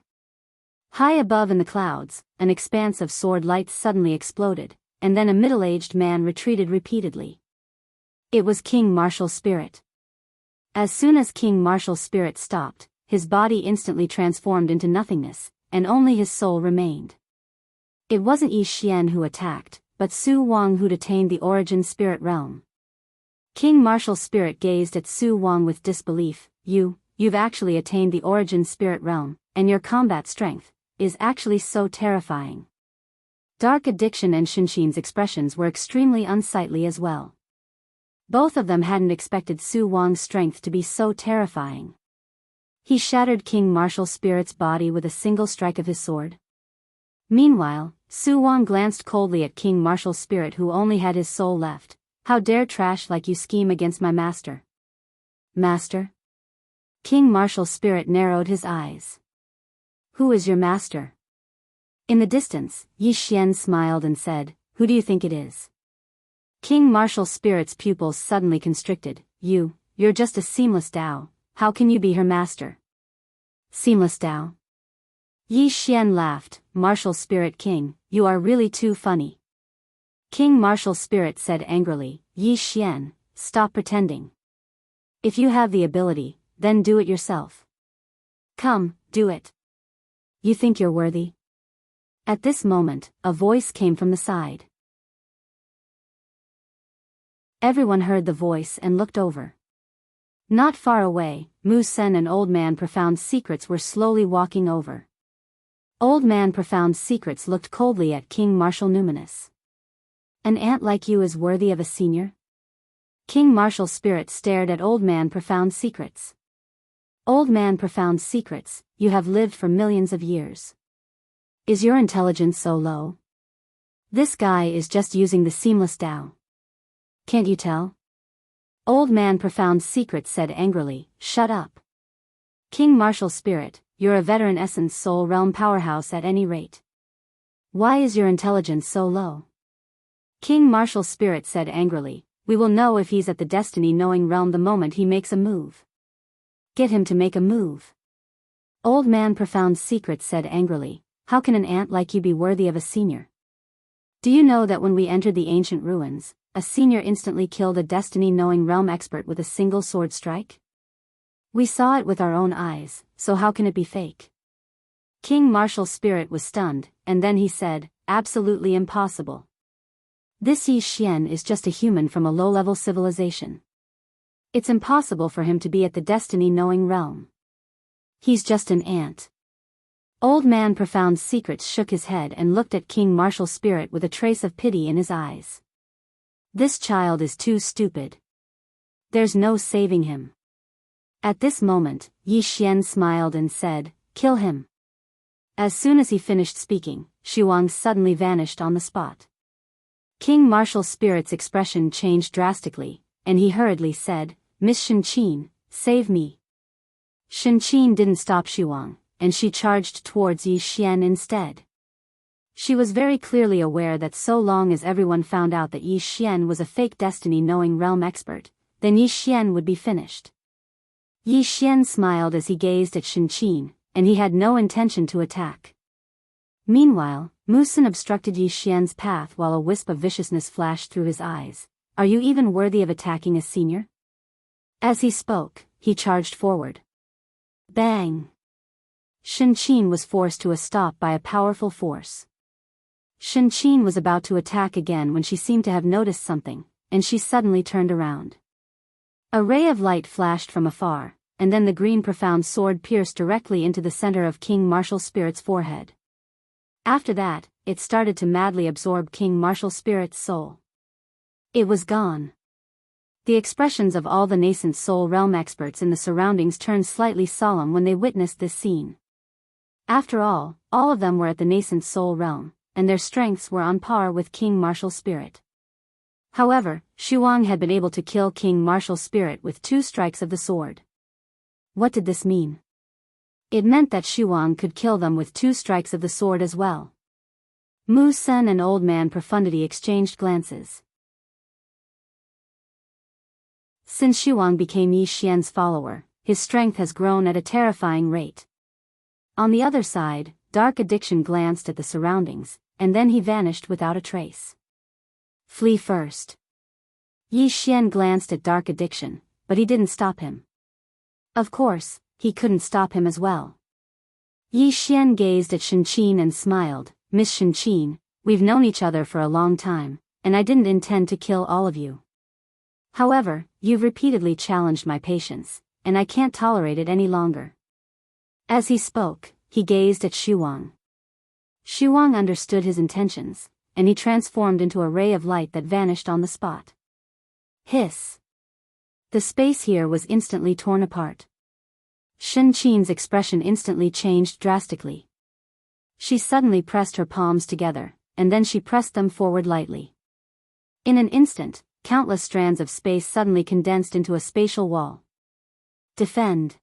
High above in the clouds, an expanse of sword lights suddenly exploded, and then a middle-aged man retreated repeatedly. It was King Martial Spirit. As soon as King Martial Spirit stopped, his body instantly transformed into nothingness, and only his soul remained. It wasn't Yi Xian who attacked, but Su Wang who'd attained the origin spirit realm. King Martial Spirit gazed at Su Wang with disbelief. You've actually attained the origin spirit realm, and your combat strength is actually so terrifying. Dark Addiction and Shinshin's expressions were extremely unsightly as well. Both of them hadn't expected Su Wang's strength to be so terrifying. He shattered King Martial Spirit's body with a single strike of his sword. Meanwhile, Su Wang glanced coldly at King Martial Spirit who only had his soul left. How dare trash like you scheme against my master? Master? King Martial Spirit narrowed his eyes. Who is your master? In the distance, Yi Xian smiled and said, Who do you think it is? King Martial Spirit's pupils suddenly constricted. You're just a seamless Dao. How can you be her master? Seamless Dao? Yi Xian laughed. Martial Spirit King, you are really too funny. King Martial Spirit said angrily, Yi Xian, stop pretending. If you have the ability, then do it yourself. Come, do it. You think you're worthy? At this moment, a voice came from the side. Everyone heard the voice and looked over. Not far away, Mu Sen and Old Man Profound Secrets were slowly walking over. Old Man Profound Secrets looked coldly at King Martial Numinous. An ant like you is worthy of a senior? King Martial Spirit stared at Old Man Profound Secrets. Old Man Profound Secrets, you have lived for millions of years. Is your intelligence so low? This guy is just using the seamless Dao. Can't you tell? Old Man Profound Secrets said angrily, Shut up. King Martial Spirit, you're a veteran essence soul realm powerhouse at any rate. Why is your intelligence so low? King Martial Spirit said angrily, We will know if he's at the destiny knowing realm the moment he makes a move. Get him to make a move. Old Man Profound Secrets said angrily, How can an ant like you be worthy of a senior? Do you know that when we entered the ancient ruins, a senior instantly killed a destiny-knowing realm expert with a single sword strike? We saw it with our own eyes, so how can it be fake? King Martial Spirit was stunned, and then he said, Absolutely impossible. This Yi Xian is just a human from a low-level civilization. It's impossible for him to be at the destiny-knowing realm. He's just an ant. Old Man Profound Secrets shook his head and looked at King Martial Spirit with a trace of pity in his eyes. This child is too stupid. There's no saving him. At this moment, Yi Xian smiled and said, Kill him. As soon as he finished speaking, Shuang suddenly vanished on the spot. King Martial Spirit's expression changed drastically, and he hurriedly said, Miss Shinqin, save me. Shinqin didn't stop Shuang, and she charged towards Yi Xian instead. She was very clearly aware that so long as everyone found out that Yi Xian was a fake destiny-knowing realm expert, then Yi Xian would be finished. Yi Xian smiled as he gazed at Shinqin, and he had no intention to attack. Meanwhile, Mu Sen obstructed Yi Xian's path while a wisp of viciousness flashed through his eyes. Are you even worthy of attacking a senior? As he spoke, he charged forward. Bang! Shinqin was forced to a stop by a powerful force. Shinqin was about to attack again when she seemed to have noticed something, and she suddenly turned around. A ray of light flashed from afar, and then the green profound sword pierced directly into the center of King Martial Spirit's forehead. After that, it started to madly absorb King Martial Spirit's soul. It was gone. The expressions of all the nascent soul realm experts in the surroundings turned slightly solemn when they witnessed this scene. After all of them were at the nascent soul realm, and their strengths were on par with King Martial Spirit. However, Xu Wang had been able to kill King Martial's spirit with 2 strikes of the sword. What did this mean? It meant that Xu Wang could kill them with 2 strikes of the sword as well. Mu Sen and Old Man Profundity exchanged glances. Since Xu Wang became Yi Xian's follower, his strength has grown at a terrifying rate. On the other side, Dark Addiction glanced at the surroundings, and then he vanished without a trace. Flee first. Yi Xian glanced at Dark Addiction, but he didn't stop him. Of course, he couldn't stop him as well. Yi Xian gazed at Shenqin and smiled. Miss Shenqin, we've known each other for a long time, and I didn't intend to kill all of you. However, you've repeatedly challenged my patience, and I can't tolerate it any longer. As he spoke, he gazed at Xu Wang. Xu Wang understood his intentions, and he transformed into a ray of light that vanished on the spot. Hiss! The space here was instantly torn apart. Shenqin's expression instantly changed drastically. She suddenly pressed her palms together, and then she pressed them forward lightly. In an instant, countless strands of space suddenly condensed into a spatial wall. Defend!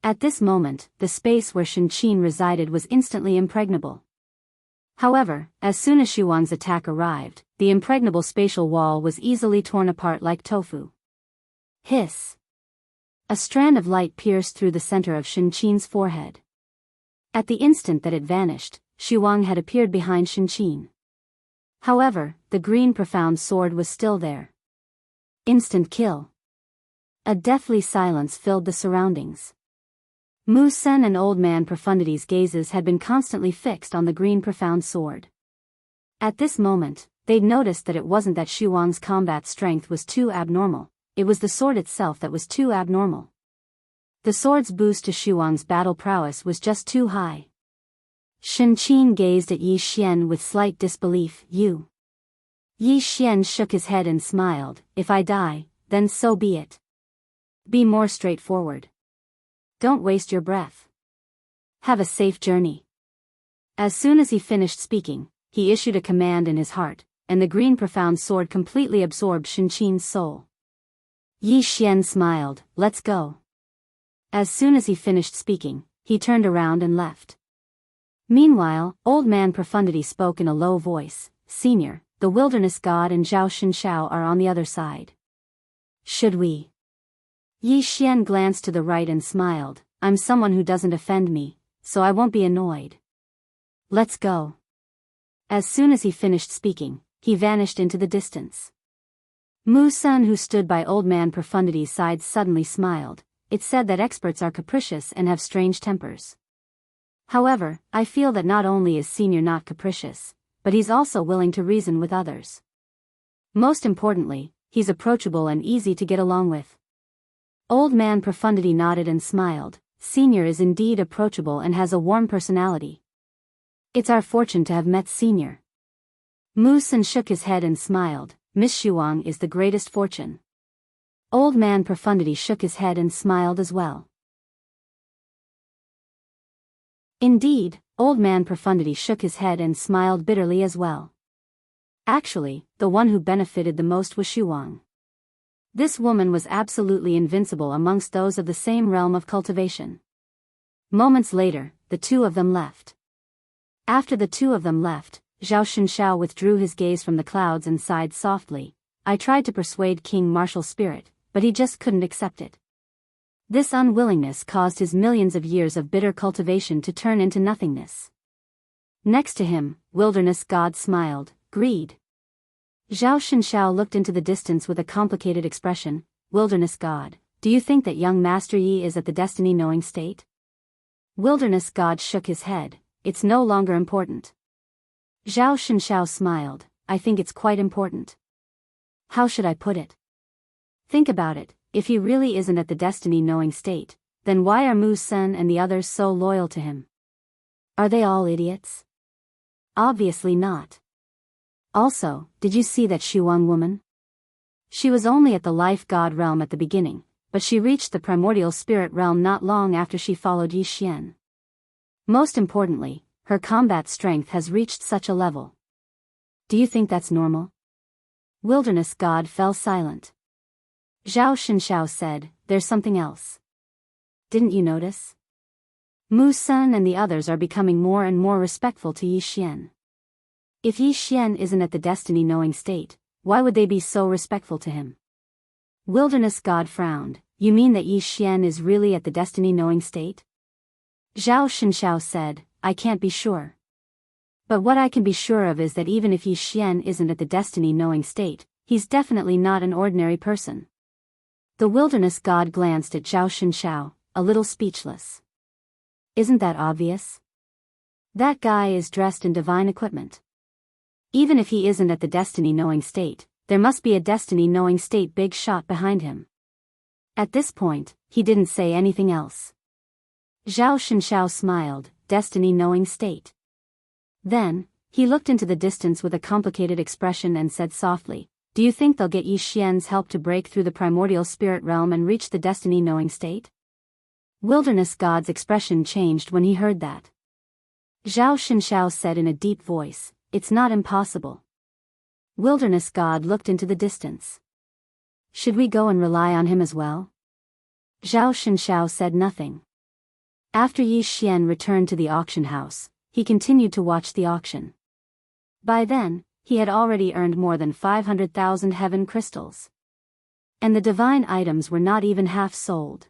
At this moment, the space where Shenqin resided was instantly impregnable. However, as soon as Xu Wang's attack arrived, the impregnable spatial wall was easily torn apart like tofu. Hiss! A strand of light pierced through the center of Shenqin's forehead. At the instant that it vanished, Xu Wang had appeared behind Shenqin. However, the green profound sword was still there. Instant kill. A deathly silence filled the surroundings. Mu Sen and Old Man Profundity's gazes had been constantly fixed on the green profound sword. At this moment, they'd noticed that it wasn't that Xu Wang's combat strength was too abnormal, it was the sword itself that was too abnormal. The sword's boost to Xu Wang's battle prowess was just too high. Shenqin gazed at Yi Xian with slight disbelief. You. Yi Xian shook his head and smiled. If I die, then so be it. Be more straightforward. Don't waste your breath. Have a safe journey. As soon as he finished speaking, he issued a command in his heart, and the green profound sword completely absorbed Shenqin's soul. Yi Xian smiled. Let's go. As soon as he finished speaking, he turned around and left. Meanwhile, Old Man Profundity spoke in a low voice. Senior, the wilderness god and Zhao Xinshao are on the other side. Should we? Yi Xian glanced to the right and smiled. I'm someone who doesn't offend me, so I won't be annoyed. Let's go. As soon as he finished speaking, he vanished into the distance. Mu Sen, who stood by Old Man Profundity's side, suddenly smiled. It's said that experts are capricious and have strange tempers. However, I feel that not only is Senior not capricious, but he's also willing to reason with others. Most importantly, he's approachable and easy to get along with. Old Man Profundity nodded and smiled. Senior is indeed approachable and has a warm personality. It's our fortune to have met Senior. Mu Sen shook his head and smiled. Miss Xu Wang is the greatest fortune. Old Man Profundity shook his head and smiled as well. Indeed, Old Man Profundity shook his head and smiled bitterly as well. Actually, the one who benefited the most was Xu Wang. This woman was absolutely invincible amongst those of the same realm of cultivation. Moments later, the two of them left. After the two of them left, Zhao Xinshao withdrew his gaze from the clouds and sighed softly. I tried to persuade King Martial's spirit, but he just couldn't accept it. This unwillingness caused his millions of years of bitter cultivation to turn into nothingness. Next to him, Wilderness God smiled. Greed. Zhao Xinshao looked into the distance with a complicated expression. Wilderness God, do you think that young Master Yi is at the destiny-knowing state? Wilderness God shook his head. It's no longer important. Zhao Xinshao smiled. I think it's quite important. How should I put it? Think about it, if he really isn't at the destiny-knowing state, then why are Mu Sen and the others so loyal to him? Are they all idiots? Obviously not. Also, did you see that Xu Wang woman? She was only at the life god realm at the beginning, but she reached the primordial spirit realm not long after she followed Yi Xian. Most importantly, her combat strength has reached such a level. Do you think that's normal? Wilderness God fell silent. Zhao Shenshao said, "There's something else. Didn't you notice? Mu Sun and the others are becoming more and more respectful to Yi Xian. If Yi Xian isn't at the destiny-knowing state, why would they be so respectful to him?" Wilderness God frowned. "You mean that Yi Xian is really at the destiny-knowing state?" Zhao Shenshao said, "I can't be sure. But what I can be sure of is that even if Yi Xian isn't at the destiny-knowing state, he's definitely not an ordinary person." The Wilderness God glanced at Zhao Shenshao, a little speechless. "Isn't that obvious? That guy is dressed in divine equipment. Even if he isn't at the destiny-knowing state, there must be a destiny-knowing state big shot behind him." At this point, he didn't say anything else. Zhao Shenshao smiled, "Destiny-knowing state." Then, he looked into the distance with a complicated expression and said softly, "Do you think they'll get Yi Xian's help to break through the primordial spirit realm and reach the destiny-knowing state?" Wilderness God's expression changed when he heard that. Zhao Shenshao said in a deep voice, "It's not impossible." Wilderness God looked into the distance. "Should we go and rely on him as well?" Zhao Shenshao said nothing. After Yi Xian returned to the auction house, he continued to watch the auction. By then, he had already earned more than 500,000 heaven crystals. And the divine items were not even half sold.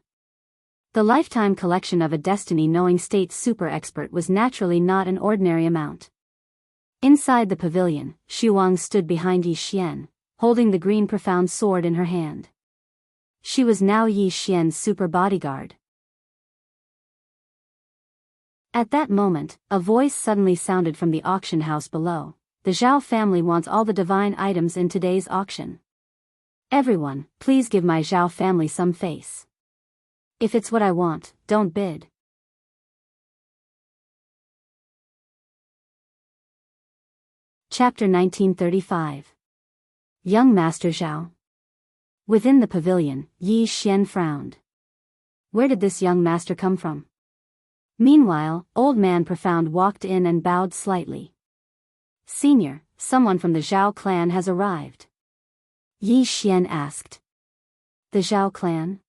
The lifetime collection of a destiny-knowing state super expert was naturally not an ordinary amount. Inside the pavilion, Xuang stood behind Yi Xian, holding the green profound sword in her hand. She was now Yi Xian's super bodyguard. At that moment, a voice suddenly sounded from the auction house below. "The Zhao family wants all the divine items in today's auction. Everyone, please give my Zhao family some face. If it's what I want, don't bid." Chapter 1935. Young Master Zhao. Within the pavilion, Yi Xian frowned. Where did this young master come from? Meanwhile, Old Man Profound walked in and bowed slightly. "Senior, someone from the Zhao clan has arrived." Yi Xian asked. "The Zhao clan?"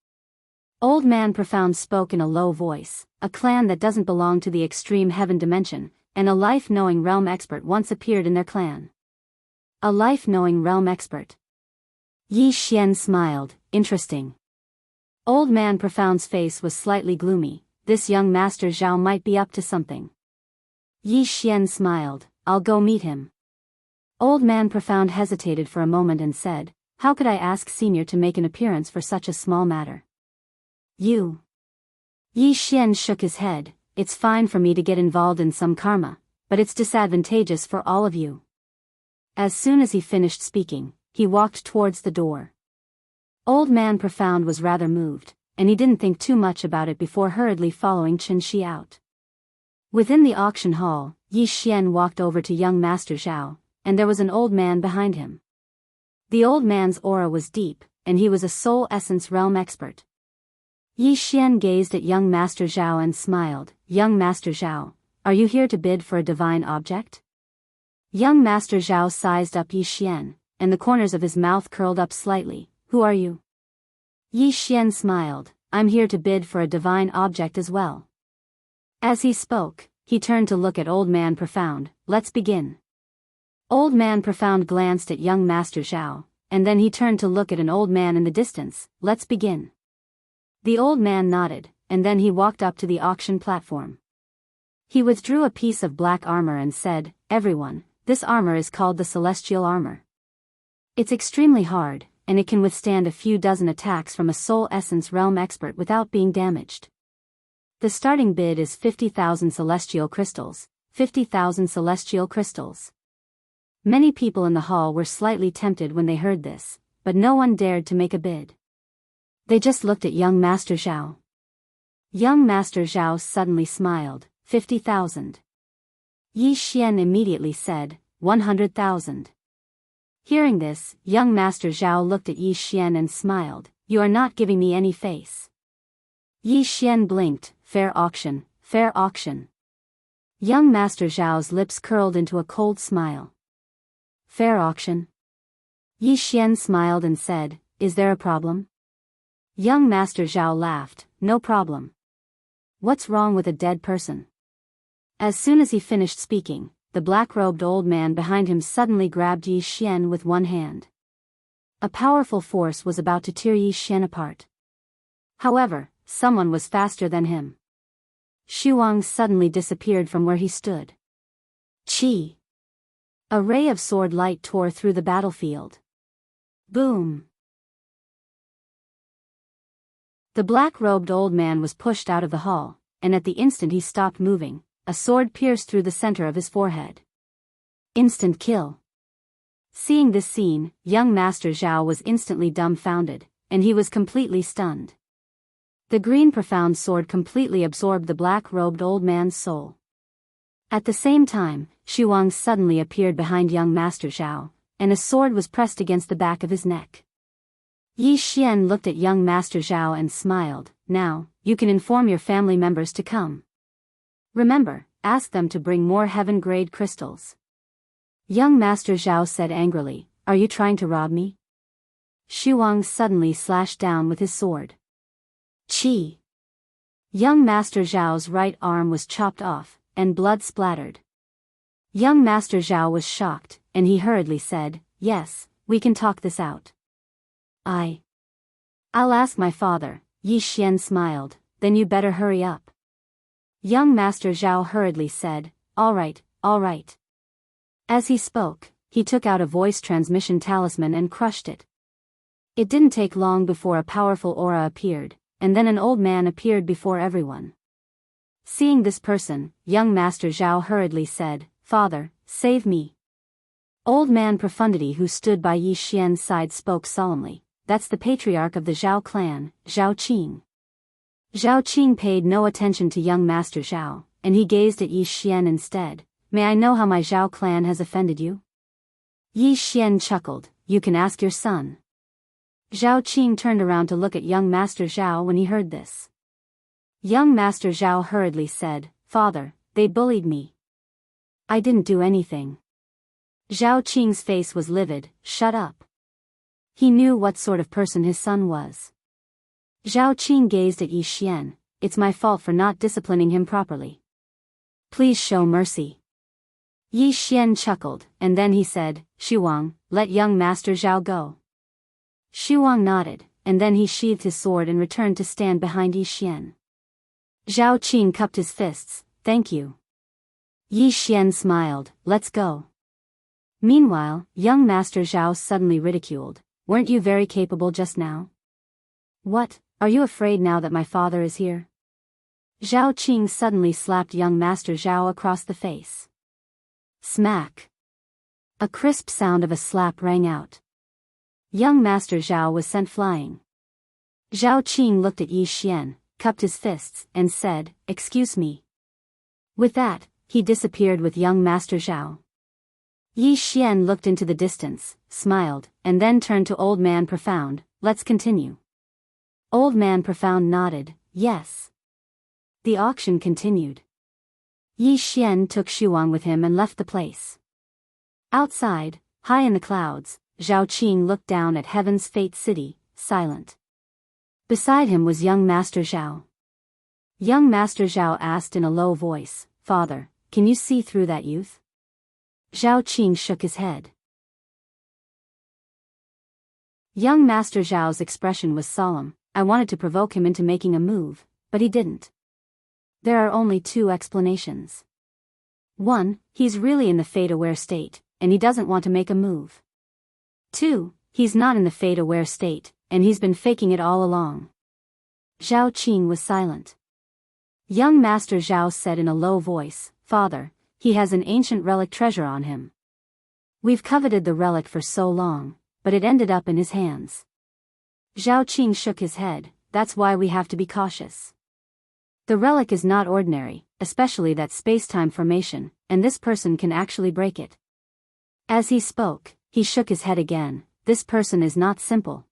Old Man Profound spoke in a low voice. "A clan that doesn't belong to the extreme heaven dimension, and a life-knowing realm expert once appeared in their clan." A life-knowing realm expert. Yi Xian smiled. "Interesting." Old Man Profound's face was slightly gloomy. This young Master Zhao might be up to something. Yi Xian smiled. "I'll go meet him." Old Man Profound hesitated for a moment and said, "How could I ask Senior to make an appearance for such a small matter?" "You." Yi Xian shook his head. "It's fine for me to get involved in some karma, but it's disadvantageous for all of you." As soon as he finished speaking, he walked towards the door. Old Man Profound was rather moved, and he didn't think too much about it before hurriedly following Chen Shi out. Within the auction hall, Yi Xian walked over to young Master Zhao, and there was an old man behind him. The old man's aura was deep, and he was a soul essence realm expert. Yi Xian gazed at young Master Zhao and smiled. "Young Master Zhao, are you here to bid for a divine object?" Young Master Zhao sized up Yi Xian, and the corners of his mouth curled up slightly. "Who are you?" Yi Xian smiled. "I'm here to bid for a divine object as well." As he spoke, he turned to look at Old Man Profound. "Let's begin." Old Man Profound glanced at young Master Zhao, and then he turned to look at an old man in the distance. "Let's begin." The old man nodded, and then he walked up to the auction platform. He withdrew a piece of black armor and said, "Everyone, this armor is called the Celestial Armor. It's extremely hard, and it can withstand a few dozen attacks from a soul essence realm expert without being damaged. The starting bid is 50,000 celestial crystals, 50,000 celestial crystals." Many people in the hall were slightly tempted when they heard this, but no one dared to make a bid. They just looked at young Master Zhao. Young Master Zhao suddenly smiled. 50,000. Yi Xian immediately said, 100,000. Hearing this, young Master Zhao looked at Yi Xian and smiled. "You are not giving me any face." Yi Xian blinked. Fair auction, fair auction." Young Master Zhao's lips curled into a cold smile. "Fair auction?" Yi Xian smiled and said, "Is there a problem?" Young Master Zhao laughed, "No problem. What's wrong with a dead person?" As soon as he finished speaking, the black-robed old man behind him suddenly grabbed Yi Xian with one hand. A powerful force was about to tear Yi Xian apart. However, someone was faster than him. Xu Wang suddenly disappeared from where he stood. Chi! A ray of sword light tore through the battlefield. Boom! The black-robed old man was pushed out of the hall, and at the instant he stopped moving, a sword pierced through the center of his forehead. Instant kill. Seeing this scene, young Master Zhao was instantly dumbfounded, and he was completely stunned. The green profound sword completely absorbed the black-robed old man's soul. At the same time, Xu Wang suddenly appeared behind young Master Zhao, and a sword was pressed against the back of his neck. Yi Xian looked at young Master Zhao and smiled, "Now, you can inform your family members to come. Remember, ask them to bring more heaven-grade crystals." Young Master Zhao said angrily, "Are you trying to rob me?" Xu Wang suddenly slashed down with his sword. Chi! Young Master Zhao's right arm was chopped off, and blood splattered. Young Master Zhao was shocked, and he hurriedly said, "Yes, we can talk this out. I'll ask my father." Yi Xian smiled, "Then you better hurry up." Young Master Zhao hurriedly said, all right. As he spoke, he took out a voice transmission talisman and crushed it. It didn't take long before a powerful aura appeared, and then an old man appeared before everyone. Seeing this person, young Master Zhao hurriedly said, "Father, save me." Old man Profundity who stood by Yi Xian's side spoke solemnly, "That's the patriarch of the Zhao clan, Zhao Qing." Zhao Qing paid no attention to young Master Zhao, and he gazed at Yi Xian instead. "May I know how my Zhao clan has offended you?" Yi Xian chuckled, "You can ask your son." Zhao Qing turned around to look at young Master Zhao when he heard this. Young Master Zhao hurriedly said, "Father, they bullied me. I didn't do anything." Zhao Qing's face was livid, "Shut up." He knew what sort of person his son was. Zhao Qing gazed at Yi Xian, "It's my fault for not disciplining him properly. Please show mercy." Yi Xian chuckled, and then he said, "Xu Wang, let young Master Zhao go." Xu Wang nodded, and then he sheathed his sword and returned to stand behind Yi Xian. Zhao Qing cupped his fists, "Thank you." Yi Xian smiled, "Let's go." Meanwhile, young Master Zhao suddenly ridiculed, "Weren't you very capable just now? What, are you afraid now that my father is here?" Zhao Qing suddenly slapped young Master Zhao across the face. Smack! A crisp sound of a slap rang out. Young Master Zhao was sent flying. Zhao Qing looked at Yi Xian, cupped his fists, and said, "Excuse me." With that, he disappeared with young Master Zhao. Yi Xian looked into the distance, smiled, and then turned to Old Man Profound, "Let's continue." Old Man Profound nodded, "Yes." The auction continued. Yi Xian took Xu Wang with him and left the place. Outside, high in the clouds, Zhao Qing looked down at Heaven's Fate City, silent. Beside him was young Master Zhao. Young Master Zhao asked in a low voice, "Father, can you see through that youth?" Zhao Qing shook his head. Young Master Zhao's expression was solemn. "I wanted to provoke him into making a move, but he didn't. There are only two explanations. One, he's really in the fate-aware state, and he doesn't want to make a move. Two, he's not in the fate-aware state, and he's been faking it all along." Zhao Qing was silent. Young Master Zhao said in a low voice, "Father, he has an ancient relic treasure on him. We've coveted the relic for so long, but it ended up in his hands." Zhao Qing shook his head, "That's why we have to be cautious. The relic is not ordinary, especially that space-time formation, and this person can actually break it." As he spoke, he shook his head again, "This person is not simple."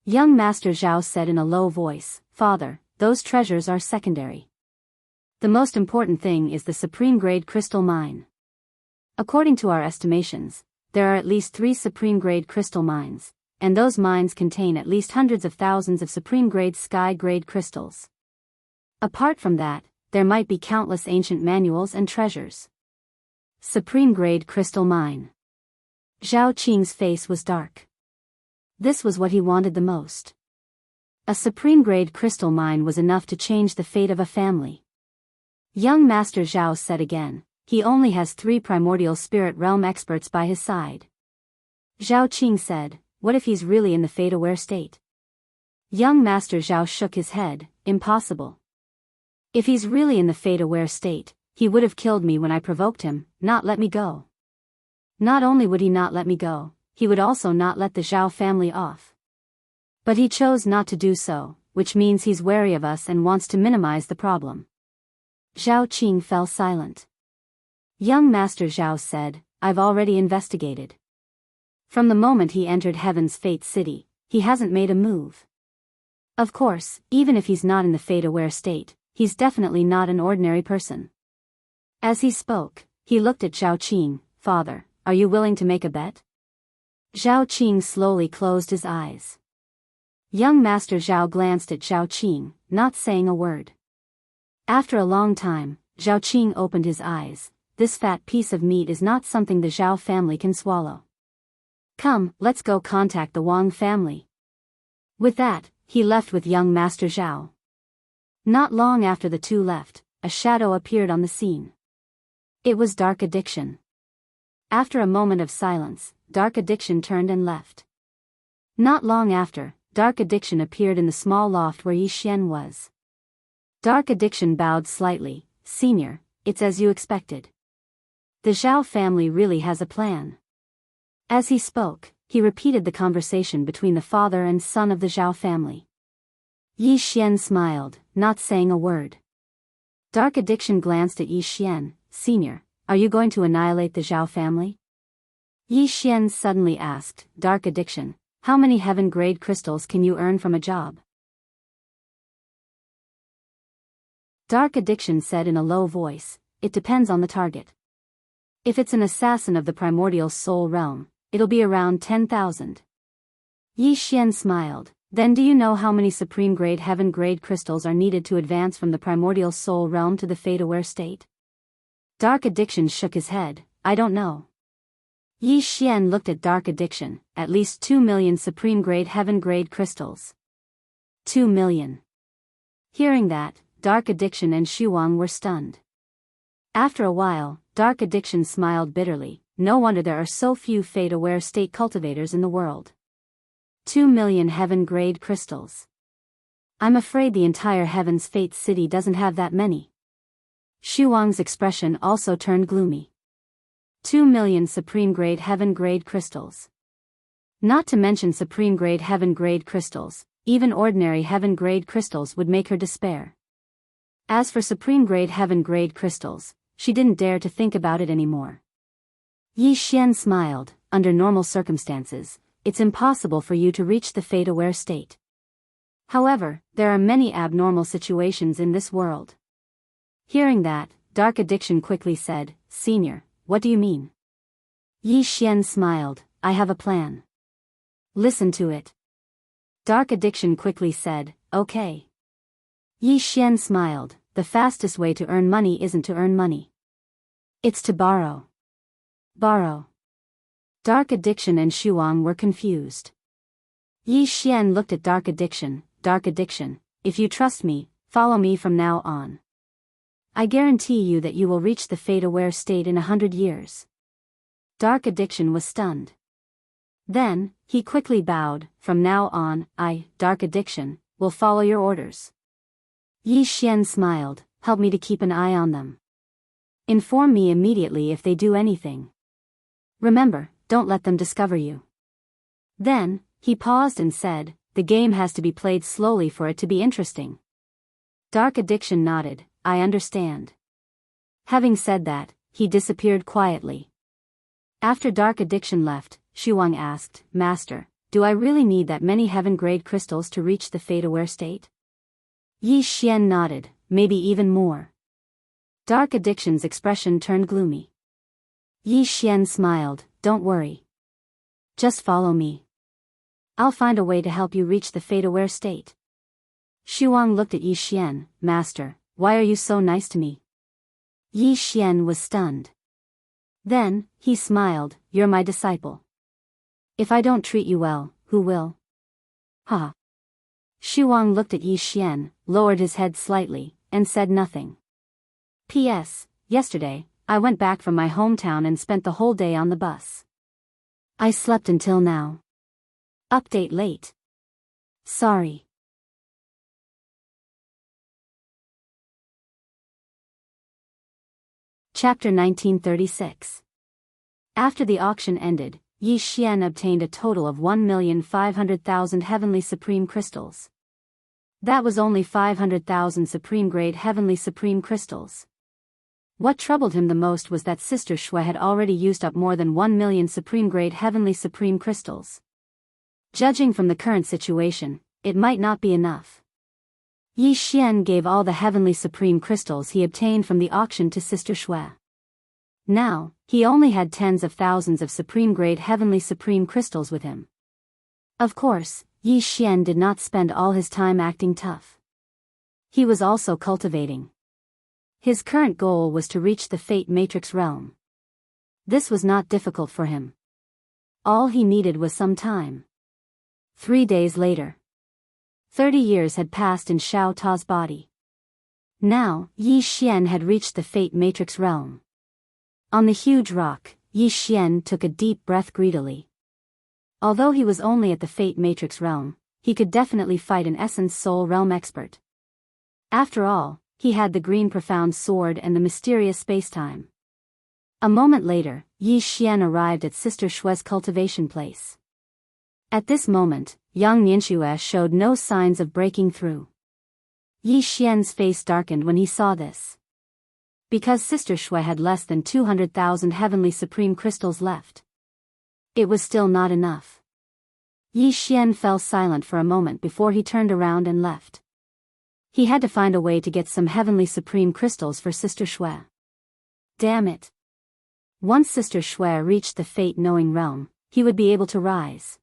Young Master Zhao said in a low voice, "Father, those treasures are secondary. The most important thing is the supreme-grade crystal mine. According to our estimations, there are at least 3 supreme-grade crystal mines, and those mines contain at least hundreds of thousands of supreme-grade sky-grade crystals. Apart from that, there might be countless ancient manuals and treasures. Supreme-grade crystal mine. Zhao Qing's face was dark. This was what he wanted the most. A supreme-grade crystal mine was enough to change the fate of a family. Young Master Zhao said again, he only has 3 primordial spirit realm experts by his side. Zhao Qing said, what if he's really in the fate-aware state? Young Master Zhao shook his head, impossible. If he's really in the fate-aware state, he would have killed me when I provoked him, not let me go. Not only would he not let me go, he would also not let the Zhao family off. But he chose not to do so, which means he's wary of us and wants to minimize the problem. Zhao Qing fell silent. Young Master Zhao said, I've already investigated. From the moment he entered Heaven's Fate City, he hasn't made a move. Of course, even if he's not in the fate-aware state, he's definitely not an ordinary person. As he spoke, he looked at Zhao Qing, Father, are you willing to make a bet? Zhao Qing slowly closed his eyes. Young Master Zhao glanced at Zhao Qing, not saying a word. After a long time, Zhao Qing opened his eyes. This fat piece of meat is not something the Zhao family can swallow. Come, let's go contact the Wang family. With that, he left with young Master Zhao. Not long after the two left, a shadow appeared on the scene. It was Dark Addiction. After a moment of silence, Dark Addiction turned and left. Not long after, Dark Addiction appeared in the small loft where Yi Xian was. Dark Addiction bowed slightly, Senior, it's as you expected. The Zhao family really has a plan. As he spoke, he repeated the conversation between the father and son of the Zhao family. Yi Xian smiled, not saying a word. Dark Addiction glanced at Yi Xian, Senior, are you going to annihilate the Zhao family? Yi Xian suddenly asked, Dark Addiction, how many heaven-grade crystals can you earn from a job? Dark Addiction said in a low voice, it depends on the target. If it's an assassin of the primordial soul realm, it'll be around 10,000. Yi Xian smiled, then do you know how many supreme-grade heaven-grade crystals are needed to advance from the primordial soul realm to the fate-aware state? Dark Addiction shook his head, I don't know. Yi Xian looked at Dark Addiction, at least 2 million supreme-grade heaven-grade crystals. 2 million. Hearing that, Dark Addiction and Shuang were stunned. After a while, Dark Addiction smiled bitterly, no wonder there are so few fate-aware state cultivators in the world. 2 million heaven-grade crystals. I'm afraid the entire Heaven's Fate City doesn't have that many. Shuang's expression also turned gloomy. 2 million supreme-grade heaven-grade crystals. Not to mention supreme-grade heaven-grade crystals, even ordinary heaven-grade crystals would make her despair. As for supreme-grade heaven-grade crystals, she didn't dare to think about it anymore. Yi Xian smiled, under normal circumstances, it's impossible for you to reach the fate-aware state. However, there are many abnormal situations in this world. Hearing that, Dark Addiction quickly said, Senior, what do you mean? Yi Xian smiled, I have a plan. Listen to it. Dark Addiction quickly said, okay. Yi Xian smiled, the fastest way to earn money isn't to earn money. It's to borrow. Borrow. Dark Addiction and Shuang were confused. Yi Xian looked at Dark Addiction, if you trust me, follow me from now on. I guarantee you that you will reach the fate-aware state in 100 years. Dark Addiction was stunned. Then, he quickly bowed, from now on, I, Dark Addiction, will follow your orders. Yi Xian smiled, help me to keep an eye on them. Inform me immediately if they do anything. Remember, don't let them discover you. Then, he paused and said, the game has to be played slowly for it to be interesting. Dark Addiction nodded, I understand. Having said that, he disappeared quietly. After Dark Addiction left, Shuang asked, Master, do I really need that many heaven-grade crystals to reach the fate-aware state? Yi Xian nodded, maybe even more. Dark Addiction's expression turned gloomy. Yi Xian smiled, don't worry. Just follow me. I'll find a way to help you reach the fate-aware state. Shuang looked at Yi Xian, Master, why are you so nice to me? Yi Xian was stunned. Then, he smiled, you're my disciple. If I don't treat you well, who will? Ha. Shuang looked at Yi Xian, lowered his head slightly, and said nothing. P.S. Yesterday, I went back from my hometown and spent the whole day on the bus. I slept until now. Update late. Sorry. Chapter 1936. After the auction ended, Yi Xian obtained a total of 1,500,000 Heavenly Supreme Crystals. That was only 500,000 Supreme-grade Heavenly Supreme Crystals. What troubled him the most was that Sister Shui had already used up more than 1 million Supreme-grade Heavenly Supreme Crystals. Judging from the current situation, it might not be enough. Yi Xian gave all the Heavenly Supreme Crystals he obtained from the auction to Sister Shui. Now, he only had tens of thousands of Supreme-grade Heavenly Supreme Crystals with him. Of course, Yi Xian did not spend all his time acting tough. He was also cultivating. His current goal was to reach the Fate Matrix realm. This was not difficult for him. All he needed was some time. 3 days later. 30 years had passed in Xiao Ta's body. Now, Yi Xian had reached the Fate Matrix realm. On the huge rock, Yi Xian took a deep breath greedily. Although he was only at the Fate Matrix realm, he could definitely fight an Essence Soul realm expert. After all, he had the green profound sword and the mysterious spacetime. A moment later, Yi Xian arrived at Sister Shui's cultivation place. At this moment, Yang Nianxue showed no signs of breaking through. Yi Xian's face darkened when he saw this. Because Sister Shui had less than 200,000 Heavenly Supreme Crystals left. It was still not enough. Yi Xian fell silent for a moment before he turned around and left. He had to find a way to get some Heavenly Supreme Crystals for Sister Shui. Damn it. Once Sister Shui reached the fate-knowing realm, he would be able to rise.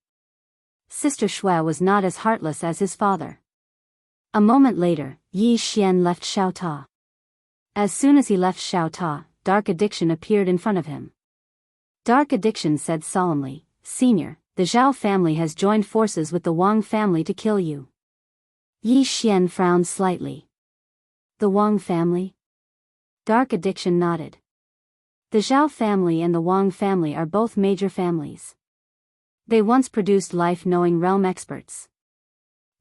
Sister Shui was not as heartless as his father. A moment later, Yi Xian left Xiao Ta. As soon as he left Xiao Ta, Dark Addiction appeared in front of him. Dark Addiction said solemnly, Senior, the Zhao family has joined forces with the Wang family to kill you. Yi Xian frowned slightly. The Wang family? Dark Addiction nodded. The Zhao family and the Wang family are both major families. They once produced life-knowing realm experts.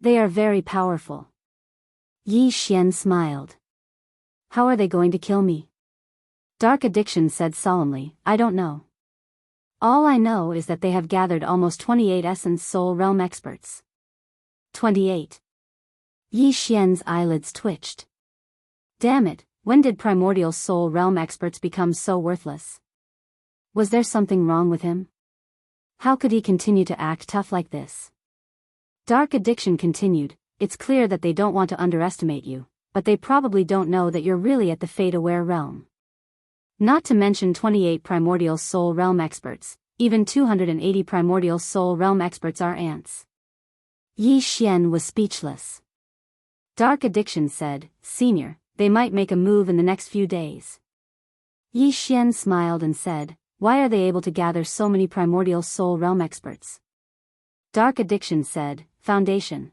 They are very powerful. Yi Xian smiled. How are they going to kill me? Dark Addiction said solemnly, I don't know. All I know is that they have gathered almost 28 Essence Soul realm experts. 28. Yi Xian's eyelids twitched. Damn it, when did Primordial Soul realm experts become so worthless? Was there something wrong with him? How could he continue to act tough like this? Dark Addiction continued, it's clear that they don't want to underestimate you, but they probably don't know that you're really at the fate-aware realm. Not to mention 28 Primordial Soul realm experts, even 280 Primordial Soul realm experts are ants. Yi Xian was speechless. Dark Addiction said, Senior, they might make a move in the next few days. Yi Xian smiled and said, why are they able to gather so many Primordial Soul realm experts? Dark Addiction said, Foundation.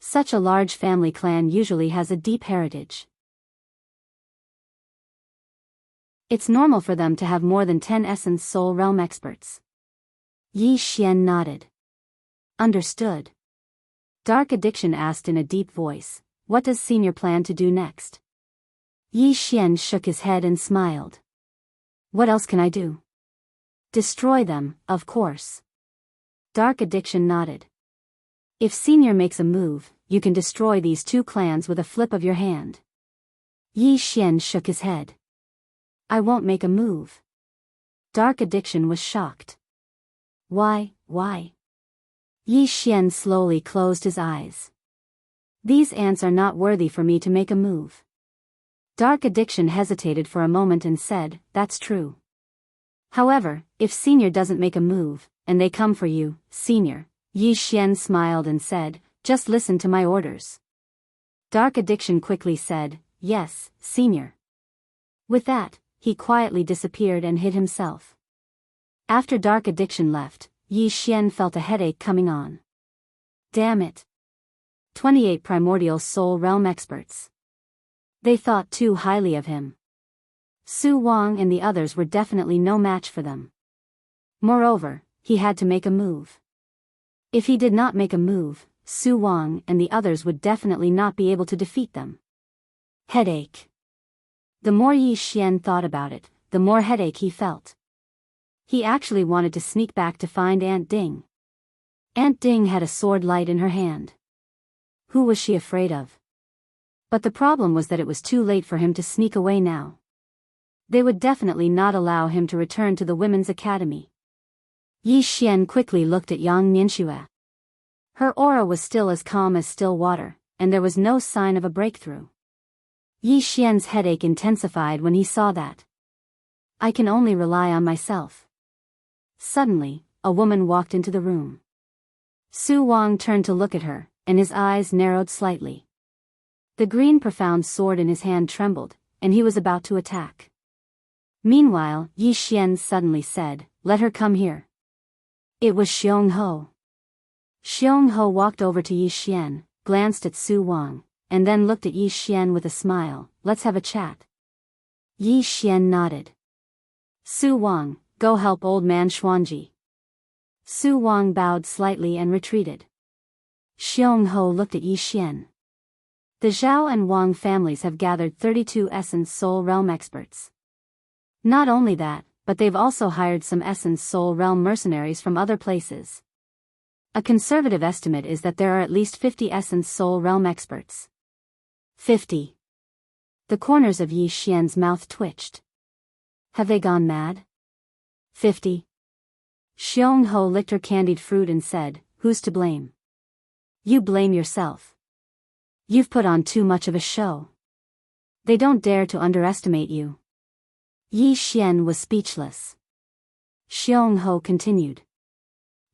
Such a large family clan usually has a deep heritage. It's normal for them to have more than 10 Essence Soul realm experts. Yi Xian nodded. Understood. Dark Addiction asked in a deep voice, what does Senior plan to do next? Yi Xian shook his head and smiled. What else can I do? Destroy them, of course. Dark Addiction nodded. If Senior makes a move, you can destroy these two clans with a flip of your hand. Yi Xian shook his head. I won't make a move. Dark Addiction was shocked. Why? Yi Xian slowly closed his eyes. These ants are not worthy for me to make a move. Dark Addiction hesitated for a moment and said, that's true. However, if Senior doesn't make a move, and they come for you, Senior, Yi Xian smiled and said, just listen to my orders. Dark Addiction quickly said, yes, Senior. With that, he quietly disappeared and hid himself. After Dark Addiction left, Yi Xian felt a headache coming on. Damn it. 28 Primordial Soul Realm Experts. They thought too highly of him. Su Wang and the others were definitely no match for them. Moreover, he had to make a move. If he did not make a move, Su Wang and the others would definitely not be able to defeat them. Headache. The more Yi Xian thought about it, the more headache he felt. He actually wanted to sneak back to find Aunt Ding. Aunt Ding had a sword light in her hand. Who was she afraid of? But the problem was that it was too late for him to sneak away now. They would definitely not allow him to return to the women's academy. Yi Xian quickly looked at Yang Nianxue. Her aura was still as calm as still water, and there was no sign of a breakthrough. Yi Xian's headache intensified when he saw that. I can only rely on myself. Suddenly, a woman walked into the room. Su Wang turned to look at her, and his eyes narrowed slightly. The green profound sword in his hand trembled, and he was about to attack. Meanwhile, Yi Xian suddenly said, let her come here. It was Xiong Ho. Xiong Ho walked over to Yi Xian, glanced at Su Wang, and then looked at Yi Xian with a smile. Let's have a chat. Yi Xian nodded. Su Wang, go help old man Xuanji. Su Wang bowed slightly and retreated. Xiong Ho looked at Yi Xian. The Zhao and Wang families have gathered 32 Essence Soul Realm experts. Not only that, but they've also hired some Essence Soul Realm mercenaries from other places. A conservative estimate is that there are at least 50 Essence Soul Realm experts. 50. The corners of Yi Xian's mouth twitched. Have they gone mad? 50. Xiong Ho licked her candied fruit and said, who's to blame? You blame yourself. You've put on too much of a show. They don't dare to underestimate you. Yi Xian was speechless. Xiong Ho continued.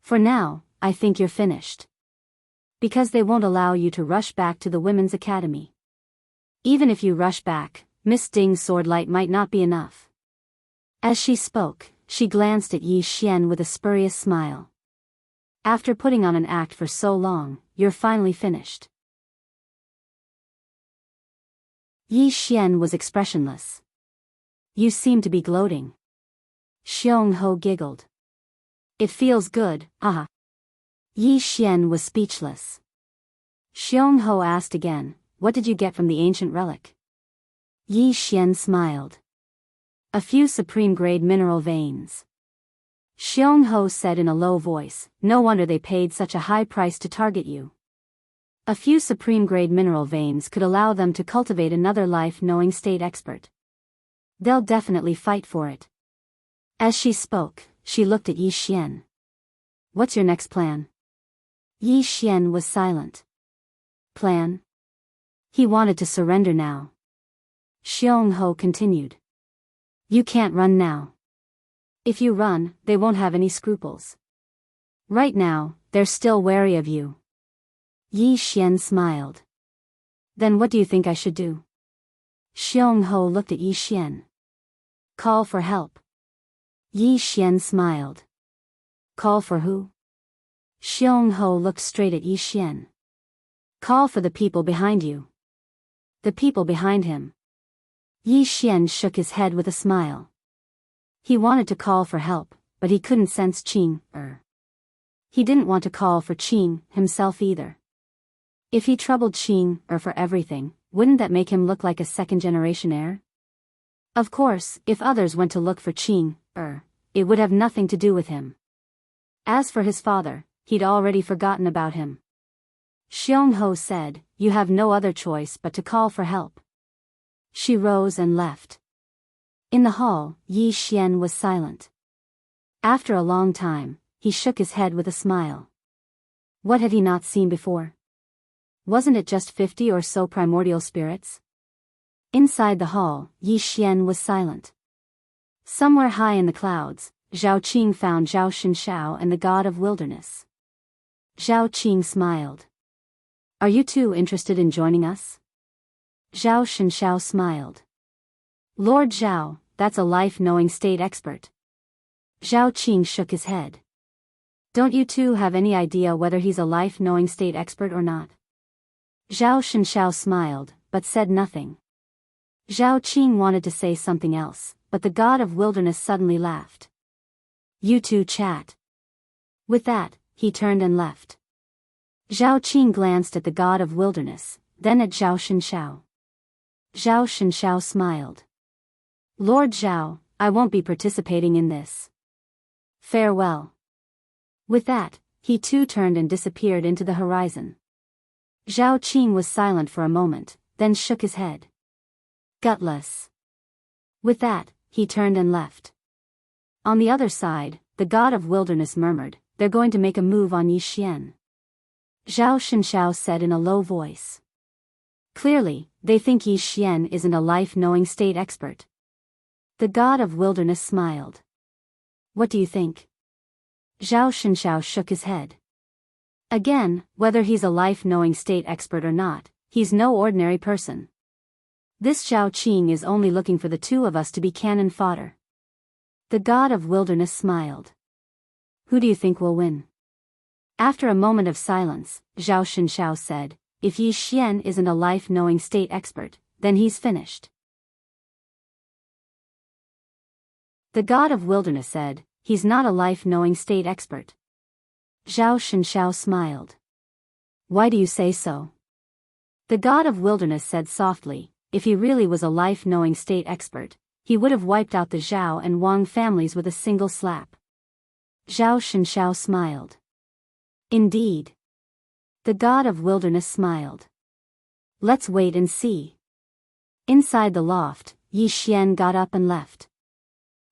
For now, I think you're finished. Because they won't allow you to rush back to the women's academy. Even if you rush back, Miss Ding's sword light might not be enough. As she spoke, she glanced at Yi Xian with a spurious smile. After putting on an act for so long, you're finally finished. Yi Xian was expressionless. You seem to be gloating. Xiong Ho giggled. It feels good, ah. Yi Xian was speechless. Xiong Ho asked again, what did you get from the ancient relic? Yi Xian smiled. A few supreme-grade mineral veins. Xiong Ho said in a low voice, no wonder they paid such a high price to target you. A few supreme-grade mineral veins could allow them to cultivate another life-knowing state expert. They'll definitely fight for it. As she spoke, she looked at Yi Xian. What's your next plan? Yi Xian was silent. Plan? He wanted to surrender now. Xiong Ho continued. You can't run now. If you run, they won't have any scruples. Right now, they're still wary of you. Yi Xian smiled. Then what do you think I should do? Xiong Ho looked at Yi Xian. Call for help. Yi Xian smiled. Call for who? Xiong Ho looked straight at Yi Xian. Call for the people behind you. The people behind him. Yi Xian shook his head with a smile. He wanted to call for help, but he couldn't sense Qing. He didn't want to call for Qing himself either. If he troubled Qing for everything, wouldn't that make him look like a second-generation heir? Of course, if others went to look for Qing it would have nothing to do with him. As for his father, he'd already forgotten about him. Xiong Ho said, you have no other choice but to call for help. She rose and left. In the hall, Yi Xian was silent. After a long time, he shook his head with a smile. What had he not seen before? Wasn't it just 50 or so primordial spirits? Inside the hall, Yi Xian was silent. Somewhere high in the clouds, Zhao Qing found Zhao Shenshao and the god of wilderness. Zhao Qing smiled. Are you two interested in joining us? Zhao Shenshao smiled. Lord Zhao, that's a life-knowing state expert. Zhao Qing shook his head. Don't you two have any idea whether he's a life-knowing state expert or not? Zhao Shenshao smiled, but said nothing. Zhao Qing wanted to say something else, but the god of wilderness suddenly laughed. You two chat. With that, he turned and left. Zhao Qing glanced at the god of wilderness, then at Zhao Shenshao. Zhao Shenshao smiled. Lord Zhao, I won't be participating in this. Farewell. With that, he too turned and disappeared into the horizon. Zhao Qing was silent for a moment, then shook his head. Gutless. With that, he turned and left. On the other side, the god of wilderness murmured, they're going to make a move on Yi Xian. Zhao Shenshao said in a low voice. Clearly, they think Yi Xian isn't a life-knowing state expert. The god of wilderness smiled. What do you think? Zhao Shenshao shook his head. Again, whether he's a life-knowing state expert or not, he's no ordinary person. This Zhao Qing is only looking for the two of us to be cannon fodder. The god of wilderness smiled. Who do you think will win? After a moment of silence, Zhao Shenshao said, if Yi Xian isn't a life-knowing state expert, then he's finished. The god of wilderness said, he's not a life-knowing state expert. Zhao Shenshao smiled. Why do you say so? The god of wilderness said softly, if he really was a life-knowing state expert, he would have wiped out the Zhao and Wang families with a single slap. Zhao Shenshao smiled. Indeed. The god of wilderness smiled. Let's wait and see. Inside the loft, Yi Xian got up and left.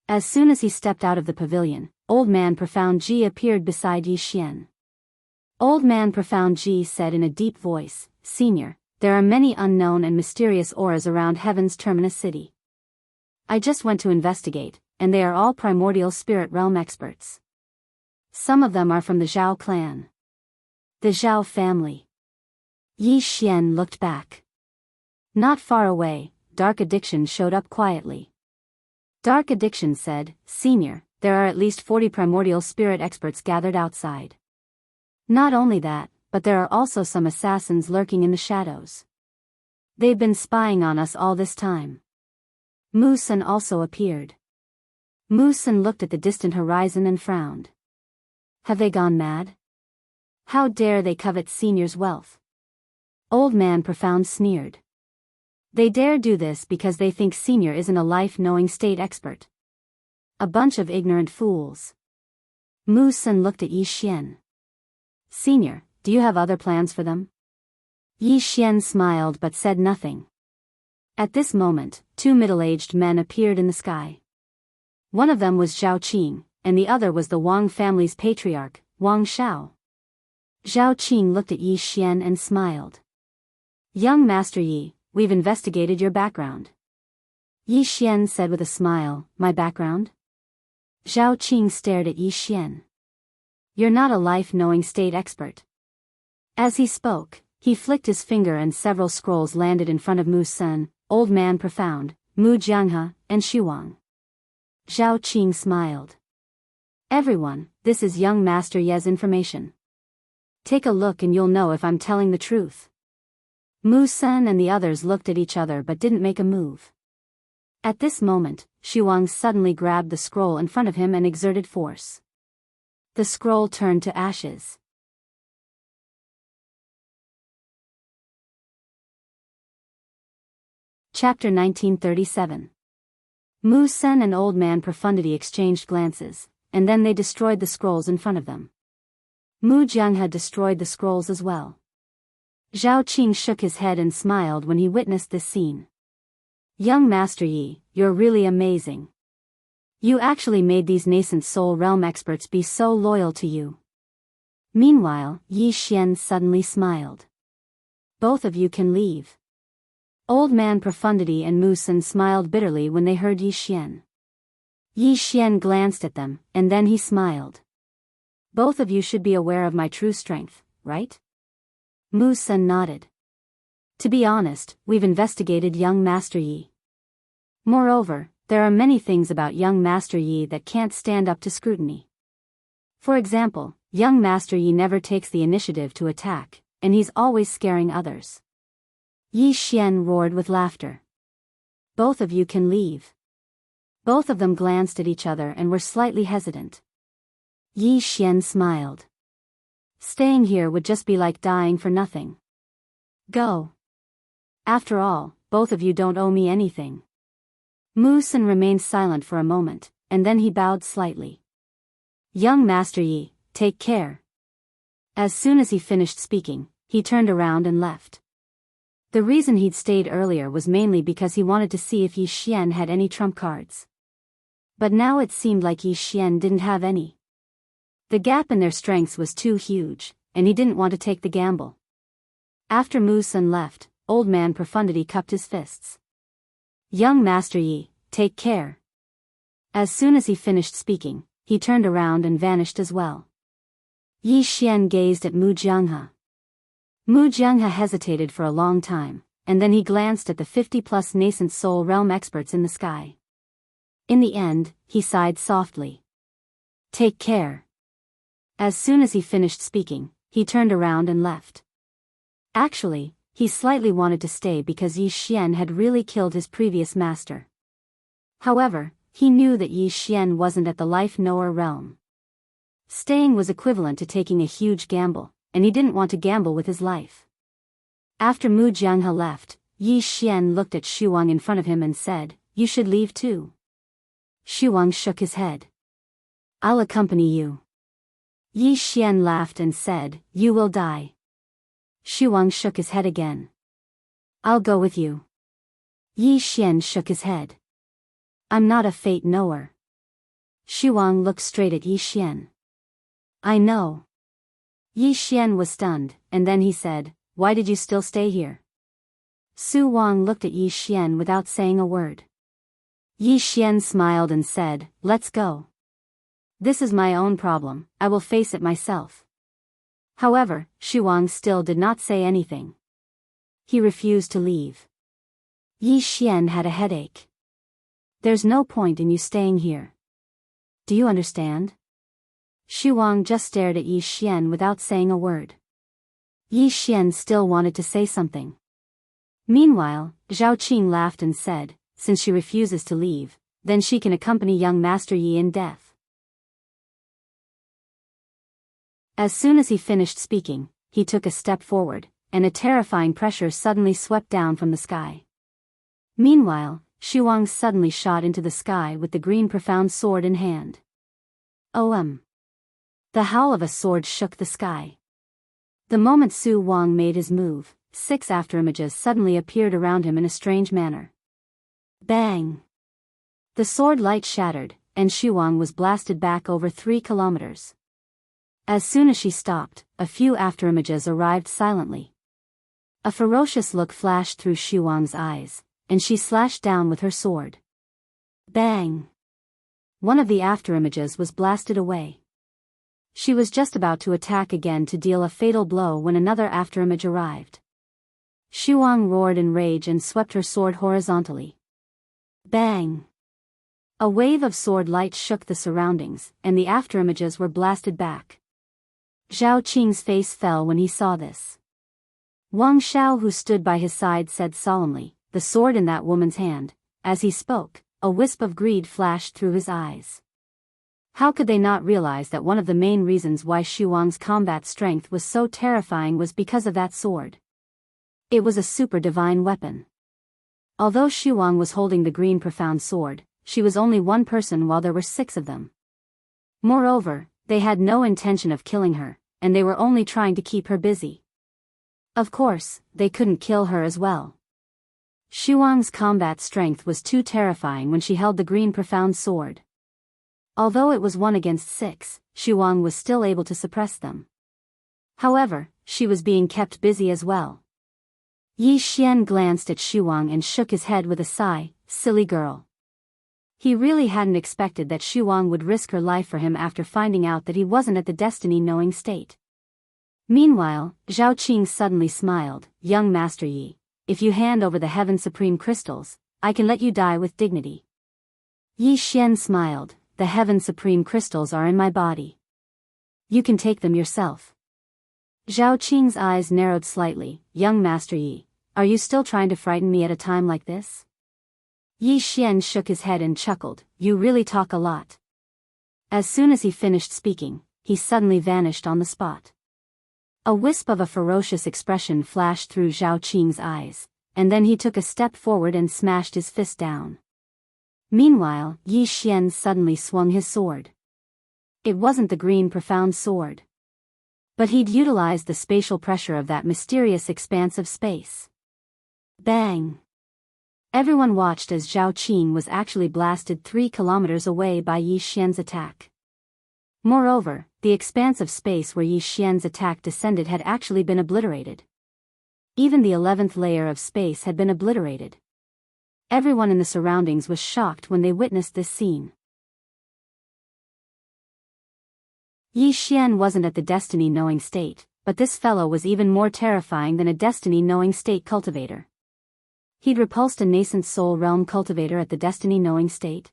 As soon as he stepped out of the pavilion, Old Man Profound Ji appeared beside Yi Xian. Old Man Profound Ji said in a deep voice, Senior, there are many unknown and mysterious auras around Heaven's Terminus City. I just went to investigate, and they are all primordial spirit realm experts. Some of them are from the Zhao clan. The Zhao family. Yi Xian looked back. Not far away, Dark Addiction showed up quietly. Dark Addiction said, Senior, there are at least 40 primordial spirit experts gathered outside. Not only that, but there are also some assassins lurking in the shadows. They've been spying on us all this time. Mu Sun also appeared. Mu Sun looked at the distant horizon and frowned. Have they gone mad? How dare they covet Senior's wealth? Old Man Profound sneered. They dare do this because they think Senior isn't a life-knowing state expert. A bunch of ignorant fools. Mu Sun looked at Yi Xian. Senior, do you have other plans for them? Yi Xian smiled but said nothing. At this moment, two middle-aged men appeared in the sky. One of them was Zhao Qing, and the other was the Wang family's patriarch, Wang Shao. Zhao Qing looked at Yi Xian and smiled. Young Master Yi, we've investigated your background. Yi Xian said with a smile, my background? Zhao Qing stared at Yi Xian. You're not a life-knowing state expert. As he spoke, he flicked his finger and several scrolls landed in front of Mu Sun, Old Man Profound, Mu Jianghu, and Shuang. Zhao Qing smiled. Everyone, this is young Master Ye's information. Take a look and you'll know if I'm telling the truth. Mu Sun and the others looked at each other but didn't make a move. At this moment, Shuang suddenly grabbed the scroll in front of him and exerted force. The scroll turned to ashes. Chapter 1937. Mu Sun and Old Man Profundity exchanged glances, and then they destroyed the scrolls in front of them. Mu Jiang had destroyed the scrolls as well. Zhao Qing shook his head and smiled when he witnessed this scene. Young Master Yi, you're really amazing. You actually made these nascent soul realm experts be so loyal to you. Meanwhile, Yi Xian suddenly smiled. Both of you can leave. Old Man Profundity and Mu Sun smiled bitterly when they heard Yi Xian. Yi Xian glanced at them, and then he smiled. Both of you should be aware of my true strength, right? Mu Sun nodded. To be honest, we've investigated young Master Yi. Moreover, there are many things about young Master Yi that can't stand up to scrutiny. For example, young Master Yi never takes the initiative to attack, and he's always scaring others. Yi Xian roared with laughter. Both of you can leave. Both of them glanced at each other and were slightly hesitant. Yi Xian smiled. Staying here would just be like dying for nothing. Go. After all, both of you don't owe me anything. Mu Sun remained silent for a moment, and then he bowed slightly. Young Master Yi, take care. As soon as he finished speaking, he turned around and left. The reason he'd stayed earlier was mainly because he wanted to see if Yi Xian had any trump cards. But now it seemed like Yi Xian didn't have any. The gap in their strengths was too huge, and he didn't want to take the gamble. After Mu Sun left, Old Man Profundity cupped his fists. Young Master Yi, take care. As soon as he finished speaking, he turned around and vanished as well. Yi Xian gazed at Mu Jianghu. Mu Jianghu hesitated for a long time, and then he glanced at the 50-plus nascent soul realm experts in the sky. In the end, he sighed softly. Take care. As soon as he finished speaking, he turned around and left. Actually, he slightly wanted to stay because Yi Xian had really killed his previous master. However, he knew that Yi Xian wasn't at the life knower realm. Staying was equivalent to taking a huge gamble, and he didn't want to gamble with his life. After Mu Jianghu left, Yi Xian looked at Shuang in front of him and said, You should leave too. Shuang shook his head. I'll accompany you. Yi Xian laughed and said, You will die. Shuang shook his head again. I'll go with you. Yi Xian shook his head. I'm not a fate knower. Shuang looked straight at Yi Xian. I know. Yi Xian was stunned, and then he said, Why did you still stay here? Su Wang looked at Yi Xian without saying a word. Yi Xian smiled and said, Let's go. This is my own problem, I will face it myself. However, Shuang still did not say anything. He refused to leave. Yi Xian had a headache. There's no point in you staying here. Do you understand? Shuang just stared at Yi Xian without saying a word. Yi Xian still wanted to say something. Meanwhile, Zhao Qing laughed and said, Since she refuses to leave, then she can accompany young Master Yi in death. As soon as he finished speaking, he took a step forward, and a terrifying pressure suddenly swept down from the sky. Meanwhile, Shuang suddenly shot into the sky with the green profound sword in hand. The howl of a sword shook the sky. The moment Su Wang made his move, 6 afterimages suddenly appeared around him in a strange manner. Bang! The sword light shattered, and Shuang was blasted back over 3 kilometers. As soon as she stopped, a few afterimages arrived silently. A ferocious look flashed through Shuang's eyes, and she slashed down with her sword. Bang! One of the afterimages was blasted away. She was just about to attack again to deal a fatal blow when another afterimage arrived. Shuang roared in rage and swept her sword horizontally. Bang! A wave of sword light shook the surroundings, and the afterimages were blasted back. Zhao Qing's face fell when he saw this. Wang Xiao, who stood by his side, said solemnly, The sword in that woman's hand. As he spoke, a wisp of greed flashed through his eyes. How could they not realize that one of the main reasons why Shuang's combat strength was so terrifying was because of that sword? It was a super divine weapon. Although Shuang was holding the green profound sword, she was only one person while there were 6 of them. Moreover, they had no intention of killing her, and they were only trying to keep her busy. Of course, they couldn't kill her as well. Shuang's combat strength was too terrifying when she held the green profound sword. Although it was 1 against 6, Shuang was still able to suppress them. However, she was being kept busy as well. Yi Xian glanced at Shuang and shook his head with a sigh, Silly girl. He really hadn't expected that Xu Wang would risk her life for him after finding out that he wasn't at the destiny-knowing state. Meanwhile, Zhao Qing suddenly smiled. Young Master Yi, if you hand over the Heaven Supreme crystals, I can let you die with dignity. Yi Xian smiled. The Heaven Supreme crystals are in my body. You can take them yourself. Zhao Qing's eyes narrowed slightly. Young Master Yi, are you still trying to frighten me at a time like this? Yi Xian shook his head and chuckled. You really talk a lot. As soon as he finished speaking, he suddenly vanished on the spot. A wisp of a ferocious expression flashed through Zhao Qing's eyes, and then he took a step forward and smashed his fist down. Meanwhile, Yi Xian suddenly swung his sword. It wasn't the green profound sword. But he'd utilized the spatial pressure of that mysterious expanse of space. Bang! Everyone watched as Zhao Qing was actually blasted 3 kilometers away by Yi Xian's attack. Moreover, the expanse of space where Yi Xian's attack descended had actually been obliterated. Even the 11th layer of space had been obliterated. Everyone in the surroundings was shocked when they witnessed this scene. Yi Xian wasn't at the destiny-knowing state, but this fellow was even more terrifying than a destiny-knowing state cultivator. He'd repulsed a nascent soul realm cultivator at the destiny-knowing state.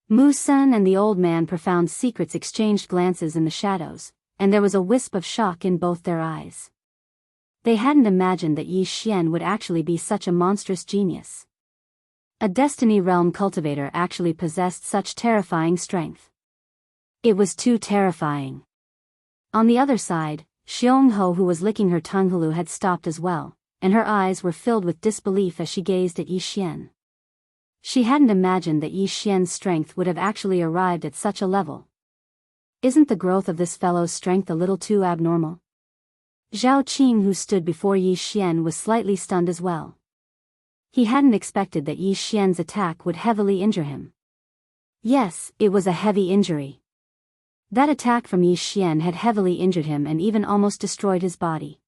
Mu Sun and the old man profound secrets exchanged glances in the shadows, and there was a wisp of shock in both their eyes. They hadn't imagined that Yi Xian would actually be such a monstrous genius. A destiny realm cultivator actually possessed such terrifying strength. It was too terrifying. On the other side, Xiongho, who was licking her tongue, had stopped as well, and her eyes were filled with disbelief as she gazed at Yi Xian. She hadn't imagined that Yi Xian's strength would have actually arrived at such a level. Isn't the growth of this fellow's strength a little too abnormal? Zhao Qing, who stood before Yi Xian, was slightly stunned as well. He hadn't expected that Yi Xian's attack would heavily injure him. Yes, it was a heavy injury. That attack from Yi Xian had heavily injured him and even almost destroyed his body.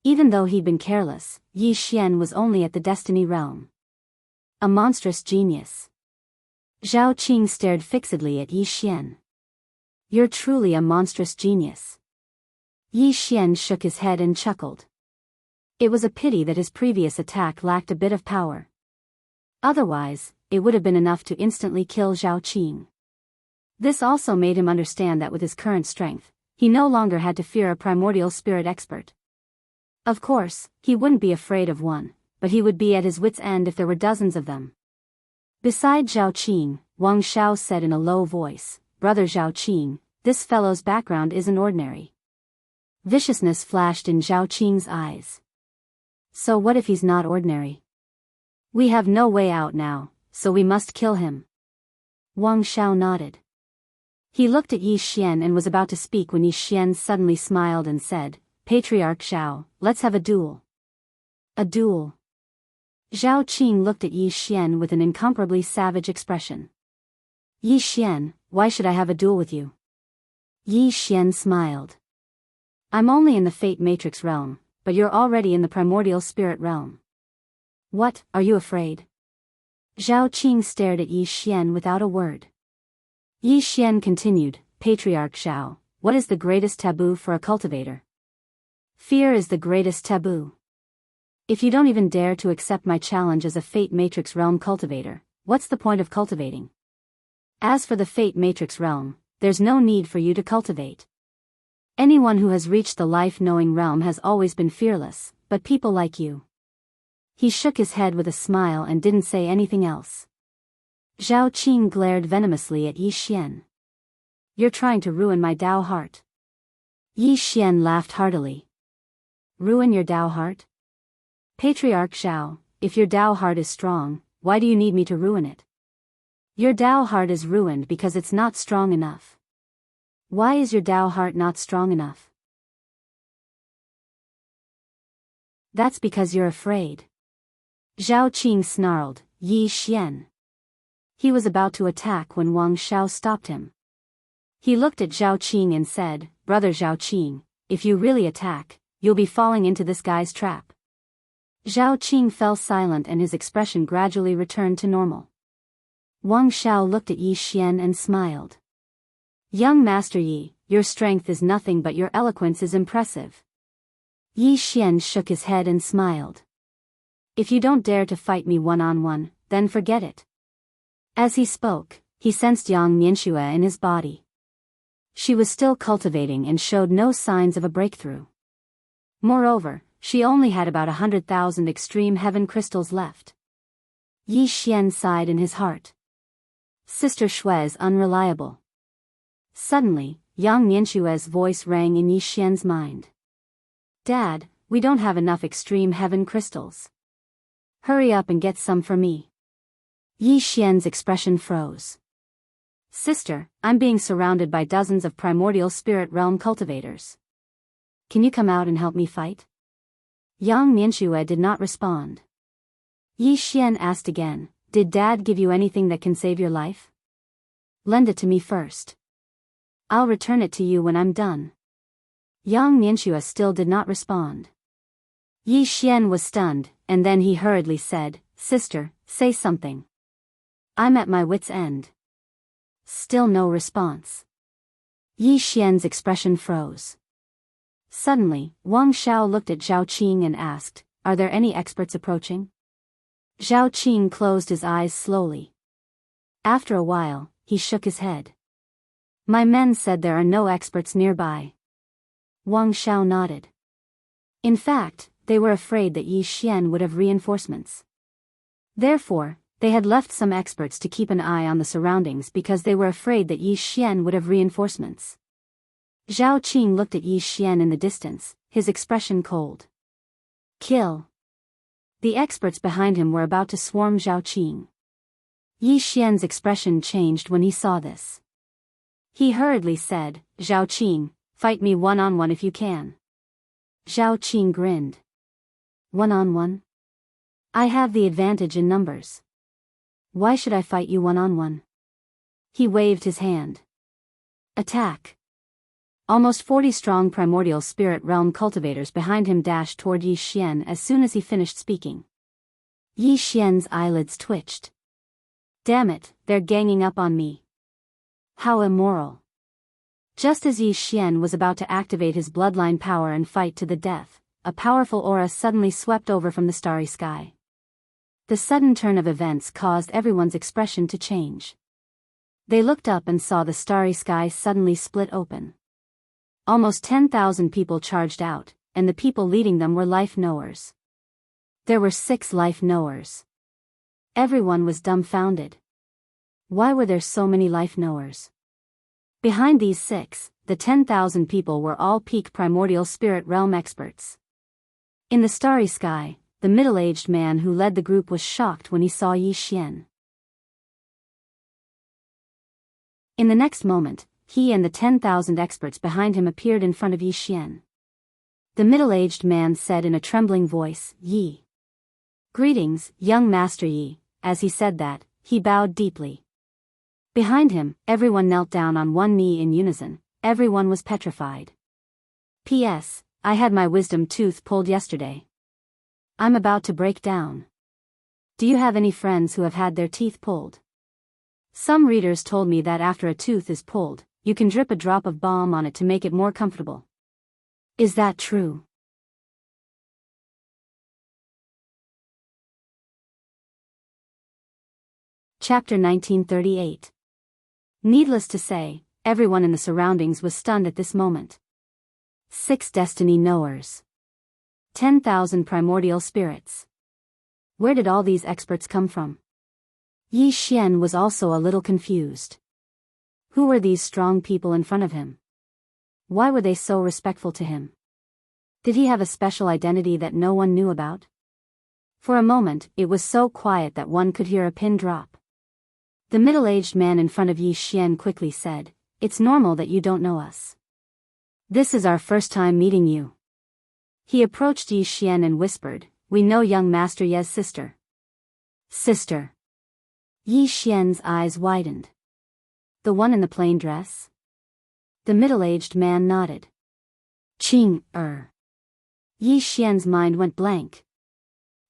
Even though he'd been careless, Yi Xian was only at the destiny realm. A monstrous genius. Zhao Qing stared fixedly at Yi Xian. You're truly a monstrous genius. Yi Xian shook his head and chuckled. It was a pity that his previous attack lacked a bit of power. Otherwise, it would have been enough to instantly kill Zhao Qing. This also made him understand that with his current strength, he no longer had to fear a primordial spirit expert. Of course, he wouldn't be afraid of one, but he would be at his wit's end if there were dozens of them. Beside Zhao Qing, Wang Xiao said in a low voice, Brother Zhao Qing, this fellow's background isn't ordinary. Viciousness flashed in Zhao Qing's eyes. So what if he's not ordinary? We have no way out now, so we must kill him. Wang Xiao nodded. He looked at Yi Xian and was about to speak when Yi Xian suddenly smiled and said, Patriarch Xiao, let's have a duel. A duel. Zhao Qing looked at Yi Xian with an incomparably savage expression. Yi Xian, why should I have a duel with you? Yi Xian smiled. I'm only in the Fate Matrix realm, but you're already in the primordial spirit realm. What, are you afraid? Zhao Qing stared at Yi Xian without a word. Yi Xian continued, Patriarch Xiao, what is the greatest taboo for a cultivator? Fear is the greatest taboo. If you don't even dare to accept my challenge as a Fate Matrix realm cultivator, what's the point of cultivating? As for the Fate Matrix realm, there's no need for you to cultivate. Anyone who has reached the life-knowing realm has always been fearless, but people like you. He shook his head with a smile and didn't say anything else. Zhao Qing glared venomously at Yi Xian. You're trying to ruin my Dao heart. Yi Xian laughed heartily. Ruin your Dao heart? Patriarch Xiao, if your Dao heart is strong, why do you need me to ruin it? Your Dao heart is ruined because it's not strong enough. Why is your Dao heart not strong enough? That's because you're afraid. Zhao Qing snarled, Yi Xian. He was about to attack when Wang Xiao stopped him. He looked at Zhao Qing and said, Brother Zhao Qing, if you really attack, you'll be falling into this guy's trap. Zhao Qing fell silent and his expression gradually returned to normal. Wang Xiao looked at Yi Xian and smiled. Young Master Yi, your strength is nothing but your eloquence is impressive. Yi Xian shook his head and smiled. If you don't dare to fight me one-on-one, then forget it. As he spoke, he sensed Yang Nianxue in his body. She was still cultivating and showed no signs of a breakthrough. Moreover, she only had about 100,000 extreme heaven crystals left. Yi Xian sighed in his heart. Sister Shue's unreliable. Suddenly, Yang Nianxue's voice rang in Yi Xian's mind. Dad, we don't have enough extreme heaven crystals. Hurry up and get some for me. Yi Xian's expression froze. Sister, I'm being surrounded by dozens of primordial spirit realm cultivators. Can you come out and help me fight? Yang Nianxue did not respond. Yi Xian asked again, did Dad give you anything that can save your life? Lend it to me first. I'll return it to you when I'm done. Yang Nianxue still did not respond. Yi Xian was stunned, and then he hurriedly said, Sister, say something. I'm at my wit's end. Still no response. Yi Xian's expression froze. Suddenly, Wang Xiao looked at Zhao Qing and asked, are there any experts approaching? Zhao Qing closed his eyes slowly. After a while, he shook his head. My men said there are no experts nearby. Wang Xiao nodded. In fact, they were afraid that Yi Xian would have reinforcements. Therefore, they had left some experts to keep an eye on the surroundings because they were afraid that Yi Xian would have reinforcements. Zhao Qing looked at Yi Xian in the distance, his expression cold. Kill. The experts behind him were about to swarm Zhao Qing. Yi Xian's expression changed when he saw this. He hurriedly said, Zhao Qing, fight me one-on-one if you can. Zhao Qing grinned. One-on-one? I have the advantage in numbers. Why should I fight you one-on-one? He waved his hand. Attack. Almost 40 strong primordial spirit realm cultivators behind him dashed toward Yi Xian as soon as he finished speaking. Yi Xian's eyelids twitched. Damn it, they're ganging up on me. How immoral. Just as Yi Xian was about to activate his bloodline power and fight to the death, a powerful aura suddenly swept over from the starry sky. The sudden turn of events caused everyone's expression to change. They looked up and saw the starry sky suddenly split open. Almost 10,000 people charged out, and the people leading them were life knowers. There were 6 life knowers. Everyone was dumbfounded. Why were there so many life knowers? Behind these 6, the 10,000 people were all peak primordial spirit realm experts. In the starry sky, the middle-aged man who led the group was shocked when he saw Yi Xian. In the next moment, he and the 10,000 experts behind him appeared in front of Yi Xian. The middle-aged man said in a trembling voice, Yi. Greetings, young Master Yi. As he said that, he bowed deeply. Behind him, everyone knelt down on one knee in unison, everyone was petrified. P.S. I had my wisdom tooth pulled yesterday. I'm about to break down. Do you have any friends who have had their teeth pulled? Some readers told me that after a tooth is pulled, you can drip a drop of balm on it to make it more comfortable. Is that true? Chapter 1938. Needless to say, everyone in the surroundings was stunned at this moment. 6 destiny knowers. 10,000 primordial spirits. Where did all these experts come from? Yi Xian was also a little confused. Who were these strong people in front of him? Why were they so respectful to him? Did he have a special identity that no one knew about? For a moment, it was so quiet that one could hear a pin drop. The middle-aged man in front of Yi Xian quickly said, It's normal that you don't know us. This is our first time meeting you. He approached Yi Xian and whispered, We know young Master Ye's sister. Sister. Yi Xian's eyes widened. The one in the plain dress? The middle-aged man nodded. Qing. Yi Xian's mind went blank.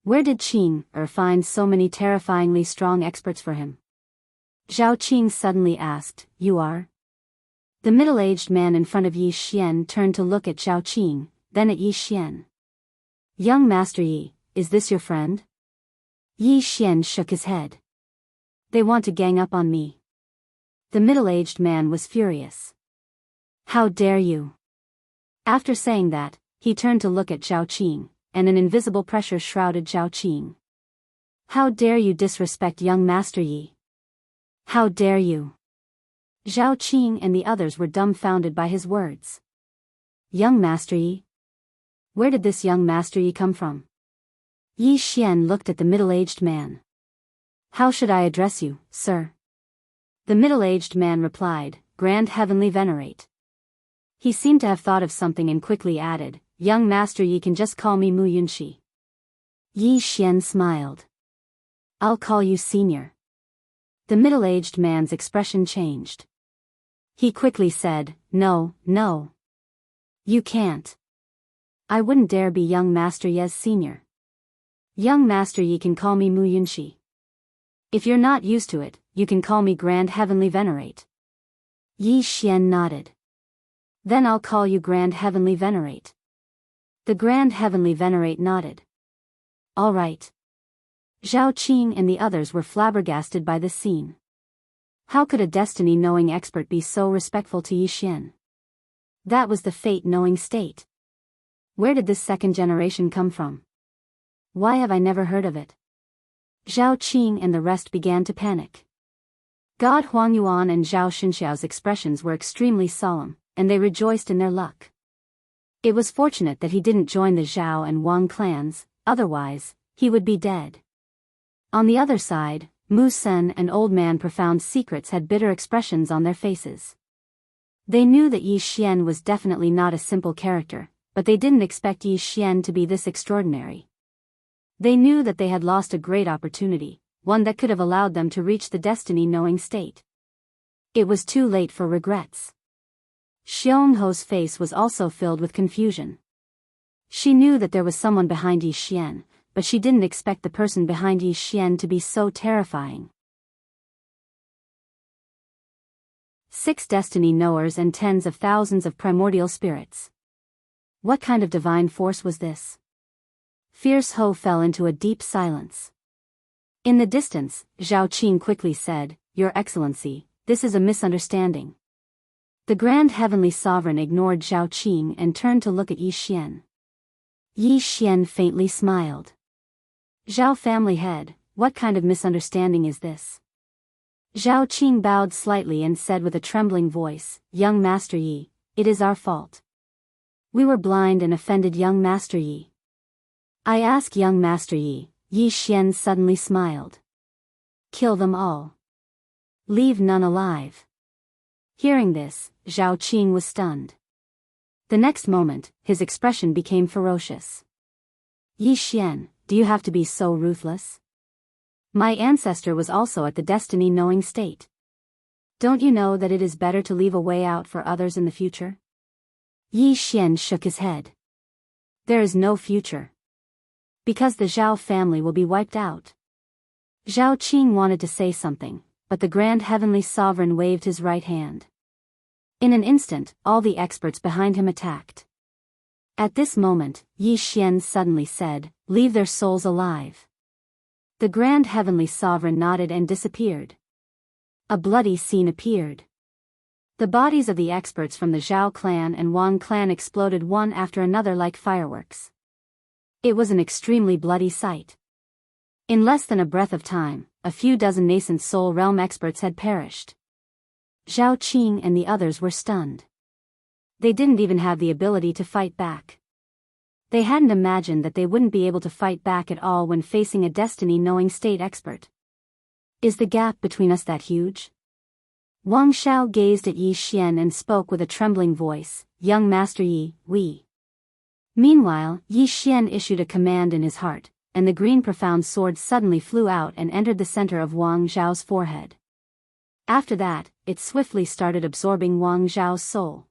Where did Qing find so many terrifyingly strong experts for him? Zhao Qing suddenly asked, "You are?" The middle-aged man in front of Yi Xian turned to look at Zhao Qing, then at Yi Xian. "Young Master Yi, is this your friend?" Yi Xian shook his head. "They want to gang up on me." The middle-aged man was furious. "How dare you?" After saying that, he turned to look at Zhao Qing, and an invisible pressure shrouded Zhao Qing. "How dare you disrespect young Master Yi? How dare you?" Zhao Qing and the others were dumbfounded by his words. "Young Master Yi? Where did this young Master Yi come from?" Yi Xian looked at the middle-aged man. "How should I address you, sir?" The middle-aged man replied, "Grand Heavenly Venerate." He seemed to have thought of something and quickly added, "Young Master Yi can just call me Mu Yunxi." Yi Xian smiled. "I'll call you Senior." The middle-aged man's expression changed. He quickly said, "No, no. You can't. I wouldn't dare be young Master Yi's Senior. Young Master Yi can call me Mu Yunxi. If you're not used to it, you can call me Grand Heavenly Venerate." Yi Xian nodded. "Then I'll call you Grand Heavenly Venerate." The Grand Heavenly Venerate nodded. "All right." Zhao Qing and the others were flabbergasted by this scene. How could a destiny-knowing expert be so respectful to Yi Xian? That was the fate-knowing state. Where did this second generation come from? Why have I never heard of it? Zhao Qing and the rest began to panic. God Huangyuan and Zhao Xunxiao's expressions were extremely solemn, and they rejoiced in their luck. It was fortunate that he didn't join the Zhao and Wang clans, otherwise, he would be dead. On the other side, Mu Sen and Old Man Profound Secrets had bitter expressions on their faces. They knew that Yi Xian was definitely not a simple character, but they didn't expect Yi Xian to be this extraordinary. They knew that they had lost a great opportunity, one that could have allowed them to reach the destiny-knowing state. It was too late for regrets. Xiongho's face was also filled with confusion. She knew that there was someone behind Yi Xian, but she didn't expect the person behind Yi Xian to be so terrifying. 6 destiny knowers and tens of thousands of primordial spirits. What kind of divine force was this? Fierce Ho fell into a deep silence. In the distance, Zhao Qing quickly said, "Your Excellency, this is a misunderstanding." The Grand Heavenly Sovereign ignored Zhao Qing and turned to look at Yi Xian. Yi Xian faintly smiled. "Zhao family head, what kind of misunderstanding is this?" Zhao Qing bowed slightly and said with a trembling voice, "Young Master Yi, it is our fault. We were blind and offended young Master Yi." "I ask young Master Yi," Yi Xian suddenly smiled. "Kill them all. Leave none alive." Hearing this, Zhao Qing was stunned. The next moment, his expression became ferocious. "Yi Xian, do you have to be so ruthless? My ancestor was also at the destiny-knowing state. Don't you know that it is better to leave a way out for others in the future?" Yi Xian shook his head. "There is no future. Because the Zhao family will be wiped out." Zhao Qing wanted to say something, but the Grand Heavenly Sovereign waved his right hand. In an instant, all the experts behind him attacked. At this moment, Yi Xian suddenly said, "Leave their souls alive." The Grand Heavenly Sovereign nodded and disappeared. A bloody scene appeared. The bodies of the experts from the Zhao clan and Wang clan exploded one after another like fireworks. It was an extremely bloody sight. In less than a breath of time, a few dozen nascent soul realm experts had perished. Zhao Qing and the others were stunned. They didn't even have the ability to fight back. They hadn't imagined that they wouldn't be able to fight back at all when facing a destiny-knowing state expert. Is the gap between us that huge? Wang Shao gazed at Yi Xian and spoke with a trembling voice, "Young Master Yi, we." Meanwhile, Yi Xian issued a command in his heart, and the green profound sword suddenly flew out and entered the center of Wang Zhao's forehead. After that, it swiftly started absorbing Wang Zhao's soul.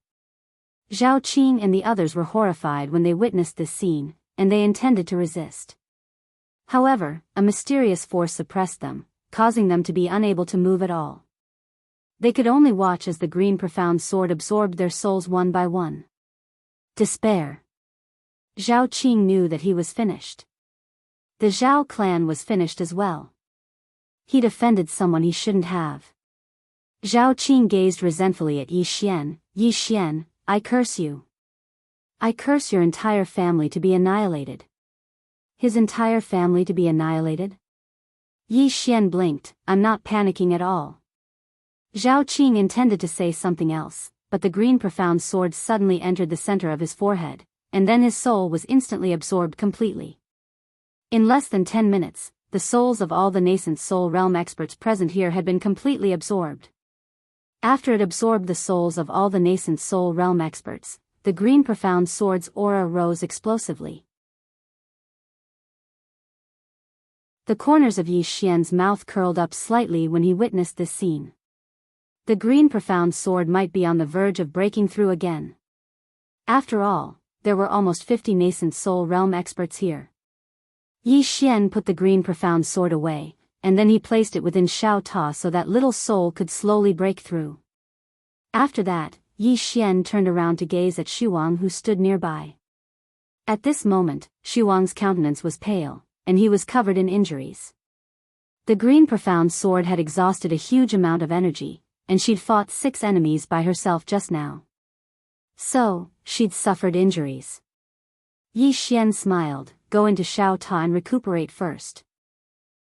Zhao Qing and the others were horrified when they witnessed this scene, and they intended to resist. However, a mysterious force suppressed them, causing them to be unable to move at all. They could only watch as the green profound sword absorbed their souls one by one. Despair. Zhao Qing knew that he was finished. The Zhao clan was finished as well. He'd offended someone he shouldn't have. Zhao Qing gazed resentfully at Yi Xian. Yi Xian, I curse you. I curse your entire family to be annihilated. His entire family to be annihilated? Yi Xian blinked. I'm not panicking at all. Zhao Qing intended to say something else, but the green profound sword suddenly entered the center of his forehead, and then his soul was instantly absorbed completely. In less than 10 minutes, the souls of all the nascent soul realm experts present here had been completely absorbed. After it absorbed the souls of all the nascent soul realm experts, the green profound sword's aura rose explosively. The corners of Yi Xian's mouth curled up slightly when he witnessed this scene. The green profound sword might be on the verge of breaking through again. After all, there were almost 50 nascent soul realm experts here. Yi Xian put the green profound sword away, and then he placed it within Xiao Ta so that little soul could slowly break through. After that, Yi Xian turned around to gaze at Shuang who stood nearby. At this moment, Shuang's countenance was pale, and he was covered in injuries. The green profound sword had exhausted a huge amount of energy, and she'd fought 6 enemies by herself just now. So, she'd suffered injuries. Yi Xian smiled. Go into Xiao Ta and recuperate first.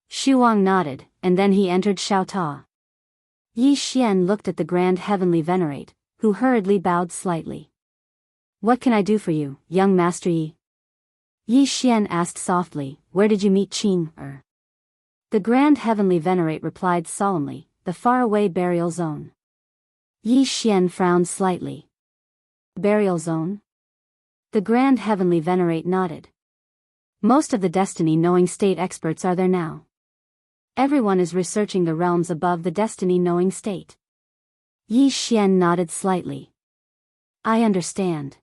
Shuang nodded, and then he entered Xiao Ta. Yi Xian looked at the Grand Heavenly Venerate, who hurriedly bowed slightly. What can I do for you, young Master Yi? Yi Xian asked softly. Where did you meet Qing? The Grand Heavenly Venerate replied solemnly, the faraway burial zone. Yi Xian frowned slightly. Burial zone? The Grand Heavenly Venerate nodded. Most of the destiny-knowing state experts are there now. Everyone is researching the realms above the destiny-knowing state. Yi Xian nodded slightly. I understand.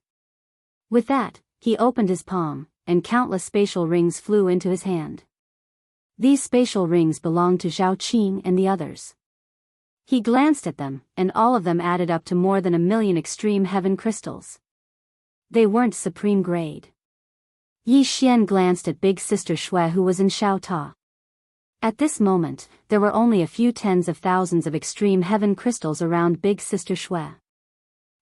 With that, he opened his palm, and countless spatial rings flew into his hand. These spatial rings belonged to Zhao Qing and the others. He glanced at them, and all of them added up to more than 1,000,000 extreme heaven crystals. They weren't supreme grade. Yi Xian glanced at Big Sister Shui who was in Xiao Ta. At this moment, there were only a few tens of thousands of extreme heaven crystals around Big Sister Shui.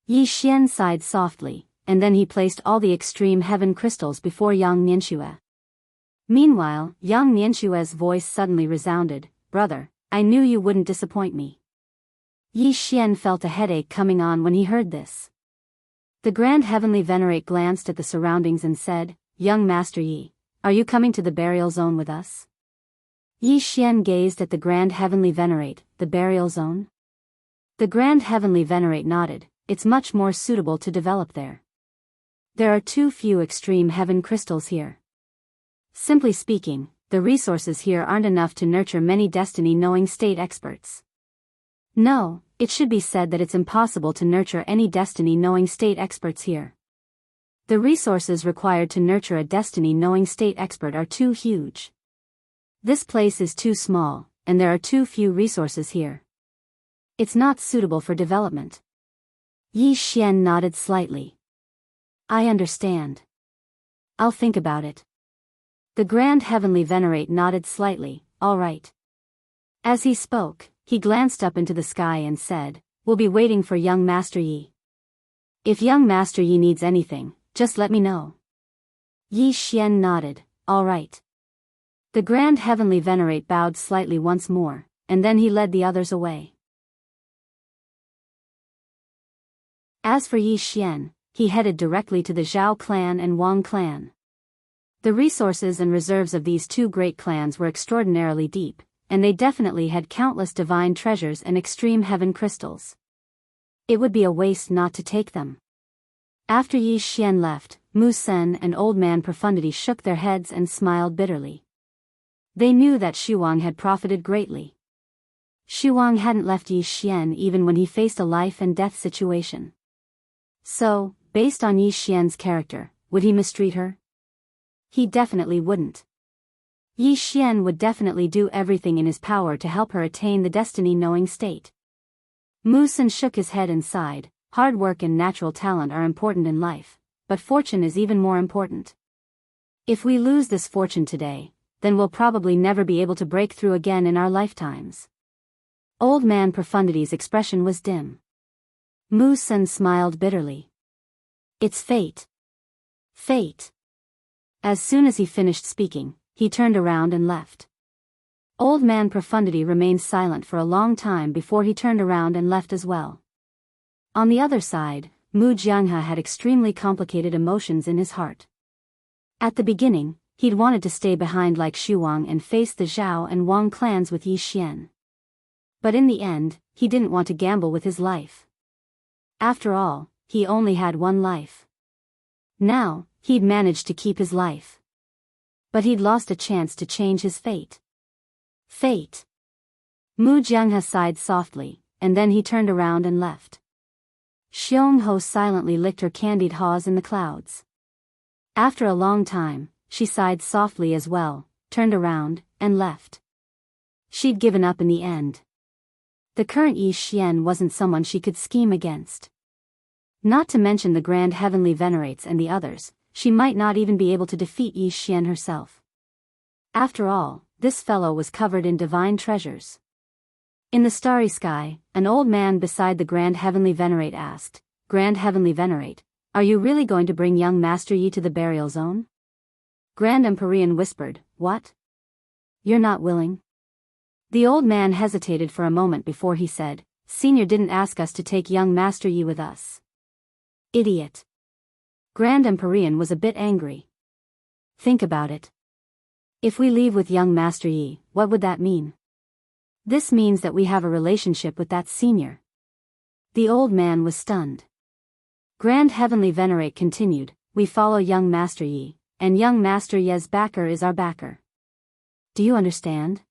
Yi Xian sighed softly, and then he placed all the extreme heaven crystals before Yang Nianxue. Meanwhile, Yang Nianxue's voice suddenly resounded, Brother, I knew you wouldn't disappoint me. Yi Xian felt a headache coming on when he heard this. The Grand Heavenly Venerate glanced at the surroundings and said, Young Master Yi, are you coming to the burial zone with us? Yi Xian gazed at the Grand Heavenly Venerate. The burial zone? The Grand Heavenly Venerate nodded. It's much more suitable to develop there. There are too few extreme heaven crystals here. Simply speaking, the resources here aren't enough to nurture many destiny-knowing state experts. No, it should be said that it's impossible to nurture any destiny-knowing state experts here. The resources required to nurture a destiny-knowing state expert are too huge. This place is too small, and there are too few resources here. It's not suitable for development. Yi Xian nodded slightly. I understand. I'll think about it. The Grand Heavenly Venerate nodded slightly. All right. As he spoke, he glanced up into the sky and said, We'll be waiting for young Master Yi. If young Master Yi needs anything, just let me know. Yi Xian nodded. All right. The Grand Heavenly Venerate bowed slightly once more, and then he led the others away. As for Yi Xian, he headed directly to the Zhao clan and Wang clan. The resources and reserves of these two great clans were extraordinarily deep, and they definitely had countless divine treasures and extreme heaven crystals. It would be a waste not to take them. After Yi Xian left, Mu Sen and Old Man Profundity shook their heads and smiled bitterly. They knew that Shuang had profited greatly. Shuang hadn't left Yi Xian even when he faced a life and death situation. So, based on Yi Xian's character, would he mistreat her? He definitely wouldn't. Yi Xian would definitely do everything in his power to help her attain the destiny-knowing state. Musen shook his head and sighed. Hard work and natural talent are important in life, but fortune is even more important. If we lose this fortune today, then we'll probably never be able to break through again in our lifetimes. Old Man Profundity's expression was dim. Musen smiled bitterly. It's fate. Fate. As soon as he finished speaking, he turned around and left. Old Man Profundity remained silent for a long time before he turned around and left as well. On the other side, Mu Jianghe had extremely complicated emotions in his heart. At the beginning, he'd wanted to stay behind like Xu Wang and face the Zhao and Wang clans with Yi Xian. But in the end, he didn't want to gamble with his life. After all, he only had one life. Now, he'd managed to keep his life. But he'd lost a chance to change his fate. Fate. Mu Jianghe sighed softly, and then he turned around and left. Xiongho silently licked her candied haws in the clouds. After a long time, she sighed softly as well, turned around, and left. She'd given up in the end. The current Yi Xian wasn't someone she could scheme against. Not to mention the Grand Heavenly Venerates and the others, she might not even be able to defeat Yi Xian herself. After all, this fellow was covered in divine treasures. In the starry sky, an old man beside the Grand Heavenly Venerate asked, Grand Heavenly Venerate, are you really going to bring young Master Yi to the burial zone? Grand Empyrean whispered, what? You're not willing? The old man hesitated for a moment before he said, Senior didn't ask us to take young Master Yi with us. Idiot. Grand Empyrean was a bit angry. Think about it. If we leave with young Master Yi, what would that mean? This means that we have a relationship with that senior. The old man was stunned. Grand Heavenly Venerate continued, we follow young Master Yi, and young Master Yi's backer is our backer. Do you understand?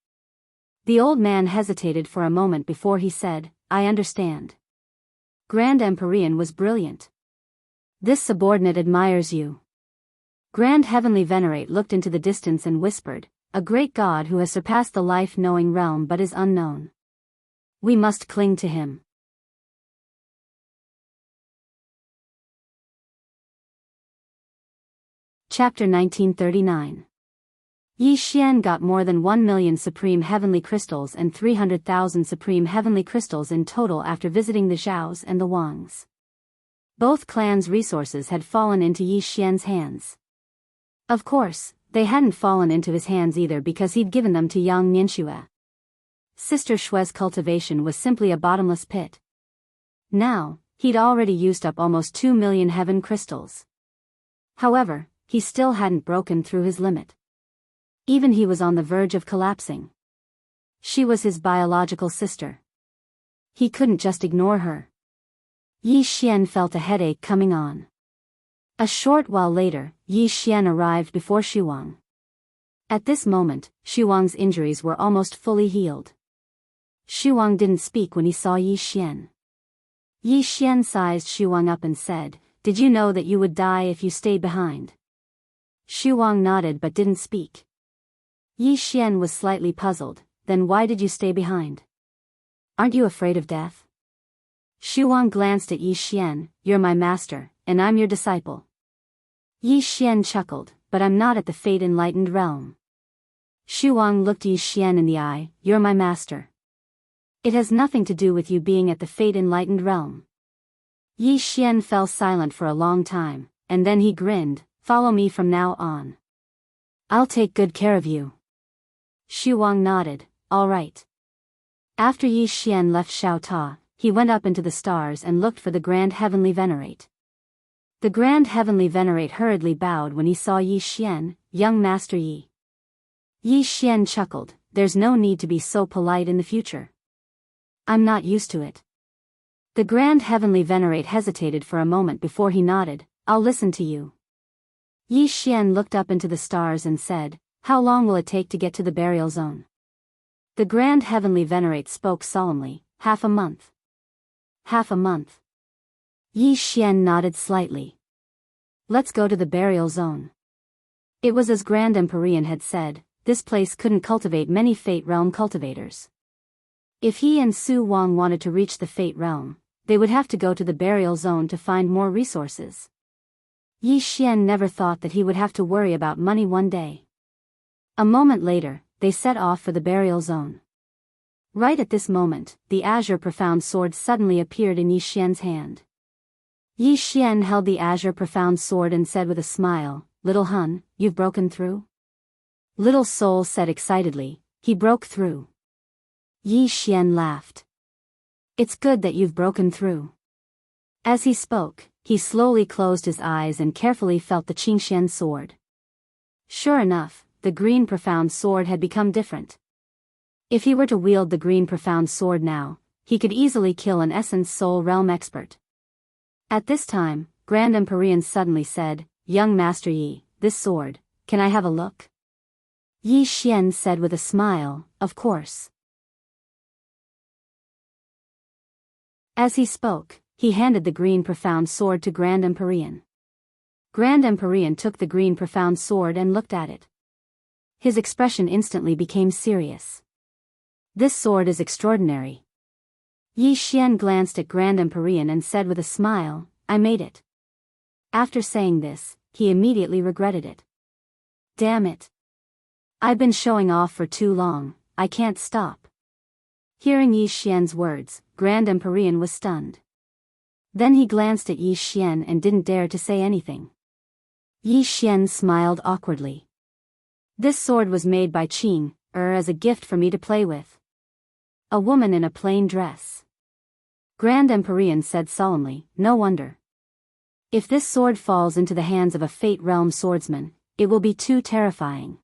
The old man hesitated for a moment before he said, I understand. Grand Empyrean was brilliant. This subordinate admires you. Grand Heavenly Venerate looked into the distance and whispered, a great God who has surpassed the life-knowing realm but is unknown. We must cling to him. Chapter 1939. Yi Xian got more than 1 million Supreme Heavenly Crystals and 300,000 Supreme Heavenly Crystals in total after visiting the Zhaos and the Wangs. Both clans' resources had fallen into Yi Xian's hands. Of course, they hadn't fallen into his hands either because he'd given them to Yang Nianxue. Sister Shue's cultivation was simply a bottomless pit. Now, he'd already used up almost 2 million heaven crystals. However, he still hadn't broken through his limit. Even he was on the verge of collapsing. She was his biological sister. He couldn't just ignore her. Yi Xian felt a headache coming on. A short while later, Yi Xian arrived before Xu Wang. At this moment, Xu Wang's injuries were almost fully healed. Xu Wang didn't speak when he saw Yi Xian. Yi Xian sized Xu Wang up and said, Did you know that you would die if you stayed behind? Xu Wang nodded but didn't speak. Yi Xian was slightly puzzled, then why did you stay behind? Aren't you afraid of death? Xu Wang glanced at Yi Xian, You're my master, and I'm your disciple. Yi Xian chuckled, but I'm not at the fate-enlightened realm. Xu Wang looked Yi Xian in the eye, You're my master. It has nothing to do with you being at the fate-enlightened realm. Yi Xian fell silent for a long time, and then he grinned, Follow me from now on. I'll take good care of you. Xu Wang nodded, all right. After Yi Xian left Xiao Ta, he went up into the stars and looked for the Grand Heavenly Venerate. The Grand Heavenly Venerate hurriedly bowed when he saw Yi Xian, young Master Yi. Yi Xian chuckled, There's no need to be so polite in the future. I'm not used to it. The Grand Heavenly Venerate hesitated for a moment before he nodded, I'll listen to you. Yi Xian looked up into the stars and said, How long will it take to get to the burial zone? The Grand Heavenly Venerate spoke solemnly, Half a month. Half a month. Yi Xian nodded slightly. Let's go to the burial zone. It was as Grand Empyrean had said, this place couldn't cultivate many Fate Realm cultivators. If he and Su Wang wanted to reach the Fate Realm, they would have to go to the burial zone to find more resources. Yi Xian never thought that he would have to worry about money one day. A moment later, they set off for the burial zone. Right at this moment, the azure profound sword suddenly appeared in Yi Xian's hand. Yi Xian held the azure profound sword and said with a smile, "Little Hun, you've broken through?" Little Soul said excitedly, "He broke through." Yi Xian laughed. "It's good that you've broken through." As he spoke, he slowly closed his eyes and carefully felt the Qingxian sword. Sure enough, the green profound sword had become different. If he were to wield the green profound sword now, he could easily kill an Essence Soul Realm expert. At this time, Grand Empyrean suddenly said, "Young Master Yi, this sword, can I have a look?" Yi Xian said with a smile, "Of course." As he spoke, he handed the green profound sword to Grand Empyrean. Grand Empyrean took the green profound sword and looked at it. His expression instantly became serious. "This sword is extraordinary." Yi Xian glanced at Grand Empyrean and said with a smile, "I made it." After saying this, he immediately regretted it. "Damn it. I've been showing off for too long, I can't stop." Hearing Yi Xian's words, Grand Empyrean was stunned. Then he glanced at Yi Xian and didn't dare to say anything. Yi Xian smiled awkwardly. "This sword was made by Qing, as a gift for me to play with." A woman in a plain dress. Grand Empyrean said solemnly, "No wonder. If this sword falls into the hands of a Fate Realm swordsman, it will be too terrifying."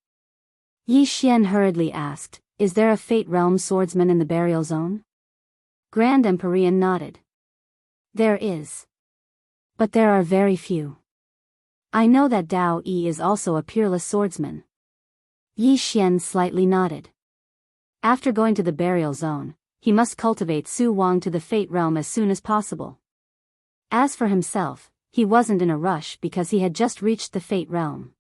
Yi Xian hurriedly asked, "Is there a Fate Realm swordsman in the burial zone?" Grand Empyrean nodded. "There is. But there are very few. I know that Dao Yi is also a peerless swordsman." Yi Xian slightly nodded. After going to the burial zone, he must cultivate Su Wang to the Fate Realm as soon as possible. As for himself, he wasn't in a rush because he had just reached the Fate Realm.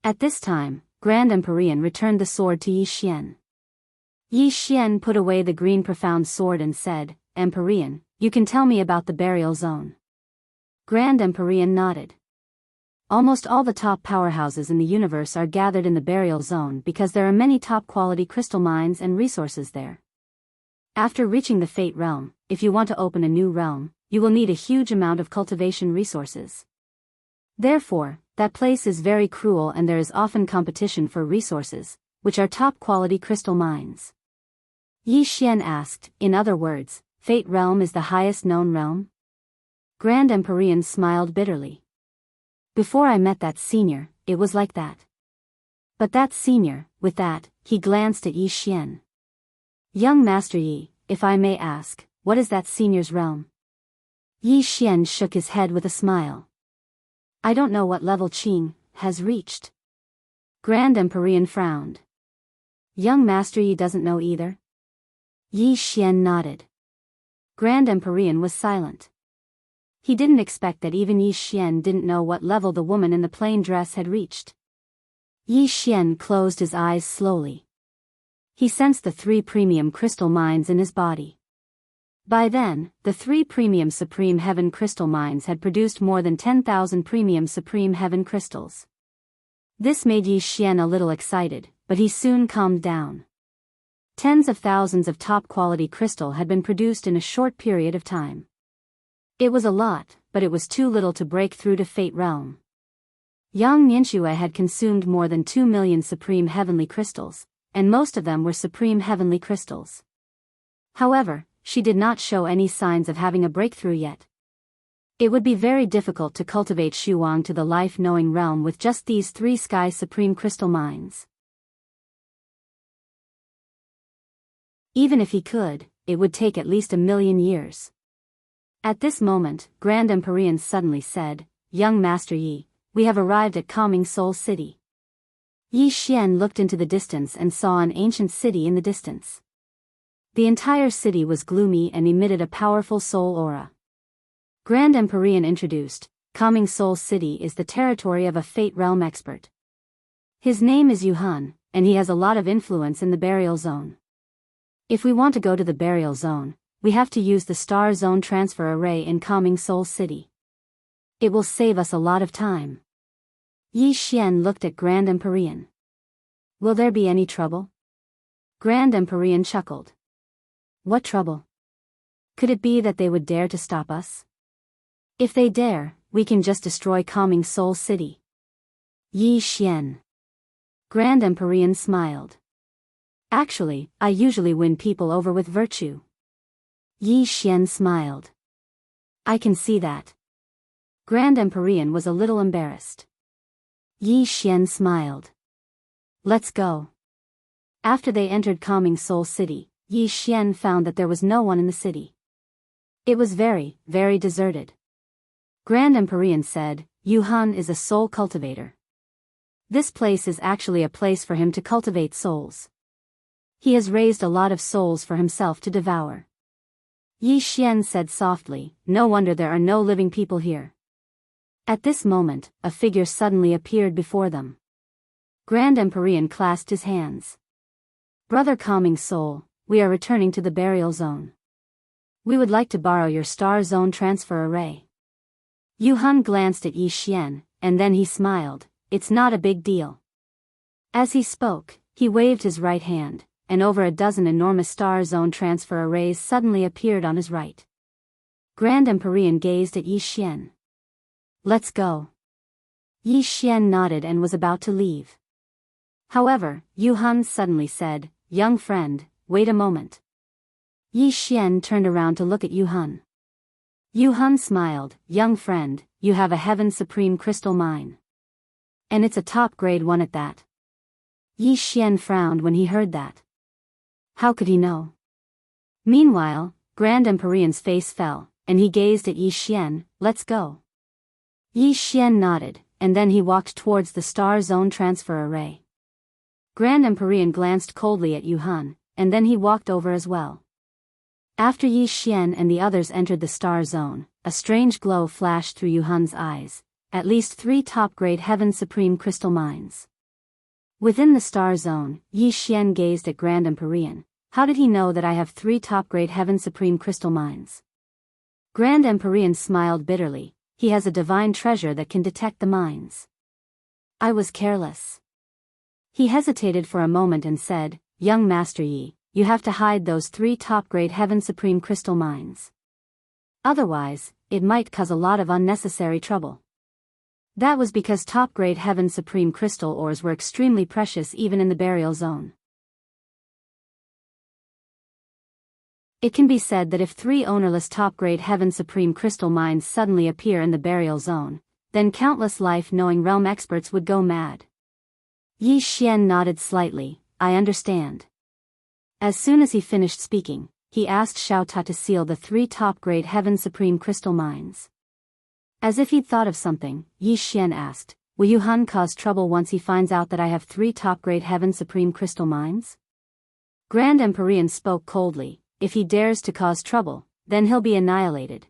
At this time, Grand Empyrean returned the sword to Yi Xian. Yi Xian put away the green profound sword and said, "Empyrean, you can tell me about the burial zone." Grand Empyrean nodded. Almost all the top powerhouses in the universe are gathered in the burial zone because there are many top-quality crystal mines and resources there. After reaching the Fate Realm, if you want to open a new realm, you will need a huge amount of cultivation resources. Therefore, that place is very cruel and there is often competition for resources, which are top-quality crystal mines. Yi Xian asked, "In other words, Fate Realm is the highest known realm?" Grand Empyrean smiled bitterly. "Before I met that senior, it was like that. But that senior," with that, he glanced at Yi Xian. "Young Master Yi, if I may ask, what is that senior's realm?" Yi Xian shook his head with a smile. "I don't know what level Qing has reached." Grand Empyrean frowned. "Young Master Yi doesn't know either?" Yi Xian nodded. Grand Empyrean was silent. He didn't expect that even Yi Xian didn't know what level the woman in the plain dress had reached. Yi Xian closed his eyes slowly. He sensed the 3 premium crystal mines in his body. By then, the 3 premium Supreme Heaven crystal mines had produced more than 10,000 premium Supreme Heaven crystals. This made Yi Xian a little excited, but he soon calmed down. Tens of thousands of top-quality crystal had been produced in a short period of time. It was a lot, but it was too little to break through to Fate Realm. Yang Nianxue had consumed more than 2 million Supreme Heavenly crystals, and most of them were Supreme Heavenly crystals. However, she did not show any signs of having a breakthrough yet. It would be very difficult to cultivate Shuang to the life-knowing realm with just these 3 Sky Supreme crystal mines. Even if he could, it would take at least 1,000,000 years. At this moment, Grand Empyrean suddenly said, "Young Master Yi, we have arrived at Calming Soul City." Yi Xian looked into the distance and saw an ancient city in the distance. The entire city was gloomy and emitted a powerful soul aura. Grand Empyrean introduced, "Calming Soul City is the territory of a Fate Realm expert. His name is Yuhan, and he has a lot of influence in the burial zone. If we want to go to the burial zone, we have to use the star zone transfer array in Calming Soul City. It will save us a lot of time. Yi Xian looked at Grand Empyrean. Will there be any trouble? Grand Empyrean chuckled. What trouble? Could it be that they would dare to stop us? If they dare, we can just destroy Calming Soul City. Yi Xian. Grand Empyrean smiled. Actually, I usually win people over with virtue. Yi Xian smiled. I can see that. Grand Empyrean was a little embarrassed. Yi Xian smiled. Let's go. After they entered Calming Soul City, Yi Xian found that there was no one in the city. It was very, very deserted. Grand Empyrean said, Yuhan is a soul cultivator. This place is actually a place for him to cultivate souls. He has raised a lot of souls for himself to devour. Yi Xian said softly, no wonder there are no living people here. At this moment, a figure suddenly appeared before them. Grand Empyrean clasped his hands. Brother Calming Soul, we are returning to the burial zone. We would like to borrow your star zone transfer array. Yuhan glanced at Yi Xian, and then he smiled. It's not a big deal. As he spoke, he waved his right hand, and over a dozen enormous star zone transfer arrays suddenly appeared on his right. Grand Empyrean gazed at Yi Xian. Let's go. Yi Xian nodded and was about to leave. However, Yuhan suddenly said, young friend, wait a moment. Yi Xian turned around to look at Yuhan. Yuhan smiled, young friend, you have a Heaven Supreme crystal mine. And it's a top-grade one at that. Yi Xian frowned when he heard that. How could he know? Meanwhile, Grand Empyrean's face fell, and he gazed at Yi Xian, let's go. Yi Xian nodded, and then he walked towards the star zone transfer array. Grand Empyrean glanced coldly at Yuhan, and then he walked over as well. After Yi Xian and the others entered the star zone, a strange glow flashed through Yuhan's eyes, at least 3 top-grade Heaven Supreme crystal mines. Within the star zone, Yi Xian gazed at Grand Empyrean. How did he know that I have 3 top-grade Heaven Supreme crystal mines? Grand Empyrean smiled bitterly. He has a divine treasure that can detect the mines. I was careless. He hesitated for a moment and said, young Master Yi, you have to hide those 3 top-grade Heaven Supreme crystal mines. Otherwise, it might cause a lot of unnecessary trouble. That was because top-grade Heaven Supreme crystal ores were extremely precious even in the burial zone. It can be said that if 3 ownerless top-grade Heaven Supreme crystal mines suddenly appear in the burial zone, then countless life-knowing realm experts would go mad. Yi Xian nodded slightly, I understand. As soon as he finished speaking, he asked Xiao Ta to seal the 3 top-grade Heaven Supreme crystal mines. As if he'd thought of something, Yi Xian asked, will Yuhan cause trouble once he finds out that I have 3 top-grade Heaven Supreme crystal mines? Grand Empyrean spoke coldly, if he dares to cause trouble, then he'll be annihilated.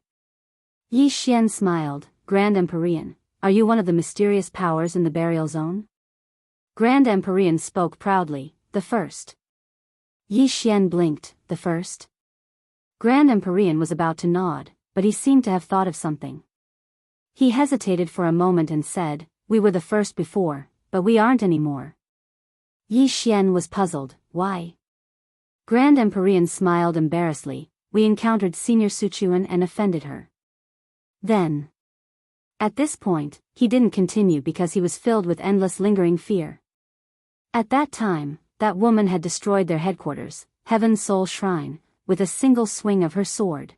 Yi Xian smiled, Grand Empyrean, are you one of the mysterious powers in the burial zone? Grand Empyrean spoke proudly, the first. Yi Xian blinked, the first? Grand Empyrean was about to nod, but he seemed to have thought of something. He hesitated for a moment and said, we were the first before, but we aren't anymore. Yi Xian was puzzled, why? Grand Empyrean smiled embarrassedly, we encountered Senior Sichuan and offended her. Then. At this point, he didn't continue because he was filled with endless lingering fear. At that time, that woman had destroyed their headquarters, Heaven Soul Shrine, with a single swing of her sword.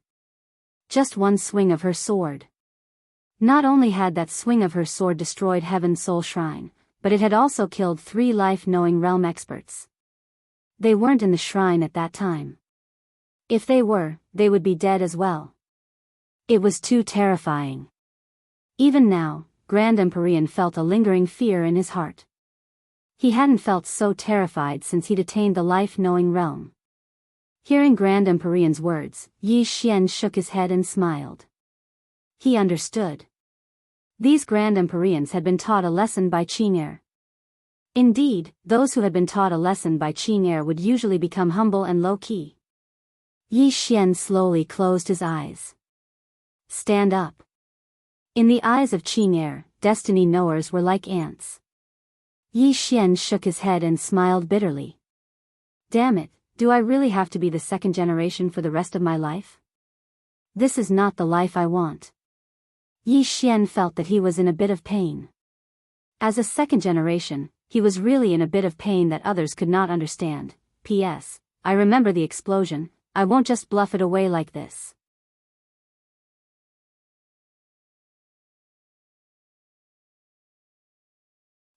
Just one swing of her sword. Not only had that swing of her sword destroyed Heaven Soul Shrine, but it had also killed 3 life-knowing realm experts. They weren't in the shrine at that time. If they were, they would be dead as well. It was too terrifying. Even now, Grand Empyrean felt a lingering fear in his heart. He hadn't felt so terrified since he'd attained the life-knowing realm. Hearing Grand Empyrean's words, Yi Xian shook his head and smiled. He understood. These Grand Empyreans had been taught a lesson by Qing'er. Indeed, those who had been taught a lesson by Qing'er would usually become humble and low-key. Yi Xian slowly closed his eyes. Stand up. In the eyes of Qing'er, destiny knowers were like ants. Yi Xian shook his head and smiled bitterly. Damn it, do I really have to be the second generation for the rest of my life? This is not the life I want. Yi Xian felt that he was in a bit of pain. As a second generation, he was really in a bit of pain that others could not understand. P.S. I remember the explosion, I won't just bluff it away like this.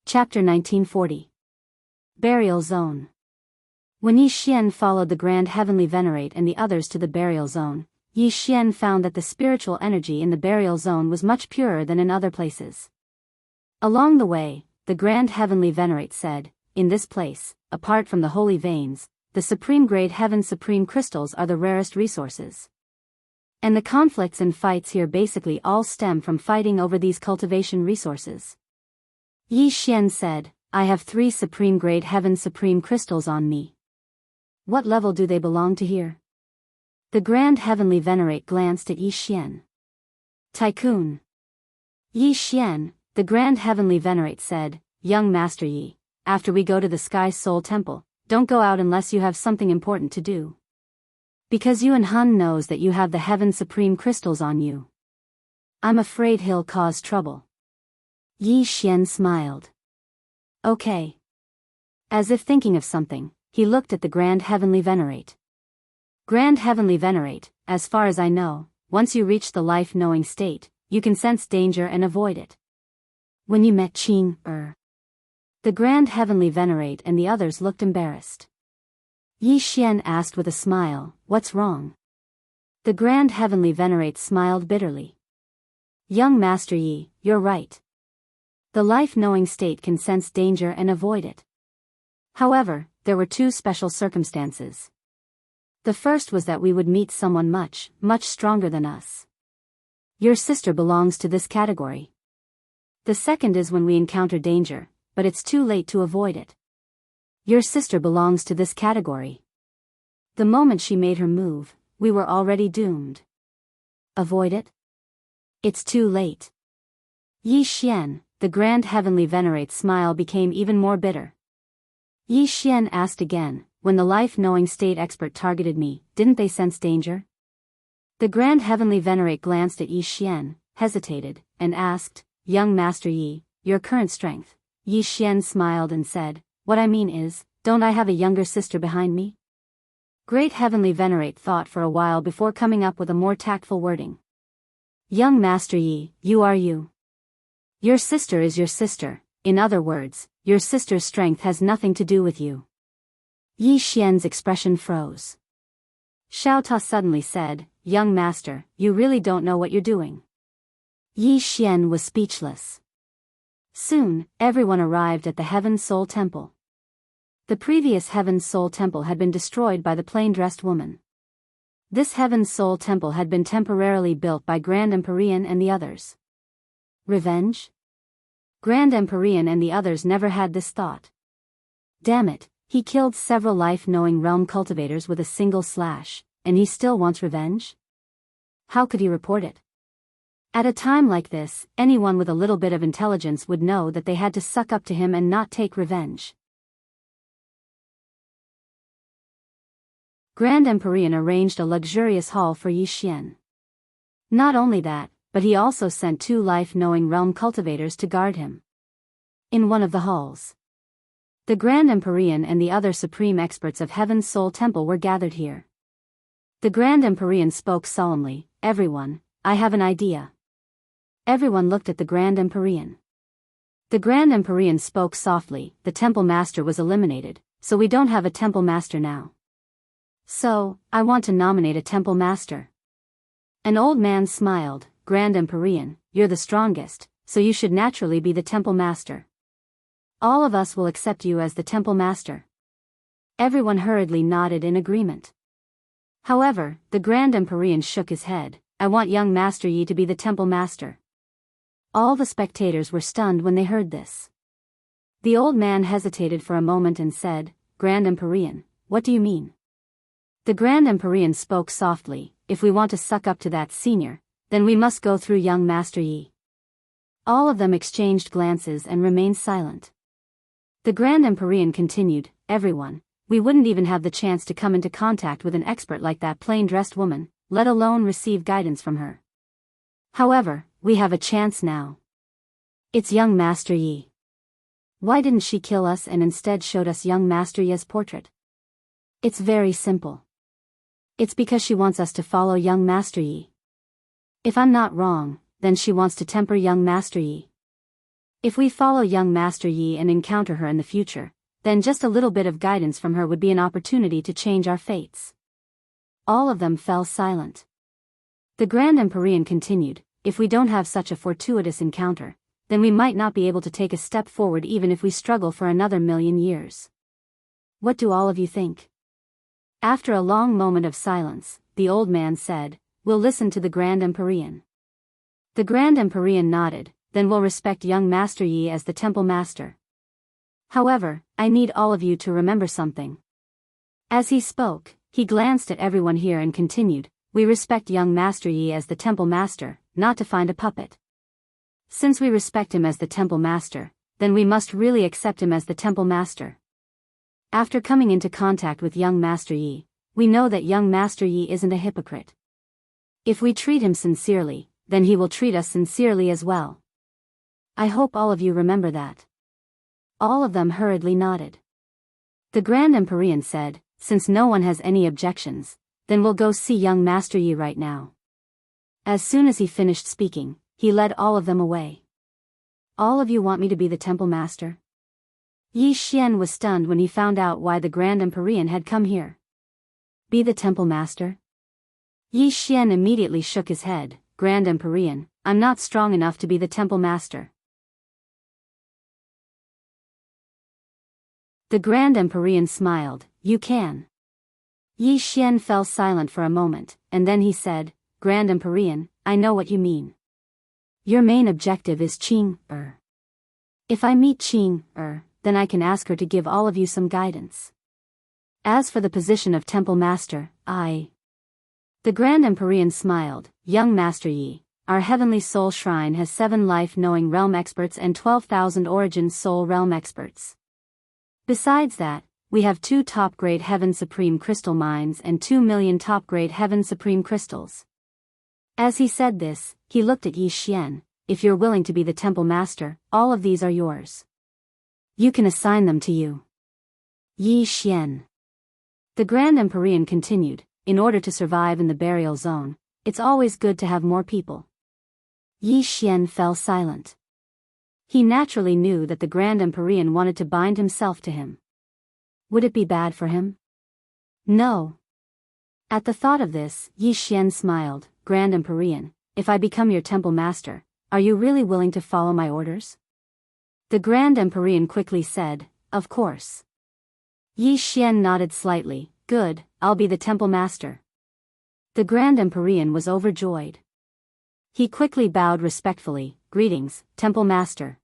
Chapter 1940. Burial Zone. When Yi Xian followed the Grand Heavenly Venerate and the others to the burial zone, Yi Xian found that the spiritual energy in the burial zone was much purer than in other places. Along the way, the Grand Heavenly Venerate said, in this place, apart from the holy veins, the supreme grade heaven supreme crystals are the rarest resources. And the conflicts and fights here basically all stem from fighting over these cultivation resources. Yi Xian said, I have 3 supreme grade heaven supreme crystals on me. What level do they belong to here? The Grand Heavenly Venerate glanced at Yi Xian. Tycoon. Yi Xian, the Grand Heavenly Venerate said, Young Master Yi, after we go to the Sky Soul Temple, don't go out unless you have something important to do. Because Yuan Hun knows that you have the Heaven Supreme crystals on you. I'm afraid he'll cause trouble. Yi Xian smiled. Okay. As if thinking of something, he looked at the Grand Heavenly Venerate. Grand Heavenly Venerate, as far as I know, once you reach the life-knowing state, you can sense danger and avoid it. When you met Qing'er. The Grand Heavenly Venerate and the others looked embarrassed. Yi Xian asked with a smile, what's wrong? The Grand Heavenly Venerate smiled bitterly. Young Master Yi, you're right. The life-knowing state can sense danger and avoid it. However, there were 2 special circumstances. The first was that we would meet someone much, much stronger than us. Your sister belongs to this category. The second is when we encounter danger, but it's too late to avoid it. Your sister belongs to this category. The moment she made her move, we were already doomed. Avoid it? It's too late. Yi Xian, the Grand Heavenly Venerate's smile became even more bitter. Yi Xian asked again, when the life-knowing state expert targeted me, didn't they sense danger? The Grand Heavenly Venerate glanced at Yi Xian, hesitated, and asked, Young Master Yi, your current strength. Yi Xian smiled and said, what I mean is, don't I have a younger sister behind me? Great Heavenly Venerate thought for a while before coming up with a more tactful wording. Young Master Yi, you are you. Your sister is your sister, in other words, your sister's strength has nothing to do with you. Yi Xian's expression froze. Xiao Ta suddenly said, Young Master, you really don't know what you're doing. Yi Xian was speechless. Soon, everyone arrived at the Heaven Soul Temple. The previous Heaven Soul Temple had been destroyed by the plain-dressed woman. This Heaven Soul Temple had been temporarily built by Grand Empyrean and the others. Revenge? Grand Empyrean and the others never had this thought. Damn it, he killed several life-knowing realm cultivators with a single slash, and he still wants revenge? How could he report it? At a time like this, anyone with a little bit of intelligence would know that they had to suck up to him and not take revenge. Grand Empyrean arranged a luxurious hall for Yi Xian. Not only that, but he also sent 2 life-knowing realm cultivators to guard him. In one of the halls, the Grand Empyrean and the other supreme experts of Heaven's Soul Temple were gathered here. The Grand Empyrean spoke solemnly, Everyone, I have an idea. Everyone looked at the Grand Empyrean. The Grand Empyrean spoke softly, the Temple Master was eliminated, so we don't have a Temple Master now. So, I want to nominate a Temple Master. An old man smiled, Grand Empyrean, you're the strongest, so you should naturally be the Temple Master. All of us will accept you as the Temple Master. Everyone hurriedly nodded in agreement. However, the Grand Empyrean shook his head, I want young Master Yi to be the Temple Master. All the spectators were stunned when they heard this. The old man hesitated for a moment and said, Grand Empyrean, what do you mean? The Grand Empyrean spoke softly, if we want to suck up to that senior, then we must go through young Master Yi. All of them exchanged glances and remained silent. The Grand Empyrean continued, everyone, we wouldn't even have the chance to come into contact with an expert like that plain-dressed woman, let alone receive guidance from her. However, we have a chance now. It's young Master Yi. Why didn't she kill us and instead showed us young Master Yi's portrait? It's very simple. It's because she wants us to follow young Master Yi. If I'm not wrong, then she wants to temper young Master Yi. If we follow young Master Yi and encounter her in the future, then just a little bit of guidance from her would be an opportunity to change our fates. All of them fell silent. The Grand Empyrean continued, if we don't have such a fortuitous encounter, then we might not be able to take a step forward even if we struggle for another 1,000,000 years. What do all of you think? After a long moment of silence, the old man said, we'll listen to the Grand Empyrean. The Grand Empyrean nodded, then we'll respect young Master Yi as the temple master. However, I need all of you to remember something. As he spoke, he glanced at everyone here and continued, we respect young Master Yi as the temple master, not to find a puppet. Since we respect him as the temple master, then we must really accept him as the temple master. After coming into contact with young Master Yi, we know that young Master Yi isn't a hypocrite. If we treat him sincerely, then he will treat us sincerely as well. I hope all of you remember that. All of them hurriedly nodded. The Grand Empyrean said, since no one has any objections, then we'll go see young Master Yi right now. As soon as he finished speaking, he led all of them away. All of you want me to be the temple master? Yi Xian was stunned when he found out why the Grand Empyrean had come here. Be the temple master? Yi Xian immediately shook his head, Grand Empyrean, I'm not strong enough to be the temple master. The Grand Empyrean smiled, you can. Yi Xian fell silent for a moment, and then he said, Grand Empyrean, I know what you mean. Your main objective is Qing. If I meet Qing, then I can ask her to give all of you some guidance. As for the position of temple master, The Grand Empyrean smiled, young Master Yi, our heavenly soul shrine has 7 life-knowing realm experts and 12,000 origin soul realm experts. Besides that, we have 2 top-grade Heaven Supreme crystal mines and 2 million top-grade Heaven Supreme crystals. As he said this, he looked at Yi Xian, if you're willing to be the temple master, all of these are yours. You can assign them to you. Yi Xian. The Grand Empyrean continued, in order to survive in the burial zone, it's always good to have more people. Yi Xian fell silent. He naturally knew that the Grand Empyrean wanted to bind himself to him. Would it be bad for him? No. At the thought of this, Yi Xian smiled, Grand Empyrean, if I become your temple master, are you really willing to follow my orders? The Grand Empyrean quickly said, of course. Yi Xian nodded slightly, good, I'll be the temple master. The Grand Empyrean was overjoyed. He quickly bowed respectfully, greetings, temple master.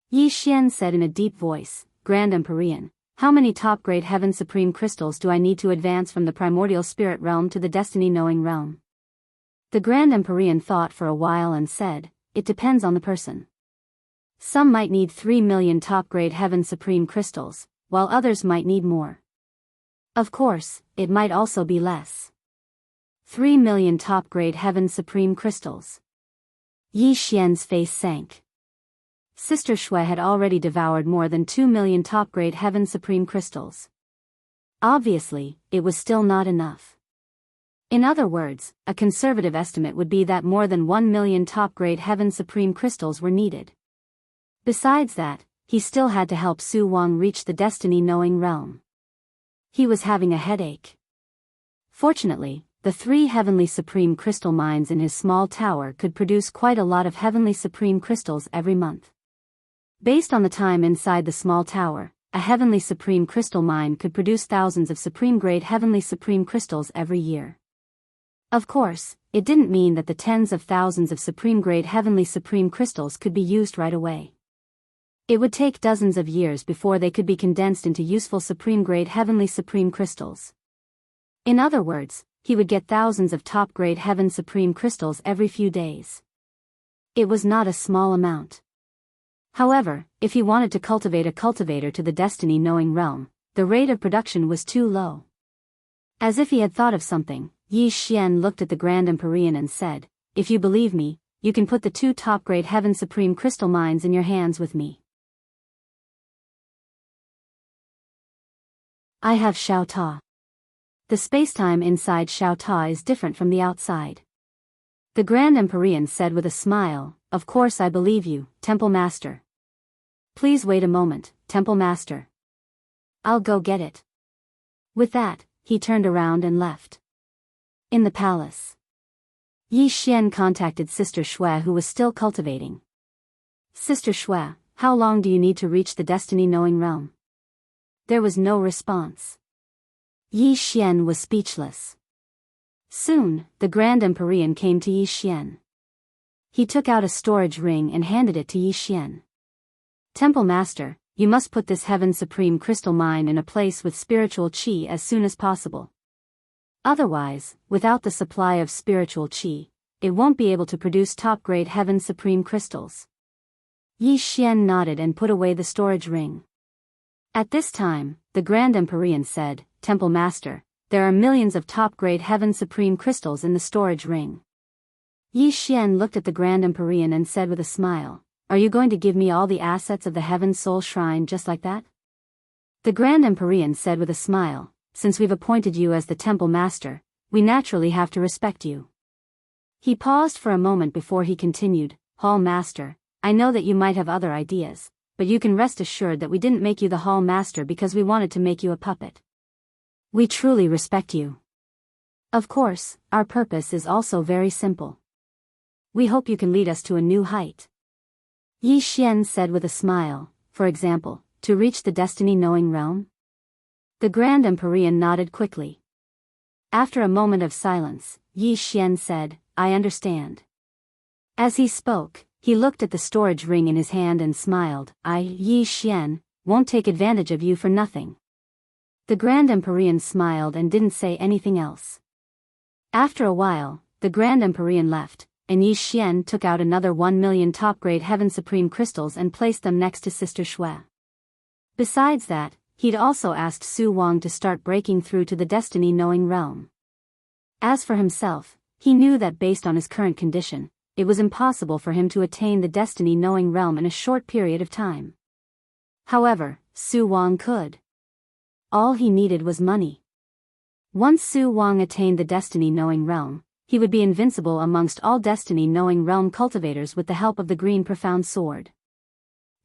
Yi Xian said in a deep voice, Grand Empyrean, how many top-grade Heaven Supreme crystals do I need to advance from the primordial spirit realm to the destiny-knowing realm? The Grand Empyrean thought for a while and said, it depends on the person. Some might need 3 million top-grade Heaven Supreme crystals, while others might need more. Of course, it might also be less. 3 million top-grade Heaven Supreme crystals. Yi Xian's face sank. Sister Shui had already devoured more than 2 million top-grade Heaven Supreme crystals. Obviously, it was still not enough. In other words, a conservative estimate would be that more than 1 million top-grade Heaven Supreme crystals were needed. Besides that, he still had to help Su Wang reach the destiny-knowing realm. He was having a headache. Fortunately, the 3 Heavenly Supreme crystal mines in his small tower could produce quite a lot of Heavenly Supreme crystals every month. Based on the time inside the small tower, a Heavenly Supreme crystal mine could produce thousands of supreme-grade Heavenly Supreme crystals every year. Of course, it didn't mean that the tens of thousands of supreme-grade Heavenly Supreme crystals could be used right away. It would take dozens of years before they could be condensed into useful supreme-grade heavenly supreme crystals. In other words, he would get thousands of top-grade heaven supreme crystals every few days. It was not a small amount. However, if he wanted to cultivate a cultivator to the destiny-knowing realm, the rate of production was too low. As if he had thought of something, Yi Xian looked at the Grand Empyrean and said, "If you believe me, you can put the 2 top-grade heaven supreme crystal mines in your hands with me. I have Xiao Ta. The spacetime inside Xiao Ta is different from the outside." The Grand Empyrean said with a smile, "Of course I believe you, Temple Master. Please wait a moment, Temple Master. I'll go get it." With that, he turned around and left. In the palace, Yi Xian contacted Sister Shui, who was still cultivating. "Sister Shui, how long do you need to reach the destiny-knowing realm?" There was no response. Yi Xian was speechless. Soon, the Grand Empyrean came to Yi Xian. He took out a storage ring and handed it to Yi Xian. "Temple Master, you must put this Heaven Supreme crystal mine in a place with spiritual qi as soon as possible. Otherwise, without the supply of spiritual qi, it won't be able to produce top-grade Heaven Supreme crystals." Yi Xian nodded and put away the storage ring. At this time, the Grand Empyrean said, "Temple Master, there are millions of top-grade Heaven Supreme crystals in the storage ring." Yi Xian looked at the Grand Empyrean and said with a smile, "Are you going to give me all the assets of the Heaven Soul Shrine just like that?" The Grand Empyrean said with a smile, "Since we've appointed you as the Temple Master, we naturally have to respect you." He paused for a moment before he continued, "Hall Master, I know that you might have other ideas, but you can rest assured that we didn't make you the Hall Master because we wanted to make you a puppet. We truly respect you. Of course, our purpose is also very simple. We hope you can lead us to a new height." Yi Xian said with a smile, "For example, to reach the destiny-knowing realm?" The Grand Empyrean nodded quickly. After a moment of silence, Yi Xian said, "I understand." As he spoke, he looked at the storage ring in his hand and smiled, "I, Yi Xian, won't take advantage of you for nothing." The Grand Empyrean smiled and didn't say anything else. After a while, the Grand Empyrean left, and Yi Xian took out another 1 million top-grade Heaven Supreme crystals and placed them next to Sister Shui. Besides that, he'd also asked Su Wang to start breaking through to the destiny-knowing realm. As for himself, he knew that based on his current condition, it was impossible for him to attain the destiny-knowing realm in a short period of time. However, Su Wang could. All he needed was money. Once Su Wang attained the destiny-knowing realm, he would be invincible amongst all destiny-knowing realm cultivators with the help of the Green Profound Sword.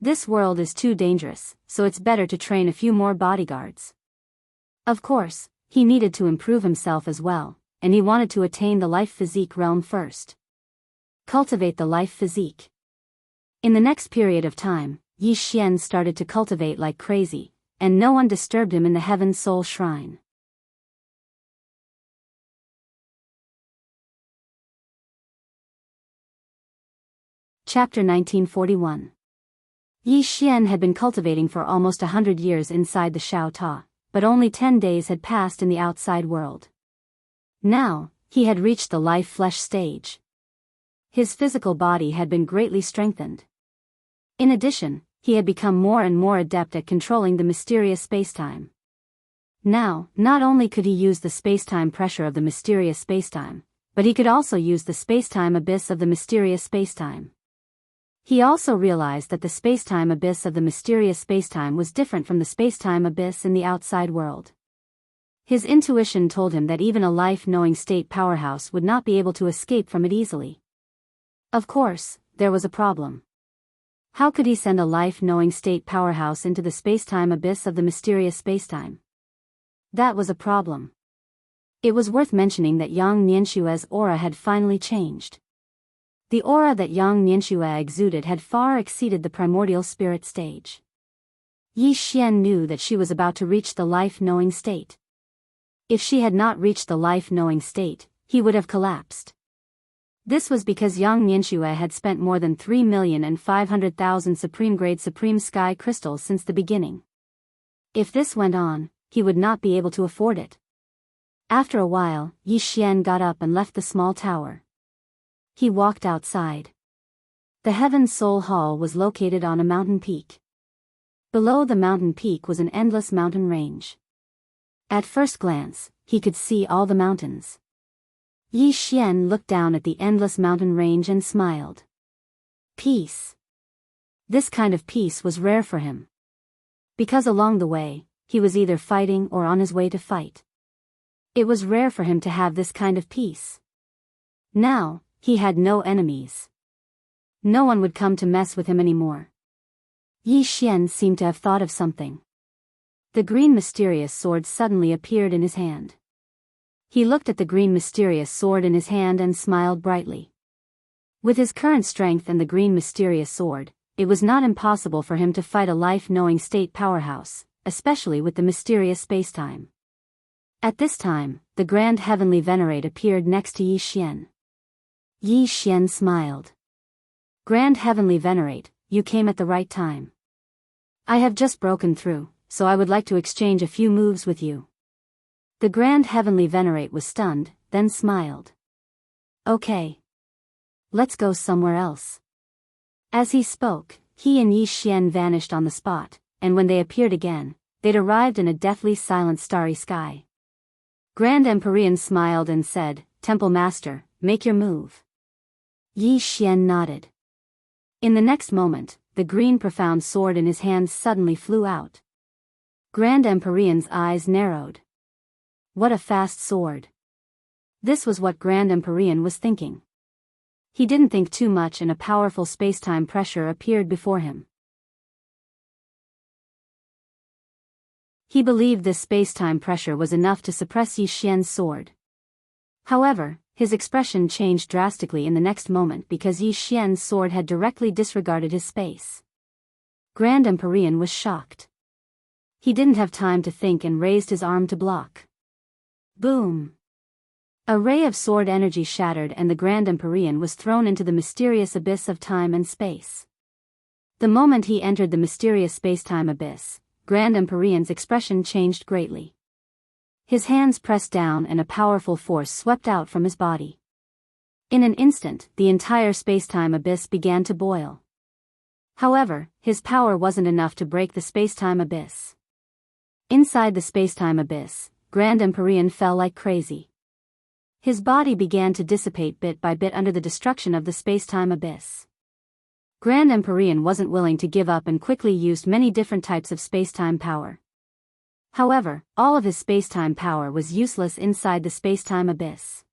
This world is too dangerous, so it's better to train a few more bodyguards. Of course, he needed to improve himself as well, and he wanted to attain the life physique realm first. Cultivate the life physique. In the next period of time, Yi Xian started to cultivate like crazy, and no one disturbed him in the Heaven Soul Shrine. Chapter 1941. Yi Xian had been cultivating for almost 100 years inside the Xiao Ta, but only 10 days had passed in the outside world. Now, he had reached the life-flesh stage. His physical body had been greatly strengthened. In addition, he had become more and more adept at controlling the mysterious spacetime. Now, not only could he use the spacetime pressure of the mysterious spacetime, but he could also use the spacetime abyss of the mysterious spacetime. He also realized that the spacetime abyss of the mysterious spacetime was different from the spacetime abyss in the outside world. His intuition told him that even a life-knowing state powerhouse would not be able to escape from it easily. Of course, there was a problem. How could he send a life-knowing state powerhouse into the spacetime abyss of the mysterious spacetime? That was a problem. It was worth mentioning that Yang Nianshue's aura had finally changed. The aura that Yang Nianxue exuded had far exceeded the primordial spirit stage. Yi Xian knew that she was about to reach the life-knowing state. If she had not reached the life-knowing state, he would have collapsed. This was because Yang Nianxue had spent more than 3,500,000 supreme-grade supreme sky crystals since the beginning. If this went on, he would not be able to afford it. After a while, Yi Xian got up and left the small tower. He walked outside. The Heaven Soul Hall was located on a mountain peak. Below the mountain peak was an endless mountain range. At first glance, he could see all the mountains. Yi Xian looked down at the endless mountain range and smiled. Peace. This kind of peace was rare for him. Because along the way, he was either fighting or on his way to fight. It was rare for him to have this kind of peace. Now, he had no enemies. No one would come to mess with him anymore. Yi Xian seemed to have thought of something. The green mysterious sword suddenly appeared in his hand. He looked at the green mysterious sword in his hand and smiled brightly. With his current strength and the green mysterious sword, it was not impossible for him to fight a life-knowing state powerhouse, especially with the mysterious spacetime. At this time, the Grand Heavenly Venerate appeared next to Yi Xian. Yi Xian smiled. Grand Heavenly Venerate, you came at the right time. I have just broken through, so I would like to exchange a few moves with you. The Grand Heavenly Venerate was stunned, then smiled. Okay. Let's go somewhere else. As he spoke, he and Yi Xian vanished on the spot, and when they appeared again, they'd arrived in a deathly silent starry sky. Grand Empyrean smiled and said, Temple Master, make your move. Yi Xian nodded. In the next moment, the green profound sword in his hands suddenly flew out. Grand Empyrean's eyes narrowed. What a fast sword. This was what Grand Empyrean was thinking. He didn't think too much and a powerful space-time pressure appeared before him. He believed this space-time pressure was enough to suppress Yi Xian's sword. However, his expression changed drastically in the next moment because Yi Xian's sword had directly disregarded his space. Grand Empyrean was shocked. He didn't have time to think and raised his arm to block. Boom! A ray of sword energy shattered and the Grand Empyrean was thrown into the mysterious abyss of time and space. The moment he entered the mysterious space-time abyss, Grand Empyrean's expression changed greatly. His hands pressed down and a powerful force swept out from his body. In an instant, the entire space-time abyss began to boil. However, his power wasn't enough to break the space-time abyss. Inside the space-time abyss, Grand Empyrean fell like crazy. His body began to dissipate bit by bit under the destruction of the space-time abyss. Grand Empyrean wasn't willing to give up and quickly used many different types of space-time power. However, all of his space-time power was useless inside the space-time abyss.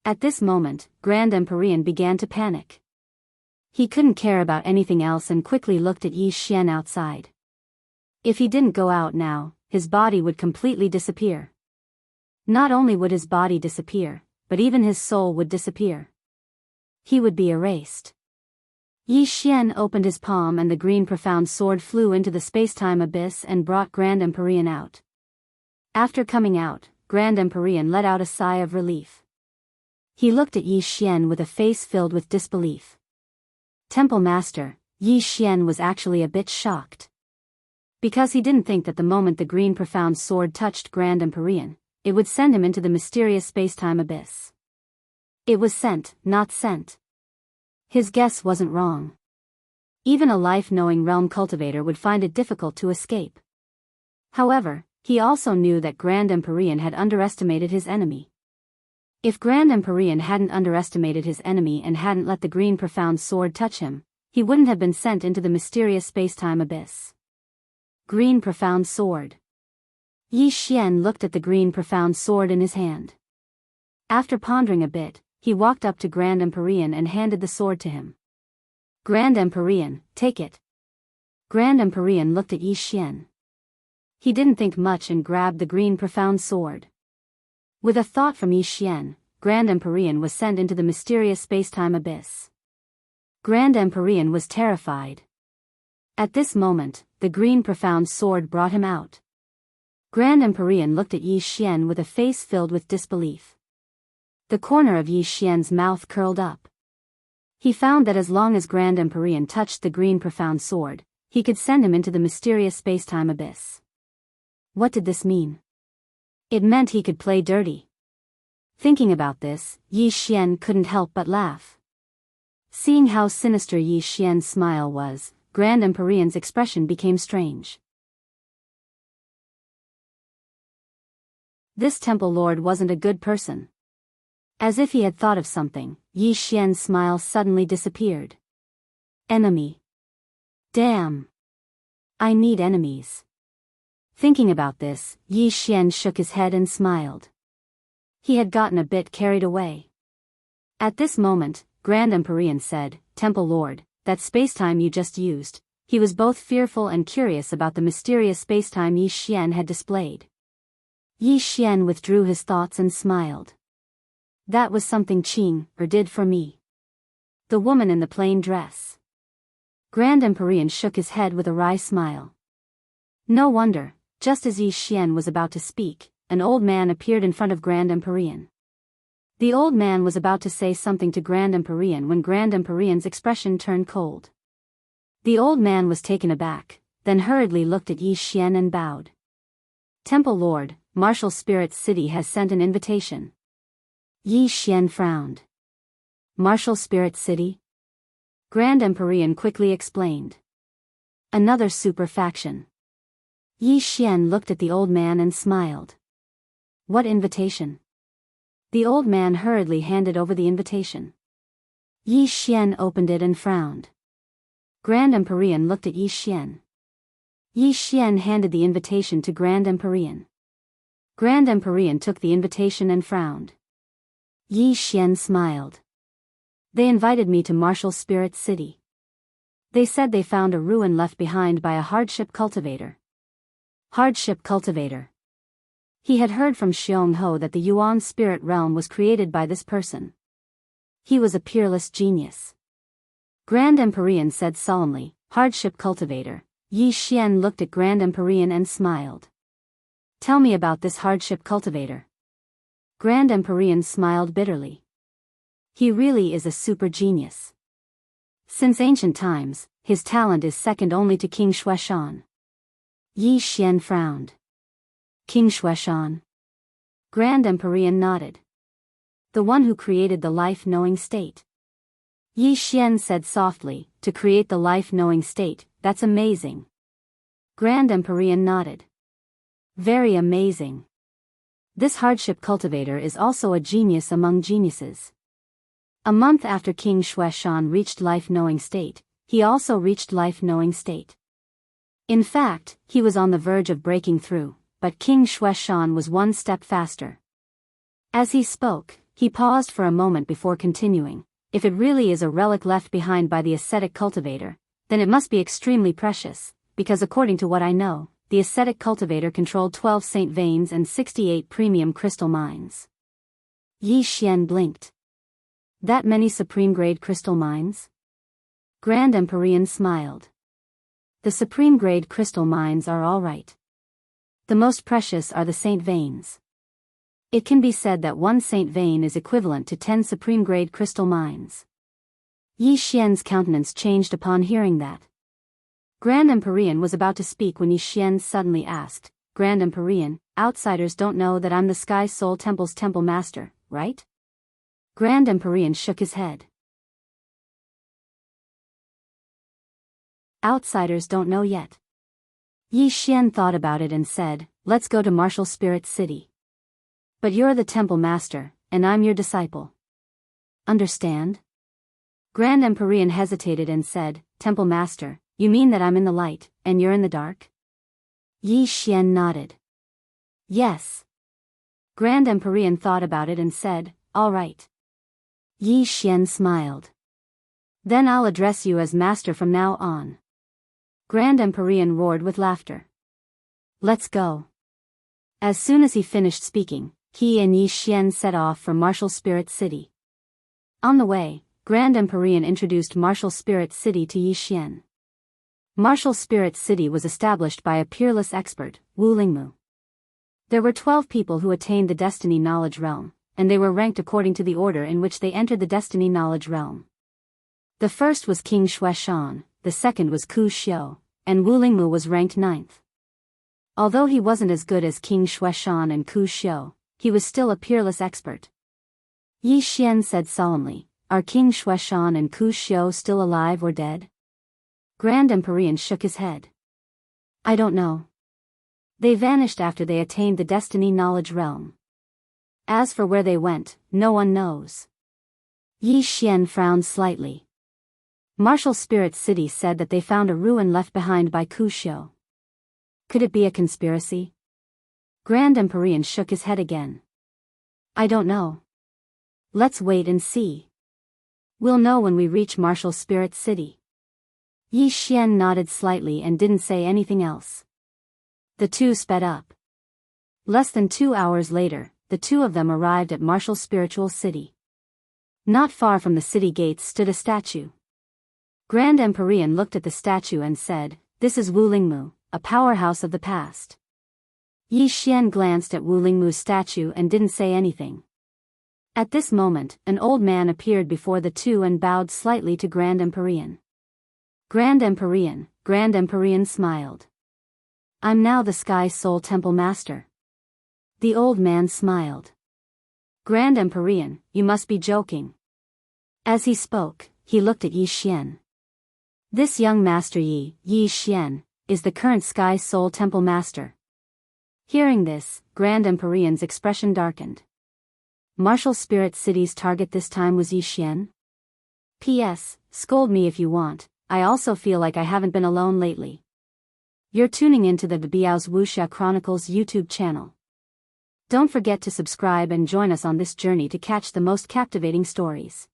At this moment, Grand Empyrean began to panic. He couldn't care about anything else and quickly looked at Yi Xian outside. If he didn't go out now, his body would completely disappear. Not only would his body disappear, but even his soul would disappear. He would be erased. Yi Xian opened his palm and the green profound sword flew into the space-time abyss and brought Grand Empyrean out. After coming out, Grand Empyrean let out a sigh of relief. He looked at Yi Xian with a face filled with disbelief. Temple Master, Yi Xian was actually a bit shocked. Because he didn't think that the moment the green profound sword touched Grand Empyrean, it would send him into the mysterious space-time abyss. It was sent, not sent. His guess wasn't wrong. Even a life-knowing realm cultivator would find it difficult to escape. However, he also knew that Grand Empyrean had underestimated his enemy. If Grand Empyrean hadn't underestimated his enemy and hadn't let the green profound sword touch him, he wouldn't have been sent into the mysterious space-time abyss. Green profound sword. Yi Xian looked at the green profound sword in his hand. After pondering a bit, he walked up to Grand Empyrean and handed the sword to him. Grand Empyrean, take it. Grand Empyrean looked at Yi Xian. He didn't think much and grabbed the green profound sword. With a thought from Yi Xian, Grand Empyrean was sent into the mysterious space-time abyss. Grand Empyrean was terrified. At this moment, the green profound sword brought him out. Grand Empyrean looked at Yi Xian with a face filled with disbelief. The corner of Yi Xian's mouth curled up. He found that as long as Grand Empyrean touched the green profound sword, he could send him into the mysterious spacetime abyss. What did this mean? It meant he could play dirty. Thinking about this, Yi Xian couldn't help but laugh. Seeing how sinister Yi Xian's smile was, Grand Empyrean's expression became strange. This temple lord wasn't a good person. As if he had thought of something, Yi Xian's smile suddenly disappeared. Enemy. Damn. I need enemies. Thinking about this, Yi Xian shook his head and smiled. He had gotten a bit carried away. At this moment, Grand Empyrean said, Temple Lord, that spacetime you just used. He was both fearful and curious about the mysterious spacetime Yi Xian had displayed. Yi Xian withdrew his thoughts and smiled. That was something Qing did for me. The woman in the plain dress. Grand Empyrean shook his head with a wry smile. No wonder, just as Yi Xian was about to speak, an old man appeared in front of Grand Empyrean. The old man was about to say something to Grand Empyrean when Grand Empyrean's expression turned cold. The old man was taken aback, then hurriedly looked at Yi Xian and bowed. Temple Lord, Martial Spirit's City has sent an invitation. Yi Xian frowned. Martial Spirit City? Grand Empyrean quickly explained. Another super faction. Yi Xian looked at the old man and smiled. What invitation? The old man hurriedly handed over the invitation. Yi Xian opened it and frowned. Grand Empyrean looked at Yi Xian. Yi Xian handed the invitation to Grand Empyrean. Grand Empyrean took the invitation and frowned. Yi Xian smiled. They invited me to Martial Spirit City. They said they found a ruin left behind by a hardship cultivator. Hardship cultivator. He had heard from Jianghu that the Yuan spirit realm was created by this person. He was a peerless genius. Grand Empyrean said solemnly, hardship cultivator. Yi Xian looked at Grand Empyrean and smiled. Tell me about this hardship cultivator. Grand Empyrean smiled bitterly. He really is a super genius. Since ancient times, his talent is second only to King Xueshan. Yi Xian frowned. King Xueshan? Grand Empyrean nodded. The one who created the life-knowing state. Yi Xian said softly, to create the life-knowing state, that's amazing. Grand Empyrean nodded. Very amazing. This hardship cultivator is also a genius among geniuses. A month after King Xueshan reached life-knowing state, he also reached life-knowing state. In fact, he was on the verge of breaking through, but King Xueshan was one step faster. As he spoke, he paused for a moment before continuing. If it really is a relic left behind by the ascetic cultivator, then it must be extremely precious, because according to what I know, the ascetic cultivator controlled 12 saint veins and 68 premium crystal mines. Yi Xian blinked. That many supreme-grade crystal mines? Grand Empyrean smiled. The supreme-grade crystal mines are all right. The most precious are the saint veins. It can be said that one saint vein is equivalent to 10 supreme-grade crystal mines. Yi Xian's countenance changed upon hearing that. Grand Empyrean was about to speak when Yi Xian suddenly asked, Grand Empyrean, outsiders don't know that I'm the Sky Soul Temple's temple master, right? Grand Empyrean shook his head. Outsiders don't know yet. Yi Xian thought about it and said, let's go to Martial Spirit City. But you're the temple master, and I'm your disciple. Understand? Grand Empyrean hesitated and said, Temple master, you mean that I'm in the light, and you're in the dark? Yi Xian nodded. Yes. Grand Empyrean thought about it and said, all right. Yi Xian smiled. Then I'll address you as master from now on. Grand Empyrean roared with laughter. Let's go. As soon as he finished speaking, he and Yi Xian set off for Martial Spirit City. On the way, Grand Empyrean introduced Martial Spirit City to Yi Xian. Martial Spirit City was established by a peerless expert, Wu Lingmu. There were 12 people who attained the Destiny Knowledge Realm, and they were ranked according to the order in which they entered the destiny knowledge realm. The first was King Xueshan, the second was Ku Xiu, and Wu Lingmu was ranked 9th. Although he wasn't as good as King Xueshan and Ku Xiu, he was still a peerless expert. Yi Xian said solemnly, "Are King Xueshan and Ku Xiu still alive or dead?" Grand Emperor shook his head. "I don't know. They vanished after they attained the destiny knowledge realm. As for where they went, no one knows." Yi Xian frowned slightly. Martial Spirit City said that they found a ruin left behind by Ku Xiu. Could it be a conspiracy? Grand Emperor shook his head again. "I don't know. Let's wait and see. We'll know when we reach Martial Spirit City." Yi Xian nodded slightly and didn't say anything else. The two sped up. Less than 2 hours later, the two of them arrived at Martial Spiritual City. Not far from the city gates stood a statue. Grand Emperor looked at the statue and said, "This is Wu Lingmu, a powerhouse of the past." Yi Xian glanced at Wu Lingmu's statue and didn't say anything. At this moment, an old man appeared before the two and bowed slightly to Grand Emperor. Grand Emperor smiled. "I'm now the Sky Soul Temple Master." The old man smiled. "Grand Emperor, you must be joking." As he spoke, he looked at Yi Xian. "This young master Yi Xian, is the current Sky Soul Temple Master." Hearing this, Grand Emperor's expression darkened. Martial Spirit City's target this time was Yi Xian? P.S. Scold me if you want, I also feel like I haven't been alone lately. You're tuning into the Biyao's Wuxia Chronicles YouTube channel. Don't forget to subscribe and join us on this journey to catch the most captivating stories.